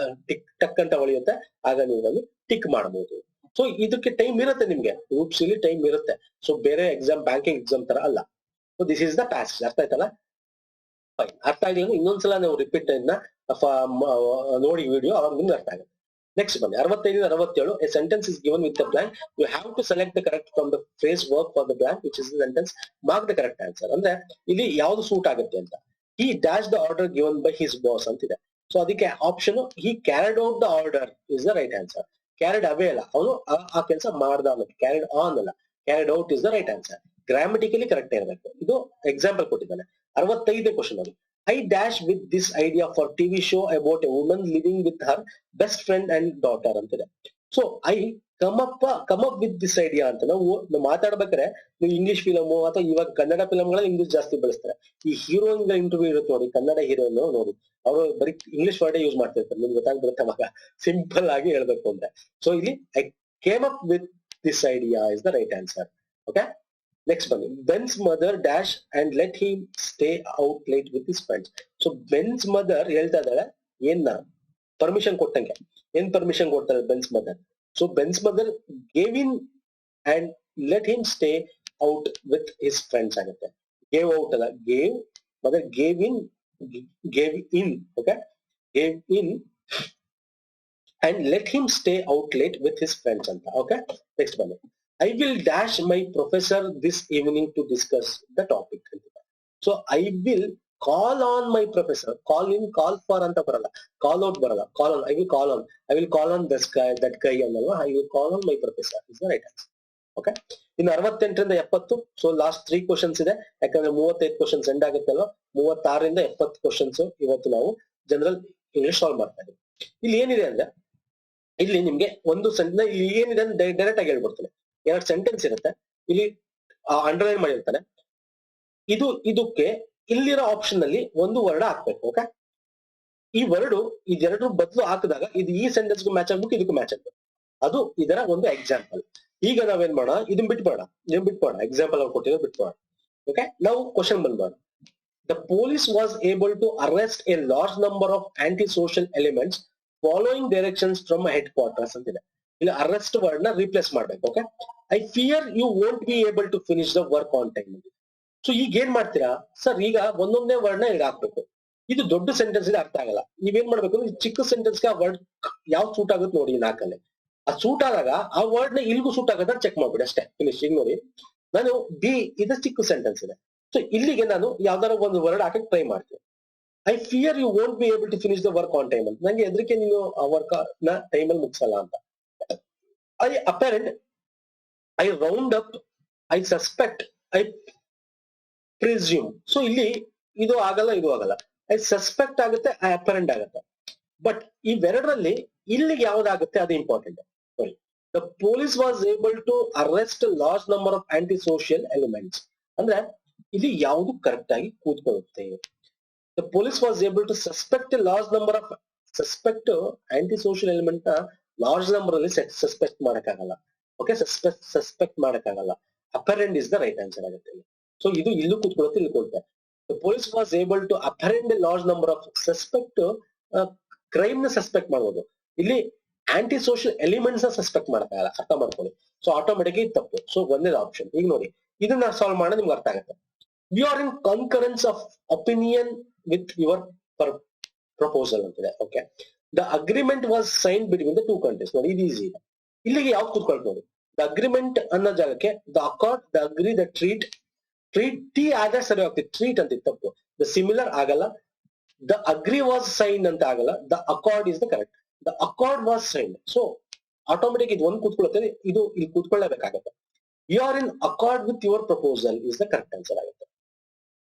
ಟಿಕ್ ಟಕ್ ಅಂತ ಹೊಳೆಯುತ್ತೆ. ಆಗ ನೀವು ಅಲ್ಲಿ ಟಿಕ್ ಮಾಡಬಹುದು. ಸೊ ಇದಕ್ಕೆ ಟೈಮ್ ಇರುತ್ತೆ ನಿಮ್ಗೆ, ಗ್ರೂಪ್ಸ್ ಇಲ್ಲಿ ಟೈಮ್ ಇರುತ್ತೆ. ಸೊ ಬೇರೆ ಎಕ್ಸಾಮ್, ಬ್ಯಾಂಕಿಂಗ್ ಎಕ್ಸಾಮ್ ತರ ಅಲ್ಲ. So this is the passage. ಅರ್ಥ ಆಯ್ತಲ್ಲ? ಫೈನ್. ಅರ್ಥ ಆಗಿಲ್ಲ ಇನ್ನೊಂದ್ಸಲ ನಾವು ರಿಪೀಟ್ ನೋಡಿ ವಿಡಿಯೋ, ಅವಾಗ ನಿಮ್ಗೆ ಅರ್ಥ ಆಗುತ್ತೆ. ನೆಕ್ಸ್ಟ್ ಬನ್ನಿ 65-67. A sentence is given with the blank. You have to select the correct from the phrase work for the blank which is the sentence. Mark the correct answer. ಅಂದ್ರೆ ಇಲ್ಲಿ ಯಾವ್ದು ಸೂಟ್ ಆಗುತ್ತೆ ಅಂತ. He dash the order given by his boss ಅಂತಿದೆ. ಸೊ ಅದಕ್ಕೆ option he carried out the order is the right answer. Carried away ಅಲ್ಲ, ಅವನು ಆ ಕೆಲಸ ಮಾಡ್ದ ಅನ್ನೋದು. ಕ್ಯಾರಿಡ್ ಆನ್ ಅಲ್ಲ, carried out is the right answer. Grammatically correct ಇರಬೇಕು. ಇದು ಎಕ್ಸಾಂಪಲ್ ಕೊಟ್ಟಿದ್ದಾನೆ. 65ನೇ ಕ್ವಶನ್ ನೋಡಿ. I dash with this idea for TV show about a woman living with her best friend and daughter ಅಂತಿದೆ. So I come up with this idea ಅಂತ ನಾವು ಮಾತಾಡ್ಬೇಕಾದ್ರೆ, ನೀವು ಇಂಗ್ಲಿಷ್ ಫಿಲಮ್ ಅಥವಾ ಇವಾಗ ಕನ್ನಡ ಫಿಲಮ್ಗಳಲ್ಲಿ ಇಂಗ್ಲಿಷ್ ಜಾಸ್ತಿ ಬಳಸ್ತಾರೆ. ಈ ಹೀರೋಯಿನ್ ಇಂಟರ್ವ್ಯೂ ಇರುತ್ತೆ ನೋಡಿ, ಕನ್ನಡ ಹೀರೋಯಿನ್ ನೋಡಿ, ಅವರು ಬರೀ ಇಂಗ್ಲಿಷ್ ವರ್ಡೇ ಯೂಸ್ ಮಾಡ್ತಿರ್ತಾರೆ. ನಿಮ್ಗೆ ಗೊತ್ತಾಗ್ಬಿಡುತ್ತೆ ಅವಾಗ, ಸಿಂಪಲ್ ಆಗಿ ಹೇಳ್ಬೇಕು ಅಂದ್ರೆ. ಸೊ ಇಲ್ಲಿ I came up with this idea is the right answer. Okay, next ಬನ್ನಿ. Ben's mother dash and let him stay out late with his friends. So Ben's mother ಹೇಳ್ತಾ ಇದ್ದಾಳೆ ಏನ್ನ? ಪರ್ಮಿಷನ್ ಕೊಟ್ಟಂಗೆ. ಏನ್ ಪರ್ಮಿಷನ್ ಕೊಡ್ತಾರೆ Ben's mother? So Ben's mother gave in and let him stay out with his friends ಆಗುತ್ತೆ. ಗೇವ್ ಔಟ್ ಅಲ್ಲ, gave mother gave in. Okay, gave in and let him stay out late with his friends ಅಂತ. ಓಕೆ, ನೆಕ್ಸ್ಟ್ ಬನ್ನಿ. I will dash my professor this evening to discuss the topic. So I will call on my professor. Call in, call for anta barala, call out barala, call on. I will call on. I will call on this guy, that guy annalva. I will call on my professor is the right answer. Okay, in 68ರಿಂದ 70. So last 3 questions ಇದೆ, ಯಾಕಂದ್ರೆ 35 ಕ್ವಶನ್ಸ್ ಎಂಡ್ ಆಗುತ್ತೆ ಅಲ್ವಾ. 36ರಿಂದ 70 ಕ್ವಶನ್ಸ್ ಇವತ್ತು ನಾವು ಜನರಲ್ ಇಂಗ್ಲಿಷ್ ಸಾಲ್ವ್ ಮಾಡ್ತಾ ಇದ್ದೀವಿ. ಇಲ್ಲಿ ಏನಿದೆ ಅಂದ್ರೆ, ಇಲ್ಲಿ ನಿಮ್ಗೆ ಒಂದು ಸೆಂಟೆನ್ಸ್ ಇಲ್ಲಿ ಏನಿದೆ ಅಂತ ಡೈರೆಕ್ಟ್ ಆಗಿ ಹೇಳ್ಬಿಡ್ತೀನಿ. 2 ಸೆಂಟೆನ್ಸ್ ಇರುತ್ತೆ, ಇಲ್ಲಿ ಅಂಡರ್ಲೈನ್ ಮಾಡಿರ್ತಾನೆ. ಇದಕ್ಕೆ ಇಲ್ಲಿರೋ ಆಪ್ಷನ್ ಅಲ್ಲಿ ಒಂದು ವರ್ಡ್ ಹಾಕ್ಬೇಕು. ಓಕೆ, ಈ ವರ್ಡು ಇದೆರಡರ ಬದಲು ಹಾಕಿದಾಗ ಇದು ಈ ಸೆಂಟೆನ್ಸ್ಗೂ ಮ್ಯಾಚ್ ಆಗ್ಬೇಕು, ಇದಕ್ಕೂ ಮ್ಯಾಚ್ ಆಗ್ಬೇಕು. ಅದು ಇದರ ಒಂದು ಎಕ್ಸಾಂಪಲ್. ಈಗ ನಾವೇನ್ ಮಾಡೋಣ, ಇದನ್ನ ಬಿಟ್ಬೇಡ, ಎಕ್ಸಾಂಪಲ್ ಅವ್ರು ಕೊಟ್ಟಿರೋ ಬಿಟ್ಬೇಡ. ಓಕೆ, ನಾವು ಕ್ವಶನ್ ಬಂದ್ಬೇಡ. The police was able to arrest a large number of anti social elements following directions from headquarters ಅಂತಿದೆ. ಇಲ್ಲಿ ಅರೆಸ್ಟ್ ವರ್ಡ್ ನ ರೀಪ್ಲೇಸ್ ಮಾಡ್ಬೇಕು. Okay, I fear you won't be able to finish the work on time. So ಈಗ ಏನ್ ಮಾಡ್ತೀರಾ ಸರ್? ಈಗ ಒಂದೊಂದೇ ವರ್ಡ್ ನ ಈಗ ಹಾಕ್ಬೇಕು. ಇದು ದೊಡ್ಡ ಸೆಂಟೆನ್ಸ್ ಇದೆ, ಅರ್ಥ ಆಗಲ್ಲ. ನೀವೇನ್ ಮಾಡ್ಬೇಕು ಅಂದ್ರೆ ಚಿಕ್ಕ ಸೆಂಟೆನ್ಸ್ ಆ ವರ್ಡ್ ಯಾವ್ದು ಸೂಟ್ ಆಗುತ್ತೆ ನೋಡಿ, ನಾಲ್ಕಲ್ಲಿ ಅದು ಸೂಟ್ ಆದಾಗ ಆ ವರ್ಡ್ ನ ಇಲ್ಗೂ ಸೂಟ್ ಆಗೋದ ಚೆಕ್ ಮಾಡ್ಬಿಡಿ ಅಷ್ಟೇ. ಫಿನಿಶ್. ಈಗ ನೋಡಿ, ನಾನು ಬಿ ಇದು ಚಿಕ್ಕ ಸೆಂಟೆನ್ಸ್ ಇದೆ. ಸೊ ಇಲ್ಲಿಗೆ ನಾನು ಯಾವ್ದಾರ ಒಂದು ವರ್ಡ್ ಹಾಕಕ್ ಟ್ರೈ ಮಾಡ್ತೀನಿ. I fear you won't be able to finish the work on time ಅಂತ. ನಂಗೆ ಎದ್ರಿಕೆ ನೀನು ಆ ವರ್ಕ್ ನ ಟೈಮಲ್ಲಿ ಮುಗಿಸಲ್ಲ ಅಂತ. I apparent, I round up, I suspect, I presume. So ಇಲ್ಲಿ ಇದು ಆಗಲ್ಲ, ಇದು ಆಗಲ್ಲ. ಐ ಸಸ್ಪೆಕ್ಟ್ ಆಗುತ್ತೆ, ಐ ಅಪರೆಂಟ್ ಆಗುತ್ತೆ. ಬಟ್ ಇವೆರಡರಲ್ಲಿ ಇಲ್ಲಿಗೆ ಯಾವ್ದಾಗುತ್ತೆ ಅದು important. The police was able to arrest large number of anti social elements ಅಂದ್ರೆ ಇಲ್ಲಿ ಯಾವುದು ಕರೆಕ್ಟ್ ಆಗಿ ಕೂತ್ಕೊಳ್ಳುತ್ತೆ. The police was able to suspect large number of anti social element ನ ಲಾರ್ಜ್ ನಂಬರ್ ಅಲ್ಲಿ ಸಸ್ಪೆಕ್ಟ್ ಮಾಡಕ್ಕಾಗಲ್ಲ. ಓಕೆ, ಸಸ್ಪೆಕ್ಟ್ ಮಾಡಕ್ಕಾಗಲ್ಲ. Apprehend is the right answer ಆಗುತ್ತೆ. ಸೊ ಇದು ಇಲ್ಲೂ ಕೂತ್ಕೊಳ್ಳುತ್ತೆ, ಇಲ್ಲಿ ಕೊಡುತ್ತೆ. Police was able to apprehend a large number of suspect, crime ನ ಸಸ್ಪೆಕ್ಟ್ ಮಾಡಬಹುದು. ಇಲ್ಲಿ ಆಂಟಿ ಸೋಷಿಯಲ್ ಎಲಿಮೆಂಟ್ಸ್ ನ ಸಸ್ಪೆಕ್ಟ್ ಮಾಡಕ್ಕಾಗಲ್ಲ, ಅರ್ಥ ಮಾಡ್ಕೊಳ್ಳಿ. ಸೊ ಆಟೋಮೆಟಿಕ್ ತಪ್ಪು. ಸೊ ಒಂದೇ ಆಪ್ಷನ್. ಈಗ ನೋಡಿ, ಇದನ್ನ ಸಾಲ್ವ್ ಮಾಡೋದು ನಿಮ್ಗೆ ಅರ್ಥ ಆಗುತ್ತೆ. You are in concurrence of opinion with your proposal ಅಂತಿದೆ. Okay, the agreement was sign between the two countries. ನೋಡಿ, ಇದು ಈಸಿ ಇದೆ. ಇಲ್ಲಿಗೆ ಯಾವ್ದು ಕೂತ್ಕೊಳ್ತು ನೋಡಿ, ದ ಅಗ್ರಿಮೆಂಟ್ ಅನ್ನೋ ಜಾಗಕ್ಕೆ the accord, the agree, the treaty ಆದ್ರೆ ಸರಿ ಹೋಗ್ತದೆ, ಟ್ರೀಟ್ ಅಂತ ತಪ್ಪು. ದ ಸಿಮಿಲರ್ ಆಗಲ್ಲ. ದ ಅಗ್ರಿ ವಾಸ್ ಸೈನ್ ಅಂತ ಆಗಲ್ಲ. The accord is the correct. The accord was sign. So automatic ಇದು ಒಂದು ಕೂತ್ಕೊಳ್ಳುತ್ತದೆ, ಇದು ಇಲ್ಲಿ ಕೂತ್ಕೊಳ್ಳೇಬೇಕಾಗುತ್ತೆ. You are in accord with your proposal is the correct answer ಆಗುತ್ತೆ.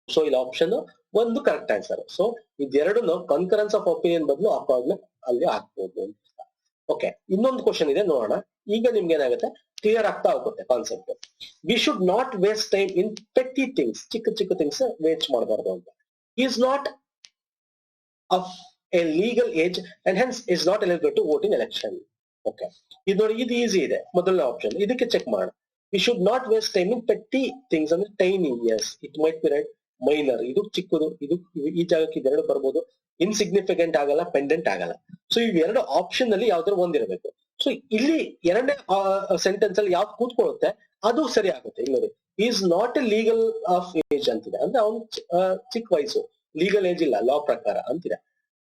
ಸೊ ಇಲ್ಲಿ ಆಪ್ಷನ್ ಒಂದು ಕರೆಕ್ಟ್ ಆನ್ಸರ್. ಸೊ ಇದೆರಡನ್ನು ಕನ್ಕರೆನ್ಸ್ ಆಫ್ ಒಪಿನಿಯನ್ ಬದಲು ಅಕಾರ್ಡ್ ನ ಅಲ್ಲಿ ಹಾಕ್ಬೋದು. ಓಕೆ, ಇನ್ನೊಂದು ಕ್ವಶನ್ ಇದೆ, ನೋಡೋಣ. ಈಗ ನಿಮ್ಗೆ ಏನಾಗುತ್ತೆ, ಕ್ಲಿಯರ್ ಆಗ್ತಾ ಹೋಗುತ್ತೆ concept. We should not waste time in petty things. ಚಿಕ್ಕ ಚಿಕ್ಕ ಥಿಂಗ್ಸ್ ವೇಸ್ಟ್ ಮಾಡಬಾರ್ದು ಅಂತ. Is not of a legal age and hence is not eligible to vote in election. Okay, ಇದು ನೋಡಿ, ಇದು ಈಸಿ ಇದೆ, ಮೊದಲನೇ ಆಪ್ಷನ್. ಇದಕ್ಕೆ ಚೆಕ್ ಮಾಡೋಣ. We should not waste time in petty things ಅಂದ್ರೆ tiny. Yes, it might be right. Minor, ಇದು ಚಿಕ್ಕದು, ಇದು ಈ ಜಾಗಕ್ಕೆ ಇದೆರಡು ಬರ್ಬೋದು. ಇನ್ಸಿಗ್ನಿಫಿಕೆಂಟ್ ಆಗಲ್ಲ, ಪೆಂಡೆಂಟ್ ಆಗಲ್ಲ. ಸೊ ಇವೆರಡು ಆಪ್ಷನ್ ಅಲ್ಲಿ ಯಾವ್ದಾದ್ರು ಒಂದಿರಬೇಕು. ಸೊ ಇಲ್ಲಿ ಎರಡನೇ ಸೆಂಟೆನ್ಸ್ ಅಲ್ಲಿ ಯಾವ್ದು ಕೂತ್ಕೊಳ್ಳುತ್ತೆ ಅದು ಸರಿ ಆಗುತ್ತೆ. ಇಲ್ಲಿ ನೋಡಿ, is not A legal of age ಅಂತಿದೆ, ಅಂದ್ರೆ ಅವ್ನು ಚಿಕ್ಕ ವಯಸ್ಸು, ಲೀಗಲ್ ಏಜ್ ಇಲ್ಲ ಲಾ ಪ್ರಕಾರ ಅಂತಿದೆ.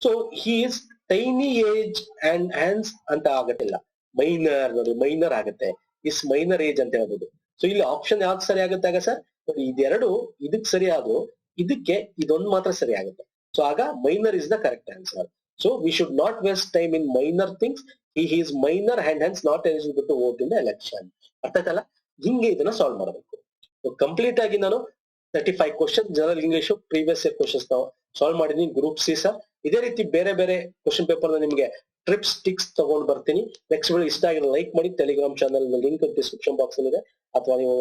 So he is tiny age and hands ಅಂತ ಆಗತ್ತಿಲ್ಲ, ಮೈನರ್. ನೋಡಿ, ಮೈನರ್ ಆಗುತ್ತೆ, ಇಸ್ ಮೈನರ್ ಏಜ್ ಅಂತ ಹೇಳ್ಬೋದು. ಸೊ ಇಲ್ಲಿ ಆಪ್ಷನ್ ಯಾವ್ದು ಸರಿ ಆಗುತ್ತೆ ಆಗ ಸರ್? ನೋಡಿ, ಇದೆರಡು ಇದಕ್ಕೆ ಸರಿ ಆದ್ವು, ಇದಕ್ಕೆ ಇದೊಂದು ಮಾತ್ರ ಸರಿ ಆಗುತ್ತೆ. ಸೊ ಆಗ minor is the correct answer. So we should not waste time in minor things. He is minor and hence not eligible to vote in the election. ಅರ್ಥ ಆಯ್ತಲ್ಲ? ಹಿಂಗೆ ಇದನ್ನ ಸಾಲ್ವ್ ಮಾಡಬೇಕು. ಕಂಪ್ಲೀಟ್ ಆಗಿ ನಾನು 35 question general English previous year questions ನಾವು ಸಾಲ್ವ್ ಮಾಡಿದೀನಿ ಗ್ರೂಪ್ ಸಿ ಸರ್. ಇದೇ ರೀತಿ ಬೇರೆ ಬೇರೆ ಕ್ವಶನ್ ಪೇಪರ್ ನಿಮಗೆ ಟ್ರಿಪ್ಸ್ ಟಿಕ್ಸ್ ತಗೊಂಡ್ ಬರ್ತೀನಿ. ನೆಕ್ಸ್ಟ್ ವಿಡಿಯೋ ಇಷ್ಟ ಆಗಿರೋ ಲೈಕ್ ಮಾಡಿ. Telegram channel link description box ಅಲ್ಲಿ ಇದೆ, ಅಥವಾ ನೀವು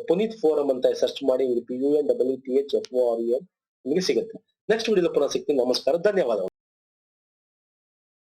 ಪುನೀತ್ ಫೋರಂ ಅಂತ ಸರ್ಚ್ ಮಾಡಿ PUNEETHFOREM ನಿಮಗೆ ಸಿಗುತ್ತೆ. ನೆಕ್ಸ್ಟ್ ವಿಡಿಯೋ ಪುನಃ ಸಿಗ್ತೀನಿ. ನಮಸ್ಕಾರ, ಧನ್ಯವಾದಗಳು.